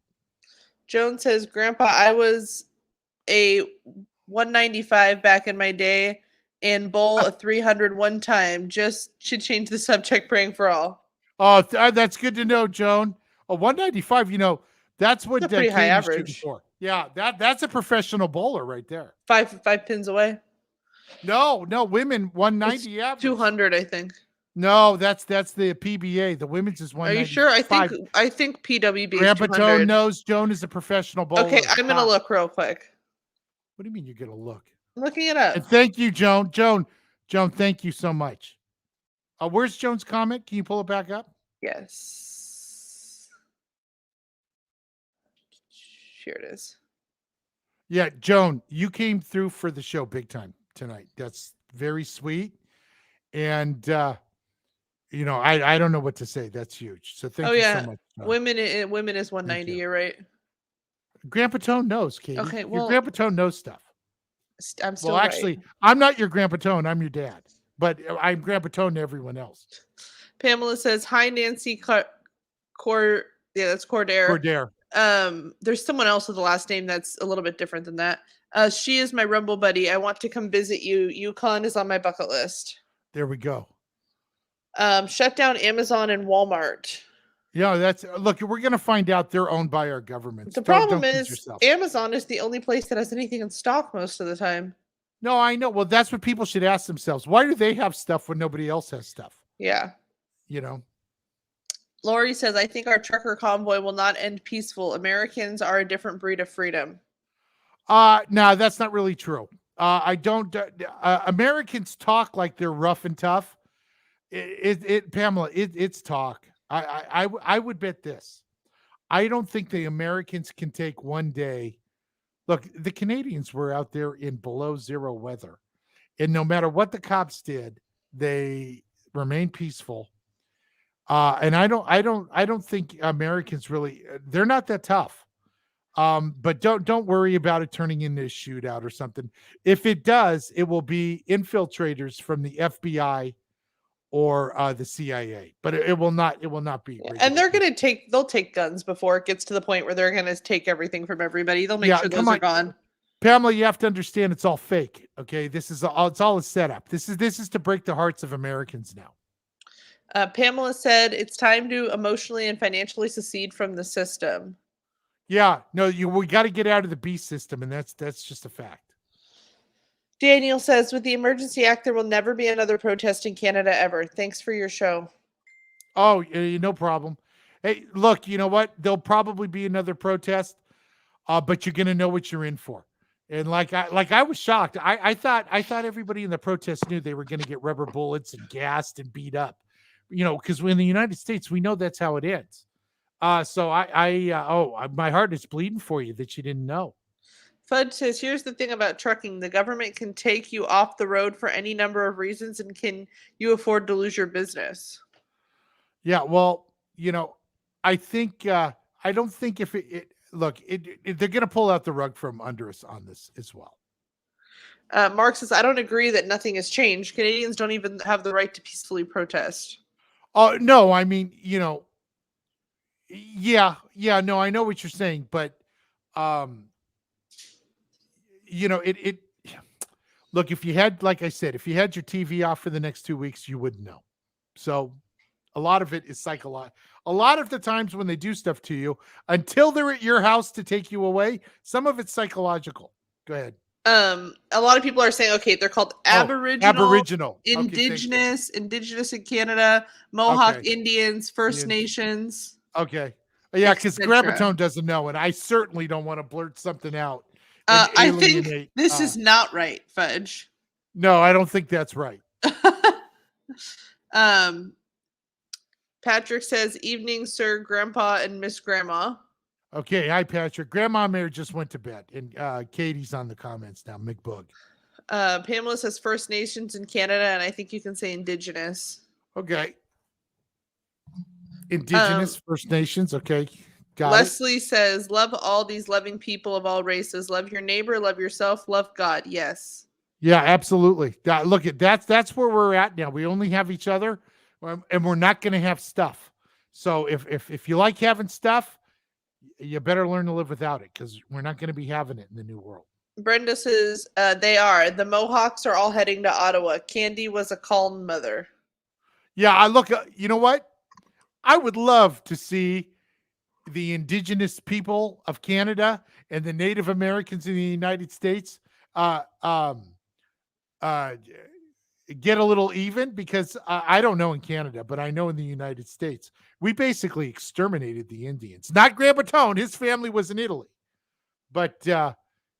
D: Joan says, Grandpa, I was a 195 back in my day and bowl a 300 one time. Just should change the subject, praying for all.
B: Oh, that's good to know, Joan. A 195, that's what
D: That's a pretty high
B: Katie's shooting
D: average.
B: for. Yeah, that's a professional bowler right there.
D: Five pins away.
B: No, women 190 average.
D: 200, I think.
B: No, that's the PBA. The women's is 195.
D: Are you sure? I think PWB
B: Grandpa
D: is 200.
B: Tone knows Joan is a professional bowler.
D: Okay, I'm gonna look real quick.
B: What do you mean you're gonna look?
D: I'm looking it up.
B: And thank you, Joan. Joan, thank you so much. Where's Joan's comment? Can you pull it back up?
D: Yes. Here it is.
B: Yeah, Joan, you came through for the show big time tonight. That's very sweet. And I don't know what to say. That's huge. So thank you so much. Joan.
D: Women is 190, you're right.
B: Grandpa Tone knows, Katie.
D: Okay,
B: your Grandpa Tone knows stuff.
D: I'm still
B: actually,
D: right.
B: I'm not your Grandpa Tone. I'm your dad. But I'm Grandpa Tone to everyone else.
D: Pamela says, hi, Nancy that's Cordair. There's someone else with the last name that's a little bit different than that. She is my Rumble buddy. I want to come visit you. Yukon is on my bucket list.
B: There we go.
D: Shut down Amazon and Walmart.
B: Yeah, look, we're going to find out they're owned by our governments.
D: The problem is Amazon is the only place that has anything in stock most of the time.
B: No, I know. Well, that's what people should ask themselves. Why do they have stuff when nobody else has stuff?
D: Yeah. Lori says, I think our trucker convoy will not end peaceful. Americans are a different breed of freedom.
B: No, that's not really true. I don't. Americans talk like they're rough and tough. Pamela, it's talk. I would bet this. I don't think the Americans can take one day. Look, the Canadians were out there in below zero weather, and no matter what the cops did, they remained peaceful. And I don't think Americans really. They're not that tough. But don't worry about it turning into a shootout or something. If it does, it will be infiltrators from the FBI or the CIA. But it will not be.
D: Yeah. And they'll take guns before it gets to the point where they're gonna take everything from everybody. They'll make sure those are gone.
B: Pamela, you have to understand it's all fake. Okay, it's all a setup. This is to break the hearts of Americans now.
D: Pamela said it's time to emotionally and financially secede from the system.
B: Yeah, no, we got to get out of the beast system, and that's just a fact.
D: Daniel says, with the Emergency Act, there will never be another protest in Canada ever. Thanks for your show.
B: Oh, no problem. Hey, look, you know what? There'll probably be another protest, but you're going to know what you're in for. And I was shocked. I thought everybody in the protest knew they were going to get rubber bullets and gassed and beat up. Because in the United States, we know that's how it ends. So my heart is bleeding for you that you didn't know.
D: Fudge says, here's the thing about trucking. The government can take you off the road for any number of reasons, and can you afford to lose your business? Yeah, well,
B: I think I don't think if they're going to pull out the rug from under us on this as well.
D: Mark says, I don't agree that nothing has changed. Canadians don't even have the right to peacefully protest.
B: Oh, no, I mean, yeah, no, I know what you're saying, but look, if you had, like I said, if you had your TV off for the next 2 weeks, you wouldn't know. So a lot of it is psychological. A lot of the times when they do stuff to you, until they're at your house to take you away, some of it's psychological. Go ahead.
D: A lot of people are saying, okay, they're called Aboriginal, Indigenous in Canada, Mohawk Indians, First Nations.
B: Okay. Yeah, because Grandpa Tone doesn't know, and I certainly don't want to blurt something out and
D: I think
B: alienate.
D: this is not right, Fudge.
B: No, I don't think that's right.
D: Patrick says, "Evening, sir, Grandpa, and Miss Grandma."
B: Okay, hi Patrick. Grandma Mary just went to bed, and Katie's on the comments now. McBoog.
D: Pamela says First Nations in Canada, and I think you can say Indigenous.
B: Okay. Indigenous First Nations. Okay, got it.
D: Leslie says, "Love all these loving people of all races. Love your neighbor, love yourself, love God." Yes.
B: Yeah, absolutely. Look at that's where we're at now. We only have each other, and we're not going to have stuff. So if you like having stuff, you better learn to live without it, because we're not going to be having it in the new world.
D: Brenda says, "They are. The Mohawks are all heading to Ottawa. Candy was a calm mother."
B: Yeah, I look. You know what? I would love to see the Indigenous people of Canada and the Native Americans in the United States get a little even, because I don't know in Canada, but I know in the United States, we basically exterminated the Indians. Not Grandpa Tone, his family was in Italy, but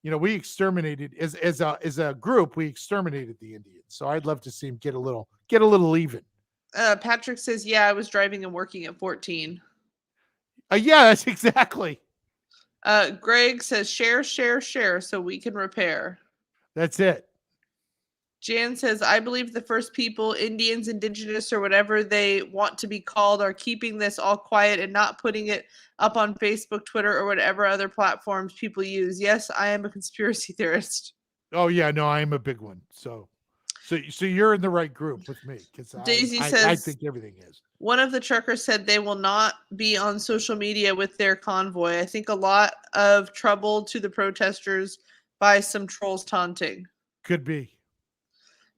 B: we exterminated as a group. We exterminated the Indians. So I'd love to see him get a little even.
D: Patrick says, "Yeah, I was driving and working at 14."
B: Yeah, that's exactly.
D: Greg says, "Share, share, share, so we can repair."
B: That's it.
D: Jan says, "I believe the first people, Indians, Indigenous, or whatever they want to be called, are keeping this all quiet and not putting it up on Facebook, Twitter, or whatever other platforms people use. Yes, I am a conspiracy theorist."
B: Oh yeah, no, I am a big one. So you're in the right group with me, because
D: Daisy
B: I
D: says,
B: think everything is.
D: "One of the truckers said they will not be on social media with their convoy. I think a lot of trouble to the protesters by some trolls taunting."
B: Could be.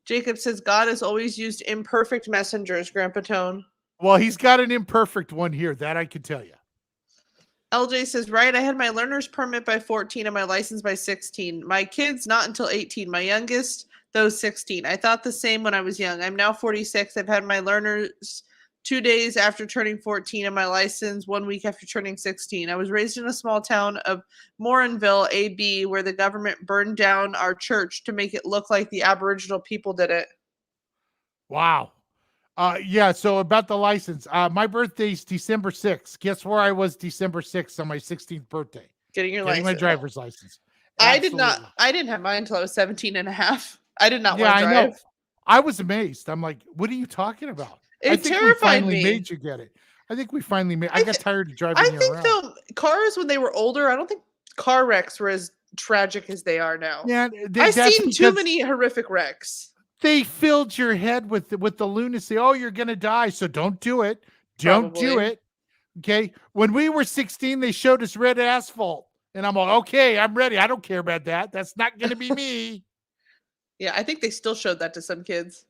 D: Jacob says, "God has always used imperfect messengers, Grandpa Tone."
B: Well, he's got an imperfect one here, that I can tell you.
D: LJ says, "Right, I had my learner's permit by 14 and my license by 16. My kids not until 18. My youngest, though, 16. I thought the same when I was young. I'm now 46. I've had my learner's 2 days after turning 14 and my license 1 week after turning 16. I was raised in a small town of Morinville, AB, where the government burned down our church to make it look like the Aboriginal people did it."
B: Wow. Yeah, so about the license. My birthday's December 6th. Guess where I was December 6th on my 16th birthday?
D: Getting your
B: Getting my
D: license.
B: driver's license.
D: I
B: Absolutely.
D: didn't have mine until I was 17 and a half. I did not
B: Yeah,
D: want to
B: I
D: drive.
B: know. I was amazed. I'm like, what are you talking about? I
D: It
B: think we
D: terrified
B: finally
D: me.
B: made you get it. I think we finally made. I got tired of driving
D: I
B: you
D: think
B: around.
D: though cars when they were older, I don't think car wrecks were as tragic as they are now.
B: Yeah,
D: I've
B: that's
D: seen too
B: because
D: many horrific wrecks.
B: they filled your head with the lunacy. Oh, you're gonna die, so don't do it. Don't do
D: Probably.
B: it. Okay. When we were 16, they showed us red asphalt, and I'm like, okay, I'm ready. I don't care about that. That's not gonna be me.
D: Yeah, I think they still showed that to some kids.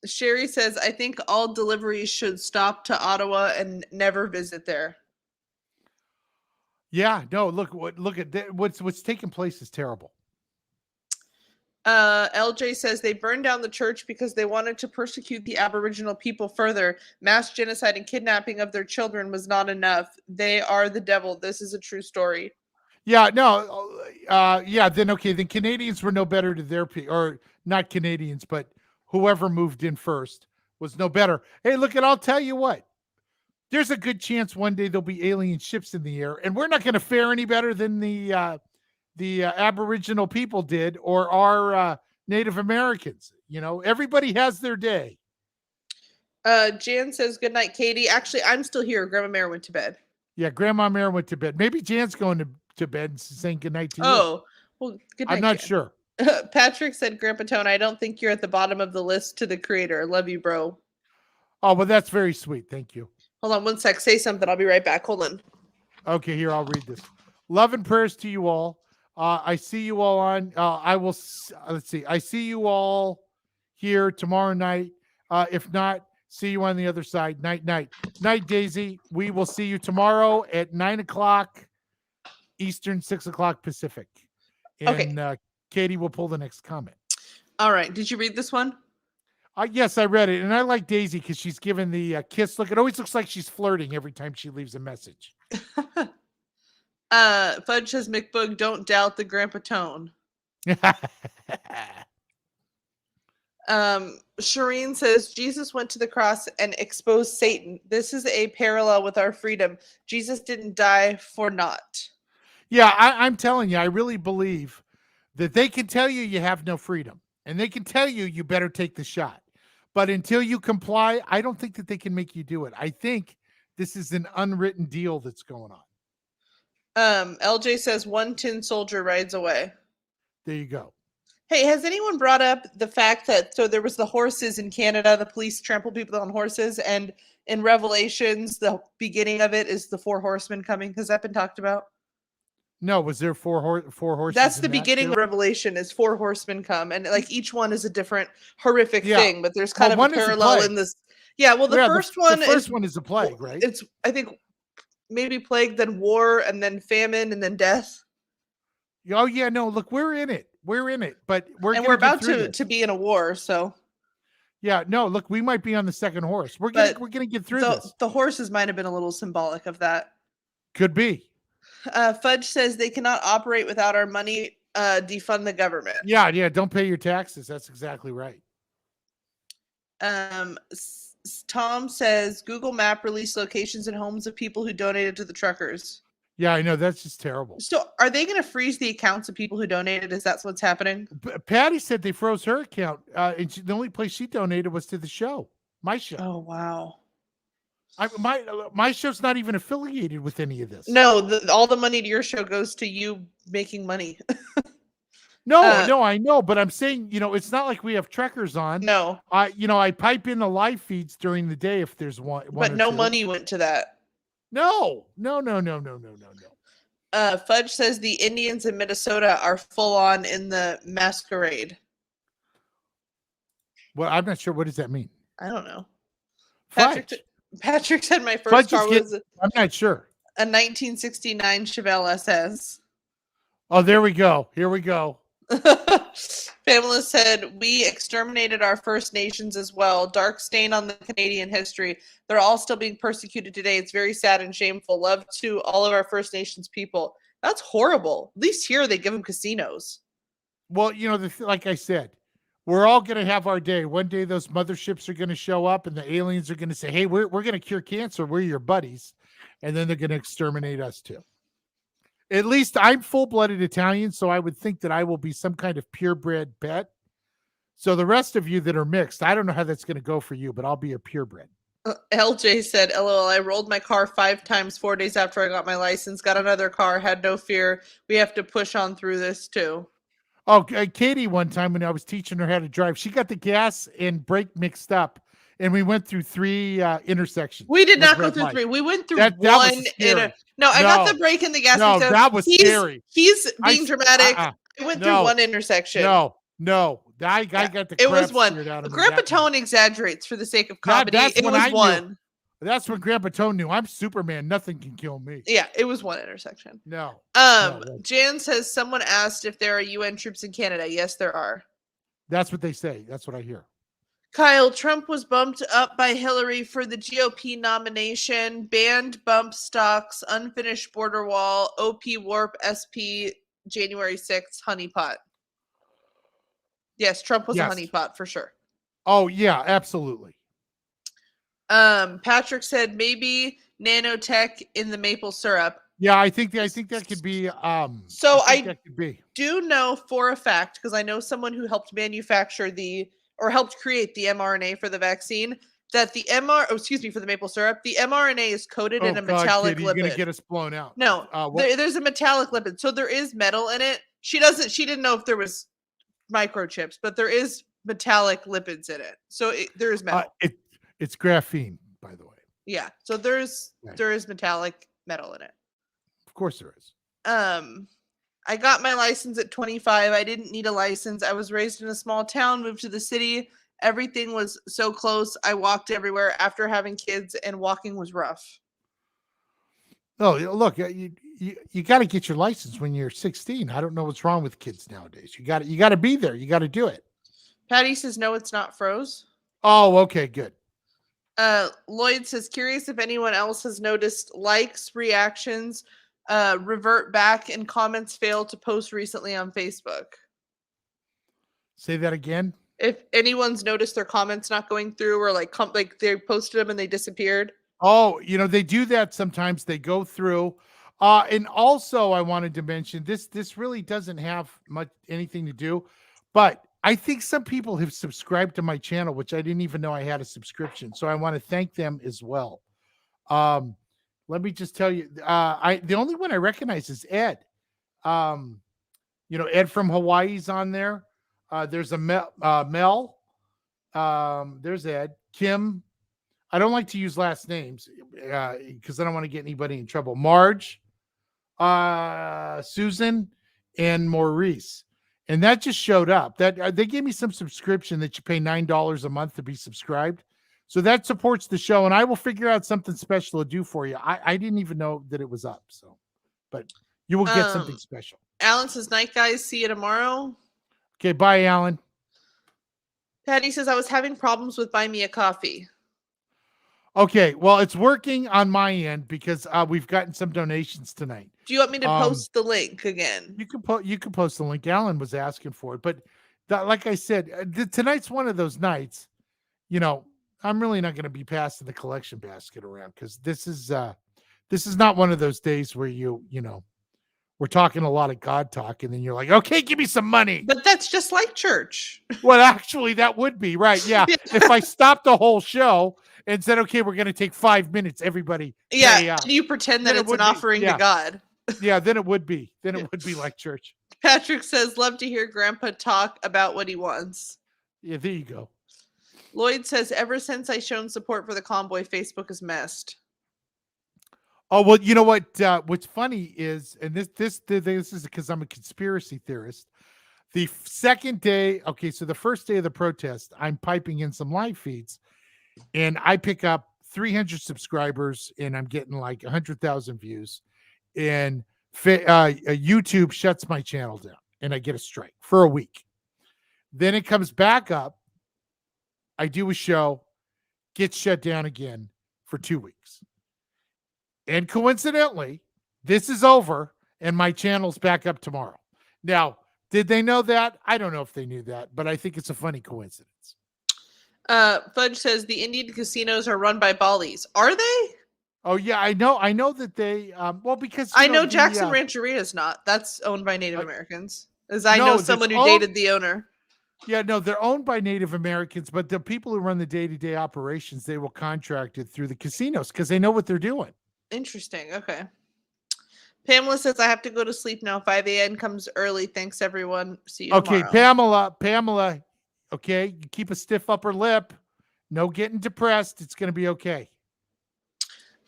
D: Sherry says, "I think all deliveries should stop to Ottawa and never visit there."
B: Yeah, no, look at that. What's taking place is terrible.
D: LJ says they burned down the church because they wanted to persecute the Aboriginal people further. Mass genocide and kidnapping of their children was not enough. They are the devil. This is a true story.
B: Yeah, no, yeah, then Canadians were no better to their people, or not Canadians, but whoever moved in first was no better. Hey, look, and I'll tell you what, there's a good chance one day there'll be alien ships in the air, and we're not going to fare any better than the Aboriginal people did, or our Native Americans. Everybody has their day.
D: Jan says, "Good night, Katie." Actually, I'm still here. Grandma Mare went to bed.
B: Yeah, Grandma Mare went to bed. Maybe Jan's going to bed and saying good night to you.
D: Oh, well, good night.
B: I'm not
D: Jan.
B: sure.
D: Patrick said, "Grandpa Tone, I don't think you're at the bottom of the list to the creator. Love you, bro."
B: Oh, well, that's very sweet. Thank you.
D: Hold on one sec. Say something. I'll be right back. Hold on.
B: Okay, here, I'll read this. Love and prayers to you all. I see you all on. Let's see. I see you all here tomorrow night. If not, see you on the other side. Night, night. Night, Daisy. We will see you tomorrow at 9:00 Eastern, 6:00 Pacific. And Katie will pull the next comment.
D: All right. Did you read this one?
B: Yes, I read it. And I like Daisy because she's given the kiss look. It always looks like she's flirting every time she leaves a message.
D: Fudge says McBoog, don't doubt the Grandpa Tone. Shireen says Jesus went to the cross and exposed Satan. This is a parallel with our freedom. Jesus didn't die for naught.
B: Yeah, I'm telling you, I really believe that they can tell you you have no freedom, and they can tell you you better take the shot. But until you comply, I don't think that they can make you do it. I think this is an unwritten deal that's going on.
D: LJ says one tin soldier rides away.
B: There you go.
D: Hey, has anyone brought up the fact that so there was the horses in Canada, the police trample people on horses, and in Revelations, the beginning of it is the 4 horsemen coming? Has that been talked about?
B: No, was there four horses?
D: That's the
B: in that
D: beginning
B: too?
D: of Revelation is 4 horsemen come, and like each one is a different horrific
B: Yeah.
D: thing, but there's kind
B: Well,
D: of
B: one
D: a
B: is a
D: parallel
B: plague.
D: in this. Yeah, well, the
B: Yeah,
D: first one
B: the first
D: is
B: one is a plague, right?
D: it's I think maybe plague, then war, and then famine, and then death.
B: Oh yeah, no, look, we're in it. We're in it, but we're
D: And
B: gonna
D: we're
B: get
D: about
B: through
D: to
B: this.
D: be in a war, so
B: Yeah, no, look, we might be on the second horse. We're
D: But
B: gonna get through this.
D: the horses might have been a little symbolic of that.
B: Could be.
D: Fudge says they cannot operate without our money. Defund the government.
B: Yeah, don't pay your taxes. That's exactly right.
D: Tom says Google Map released locations and homes of people who donated to the truckers.
B: Yeah, I know, that's just terrible.
D: So are they going to freeze the accounts of people who donated? Is that what's happening?
B: Patty said they froze her account, and the only place she donated was to the show, my show.
D: Oh, wow.
B: My show's not even affiliated with any of this.
D: No, all the money to your show goes to you making money.
B: No, I know, but I'm saying, it's not like we have trekkers on.
D: No.
B: I pipe in the live feeds during the day if there's one.
D: But no money went to that.
B: No.
D: Fudge says the Indians in Minnesota are full on in the masquerade.
B: Well, I'm not sure. What does that mean?
D: I don't know.
B: Fudge.
D: Patrick said my first car was
B: I'm not sure.
D: a 1969 Chevelle SS.
B: Oh, there we go. Here we go.
D: Pamela said, we exterminated our First Nations as well. Dark stain on the Canadian history. They're all still being persecuted today. It's very sad and shameful. Love to all of our First Nations people. That's horrible. At least here they give them casinos.
B: Well, like I said, we're all going to have our day. One day those motherships are going to show up and the aliens are going to say, hey, we're going to cure cancer. We're your buddies. And then they're going to exterminate us too. At least I'm full-blooded Italian, so I would think that I will be some kind of purebred pet. So the rest of you that are mixed, I don't know how that's going to go for you, but I'll be a purebred.
D: LJ said, LOL, I rolled my car 5 times 4 days after I got my license, got another car, had no fear. We have to push on through this too.
B: Oh, Katie, one time when I was teaching her how to drive, she got the gas and brake mixed up, and we went through 3 intersections.
D: We did not go through 3. We went through
B: that
D: one. I got the brake and the gas.
B: No, that was scary.
D: He's being dramatic. I went through one intersection.
B: No. I got the
D: It was one.
B: out of
D: Grandpa Tone exaggerates for the sake of comedy. It was one.
B: That's when Grandpa Tone knew I'm Superman. Nothing can kill me.
D: Yeah, it was one intersection.
B: No.
D: Jan says someone asked if there are UN troops in Canada. Yes, there are.
B: That's what they say. That's what I hear.
D: Kyle, Trump was bumped up by Hillary for the GOP nomination, banned bump stocks, unfinished border wall, OP warp, SP, January 6th, honeypot. Yes, Trump was a honeypot for sure.
B: Oh, yeah, absolutely.
D: Patrick said maybe nanotech in the maple syrup.
B: Yeah, I think that could be.
D: So I do know for a fact, because I know someone who helped manufacture or helped create the mRNA for the vaccine, that the for the maple syrup, the mRNA is coated in a metallic lipid.
B: You're gonna get us blown out.
D: No, there's a metallic lipid, so there is metal in it. She didn't know if there was microchips, but there is metallic lipids in it, so there is metal.
B: It's graphene, by the way.
D: Yeah, so there is metallic metal in it.
B: Of course there is.
D: I got my license at 25. I didn't need a license. I was raised in a small town, moved to the city. Everything was so close. I walked everywhere after having kids, and walking was rough.
B: Oh, look, you got to get your license when you're 16. I don't know what's wrong with kids nowadays. You got to be there. You got to do it.
D: Patty says, no, it's not froze.
B: Oh, okay, good.
D: Lloyd says, curious if anyone else has noticed likes, reactions, revert back and comments failed to post recently on Facebook.
B: Say that again.
D: If anyone's noticed their comments not going through, or like they posted them and they disappeared.
B: Oh, they do that sometimes. They go through. And also I wanted to mention this really doesn't have much anything to do, but I think some people have subscribed to my channel, which I didn't even know I had a subscription. So I want to thank them as well. Let me just tell you, the only one I recognize is Ed. Ed from Hawaii's on there. There's a Mel. There's Ed. Kim. I don't like to use last names because I don't want to get anybody in trouble. Marge, Susan, and Maurice. And that just showed up. That they gave me some subscription that you pay $9 a month to be subscribed. So that supports the show, and I will figure out something special to do for you. I didn't even know that it was up. So, but you will get something special.
D: Alan says, "Night, guys. See you tomorrow."
B: Okay, bye, Alan.
D: Patty says, "I was having problems with Buy Me a Coffee."
B: Okay, well, it's working on my end because we've gotten some donations tonight.
D: Do you want me to post the link again?
B: You can post the link. Alan was asking for it, but like I said, tonight's one of those nights. I'm really not going to be passing the collection basket around because this is not one of those days where we're talking a lot of God talk and then you're like, okay, give me some money.
D: But that's just like church.
B: Well, actually, that would be right. Yeah, if I stopped the whole show and said, okay, we're going to take 5 minutes, everybody.
D: Yeah, and you pretend that it's an offering to God.
B: Yeah, then it would be. Then it would be like church.
D: Patrick says, "Love to hear Grandpa talk about what he wants."
B: Yeah, there you go.
D: Lloyd says, "Ever since I shown support for the convoy, Facebook is messed."
B: Oh, well, you know what? What's funny is, and this is because I'm a conspiracy theorist. The second day, okay, so the first day of the protest, I'm piping in some live feeds, and I pick up 300 subscribers, and I'm getting like 100,000 views, and YouTube shuts my channel down, and I get a strike for a week. Then it comes back up. I do a show, gets shut down again for 2 weeks. And coincidentally, this is over and my channel's back up tomorrow. Now, did they know that? I don't know if they knew that, but I think it's a funny coincidence.
D: Fudge says the Indian casinos are run by Ballis. Are they?
B: Oh, yeah, I know that they, because
D: I know Jackson Rancheria is not. That's owned by Native Americans. As I know someone who dated the owner.
B: Yeah, no, they're owned by Native Americans, but the people who run the day-to-day operations, they will contract it through the casinos because they know what they're doing.
D: Interesting. Okay. Pamela says, "I have to go to sleep now. 5 a.m. comes early. Thanks, everyone. See you tomorrow."
B: Pamela, okay, you keep a stiff upper lip. No getting depressed. It's going to be okay.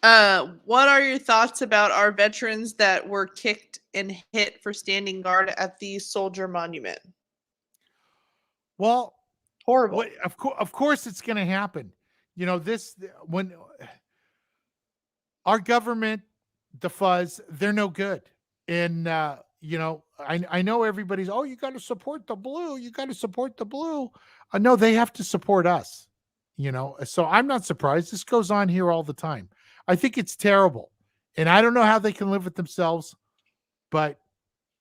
D: What are your thoughts about our veterans that were kicked and hit for standing guard at the soldier monument?
B: Well,
D: horrible.
B: Of course it's going to happen. When our government, the fuzz, they're no good. And, I know everybody's, oh, you got to support the blue. You got to support the blue. No, they have to support us, So I'm not surprised. This goes on here all the time. I think it's terrible. And I don't know how they can live with themselves, but,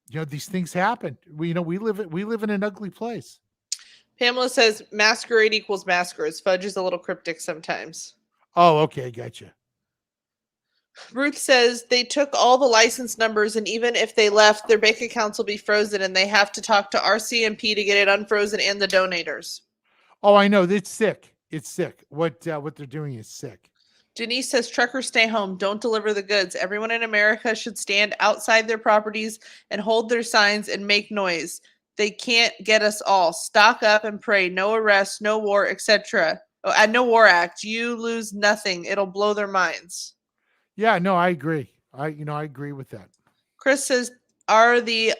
B: these things happen. We live in an ugly place.
D: Pamela says masquerade equals maskers. Fudge is a little cryptic sometimes.
B: Oh, okay. Gotcha.
D: Ruth says they took all the license numbers, and even if they left, their bank accounts will be frozen, and they have to talk to RCMP to get it unfrozen and the donators.
B: Oh, I know. It's sick. It's sick. What they're doing is sick.
D: Denise says, "Truckers, stay home. Don't deliver the goods. Everyone in America should stand outside their properties and hold their signs and make noise. They can't get us all. Stock up and pray. No arrest, no war, etc. And no war act. You lose nothing. It'll blow their minds."
B: Yeah, no, I agree. I agree with that.
D: Chris says, "Are the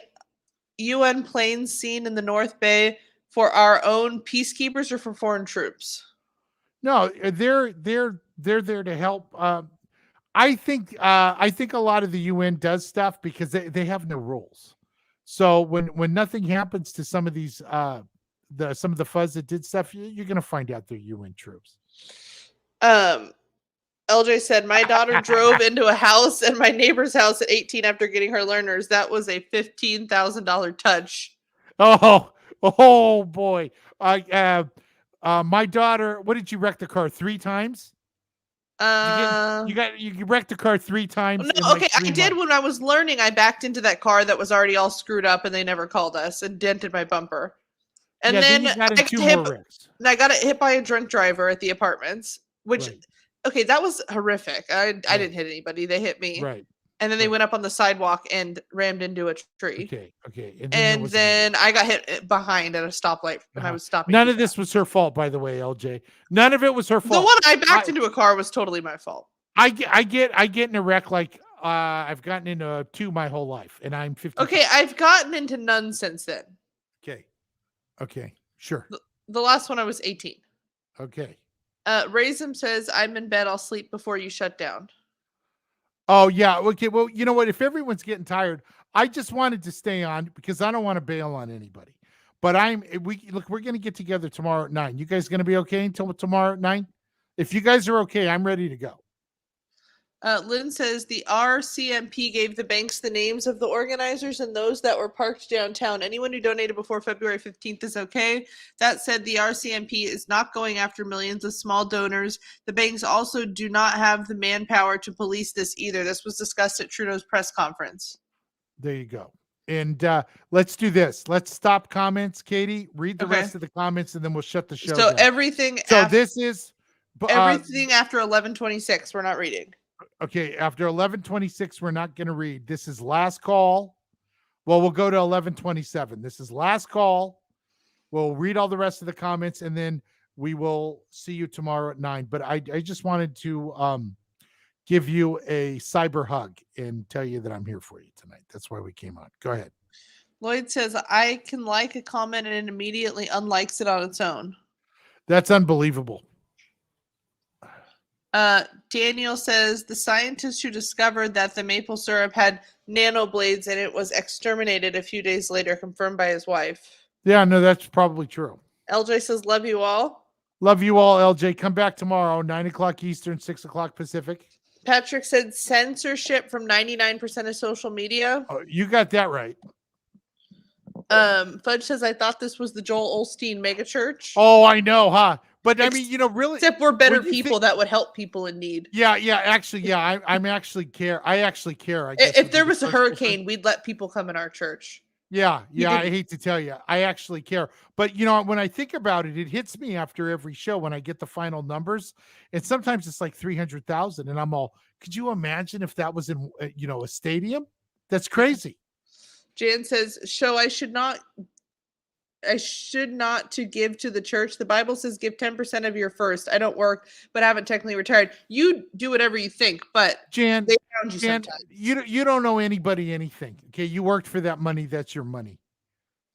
D: UN planes seen in the North Bay for our own peacekeepers or for foreign troops?"
B: No, they're there to help. I think a lot of the UN does stuff because they have no rules. So when nothing happens to some of these some of the fuzz that did stuff, you're going to find out they're UN troops.
D: LJ said, my daughter drove into a house and my neighbor's house at 18 after getting her learners. That was a $15,000 touch.
B: Oh boy. My daughter, what did you wreck the car 3 times? You wrecked the car 3 times.
D: No, okay, I did when I was learning. I backed into that car that was already all screwed up and they never called us and dented my bumper. And then
B: you got in 2 more wrecks.
D: I got hit by a drunk driver at the apartments, which, okay, that was horrific. I didn't hit anybody. They hit me.
B: Right.
D: And then they went up on the sidewalk and rammed into a tree.
B: Okay.
D: And then I got hit behind at a stoplight when I was stopping.
B: None of this was her fault, by the way, LJ. None of it was her fault.
D: The one I backed into a car was totally my fault.
B: I get in a wreck like I've gotten into 2 my whole life, and I'm 50.
D: Okay, I've gotten into none since then.
B: Okay. Sure.
D: The last one I was 18.
B: Okay.
D: Raisin says, I'm in bed. I'll sleep before you shut down.
B: Oh, yeah. Okay. Well, you know what? If everyone's getting tired, I just wanted to stay on because I don't want to bail on anybody. But we're going to get together tomorrow at 9. You guys going to be okay until tomorrow at 9? If you guys are okay, I'm ready to go.
D: Lynn says the RCMP gave the banks the names of the organizers and those that were parked downtown. Anyone who donated before February 15th is okay. That said, the RCMP is not going after millions of small donors. The banks also do not have the manpower to police this either. This was discussed at Trudeau's press conference.
B: There you go. And let's do this. Let's stop comments. Katie, read the rest of the comments, and then we'll shut the show
D: So
B: down.
D: everything.
B: This is
D: everything after 11:26. We're not reading.
B: Okay, after 11:26, we're not going to read. This is last call. Well, we'll go to 11:27. This is last call. We'll read all the rest of the comments, and then we will see you tomorrow at 9. But I just wanted to give you a cyber hug and tell you that I'm here for you tonight. That's why we came on. Go ahead.
D: Lloyd says, I can like a comment and it immediately unlikes it on its own.
B: That's unbelievable.
D: Daniel says the scientists who discovered that the maple syrup had nanoblades and it was exterminated a few days later, confirmed by his wife.
B: Yeah, no, that's probably true.
D: LJ says, love you all.
B: Love you all, LJ. Come back tomorrow, 9 o'clock Eastern, 6 o'clock Pacific.
D: Patrick said censorship from 99% of social media.
B: Oh, you got that right.
D: Fudge says, I thought this was the Joel Osteen megachurch.
B: Oh, I know, huh? But I mean, really,
D: except we're better people that would help people in need.
B: Yeah. Actually, yeah, I actually care. I guess
D: if there was a hurricane, we'd let people come in our church.
B: Yeah. I hate to tell you, I actually care. But when I think about it, it hits me after every show when I get the final numbers, and sometimes it's like 300,000, and I'm all, could you imagine if that was in a stadium? That's crazy.
D: Jan says, I should not to give to the church. The Bible says give 10% of your first. I don't work, but haven't technically retired. You do whatever you think, but
B: Jan,
D: they found you sometimes.
B: You don't know anybody anything. Okay, you worked for that money. That's your money,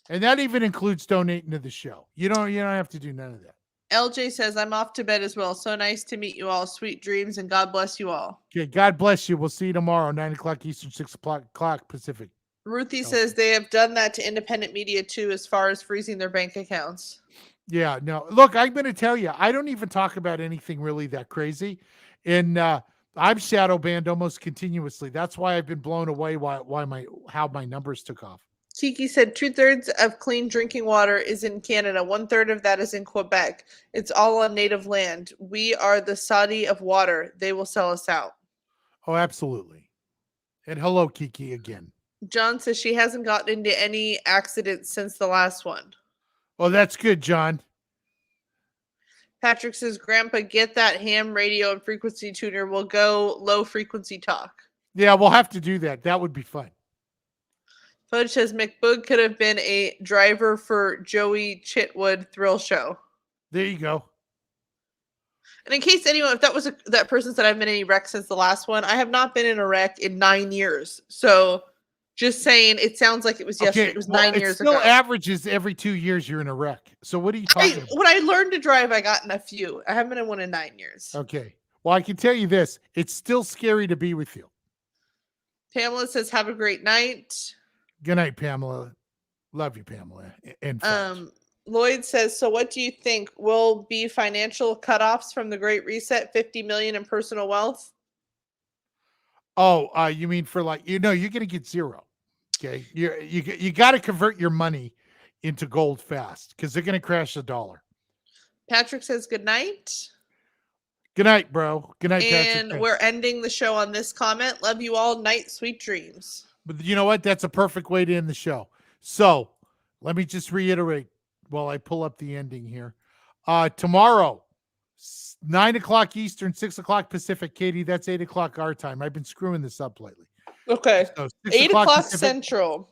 B: and that even includes donating to the show. You don't have to do none of that.
D: LJ says, I'm off to bed as well. So nice to meet you all. Sweet dreams, and God bless you all.
B: Okay, God bless you. We'll see you tomorrow, 9 o'clock Eastern, 6 o'clock Pacific.
D: Ruthie says they have done that to independent media too, as far as freezing their bank accounts.
B: Yeah, no. Look, I'm going to tell you, I don't even talk about anything really that crazy, and I'm shadow banned almost continuously. That's why I've been blown away how my numbers took off.
D: Tiki said 2/3 of clean drinking water is in Canada. 1/3 of that is in Quebec. It's all on native land. We are the Saudi of water. They will sell us out.
B: Oh, absolutely. And hello, Kiki, again.
D: John says she hasn't gotten into any accidents since the last one.
B: Oh, that's good, John.
D: Patrick says, Grandpa, get that ham radio and frequency tuner. We'll go low frequency talk.
B: Yeah, we'll have to do that. That would be fun.
D: Fudge says McBoog could have been a driver for Joey Chitwood thrill show.
B: There you go.
D: And in case anyone, if that was that person said I've been in any wreck since the last one, I have not been in a wreck in 9 years. So just saying, it sounds like it was yesterday. It was 9 years ago.
B: It still averages every 2 years you're in a wreck. So what are you talking about?
D: When I learned to drive, I got in a few. I haven't been in one in 9 years.
B: Okay. Well, I can tell you this. It's still scary to be with you.
D: Pamela says, have a great night.
B: Good night, Pamela. Love you, Pamela. And
D: Lloyd says, so what do you think will be financial cutoffs from the Great Reset? 50 million in personal wealth?
B: Oh, you mean for like, you're going to get zero. Okay. You got to convert your money into gold fast because they're going to crash the dollar.
D: Patrick says good night.
B: Good night, bro. Good night, Patrick.
D: And
B: Thanks.
D: we're ending the show on this comment. Love you all. Night, sweet dreams.
B: But you know what? That's a perfect way to end the show. So let me just reiterate while I pull up the ending here. Tomorrow, 9 o'clock Eastern, 6 o'clock Pacific. Katie, that's 8 o'clock our time. I've been screwing this up lately.
D: Okay.
B: So 6
D: 8 o'clock
B: Pacific,
D: Central.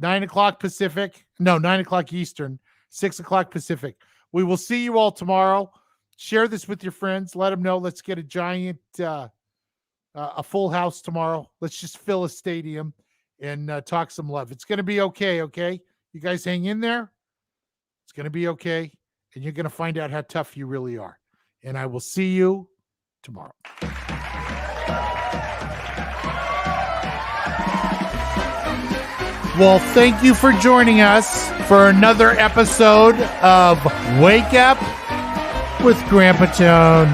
B: 9 o'clock Pacific. No, 9 o'clock Eastern, 6 o'clock Pacific. We will see you all tomorrow. Share this with your friends. Let them know. Let's get a giant, a full house tomorrow. Let's just fill a stadium and talk some love. It's going to be okay. Okay. You guys hang in there. It's going to be okay. And you're going to find out how tough you really are. And I will see you tomorrow. Well, thank you for joining us for another episode of Wake Up with Grandpa Tone.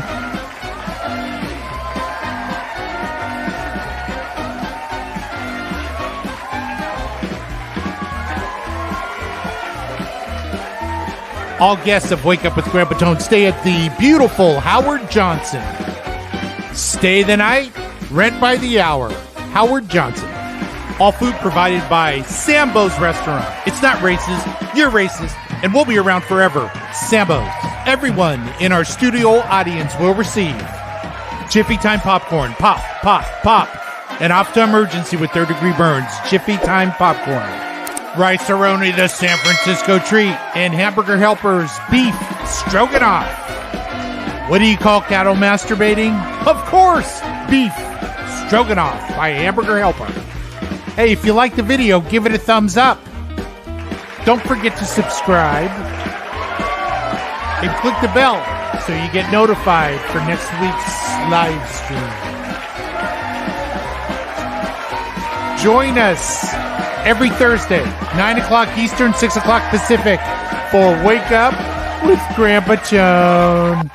B: All guests of Wake Up with Grandpa Tone stay at the beautiful Howard Johnson. Stay the night, rent by the hour. Howard Johnson. All food provided by Sambo's Restaurant. It's not racist, you're racist, and we'll be around forever. Sambo's. Everyone in our studio audience will receive Jiffy Time popcorn. Pop, pop, pop. And off to emergency with third-degree burns. Jiffy Time popcorn. Rice-A-Roni, the San Francisco treat. And Hamburger Helpers beef stroganoff. What do you call cattle masturbating? Of course, beef stroganoff by Hamburger Helper. Hey, if you like the video, give it a thumbs up. Don't forget to subscribe. And click the bell so you get notified for next week's live stream. Join us every Thursday, 9 o'clock Eastern, 6 o'clock Pacific for Wake Up with Grandpa Tone.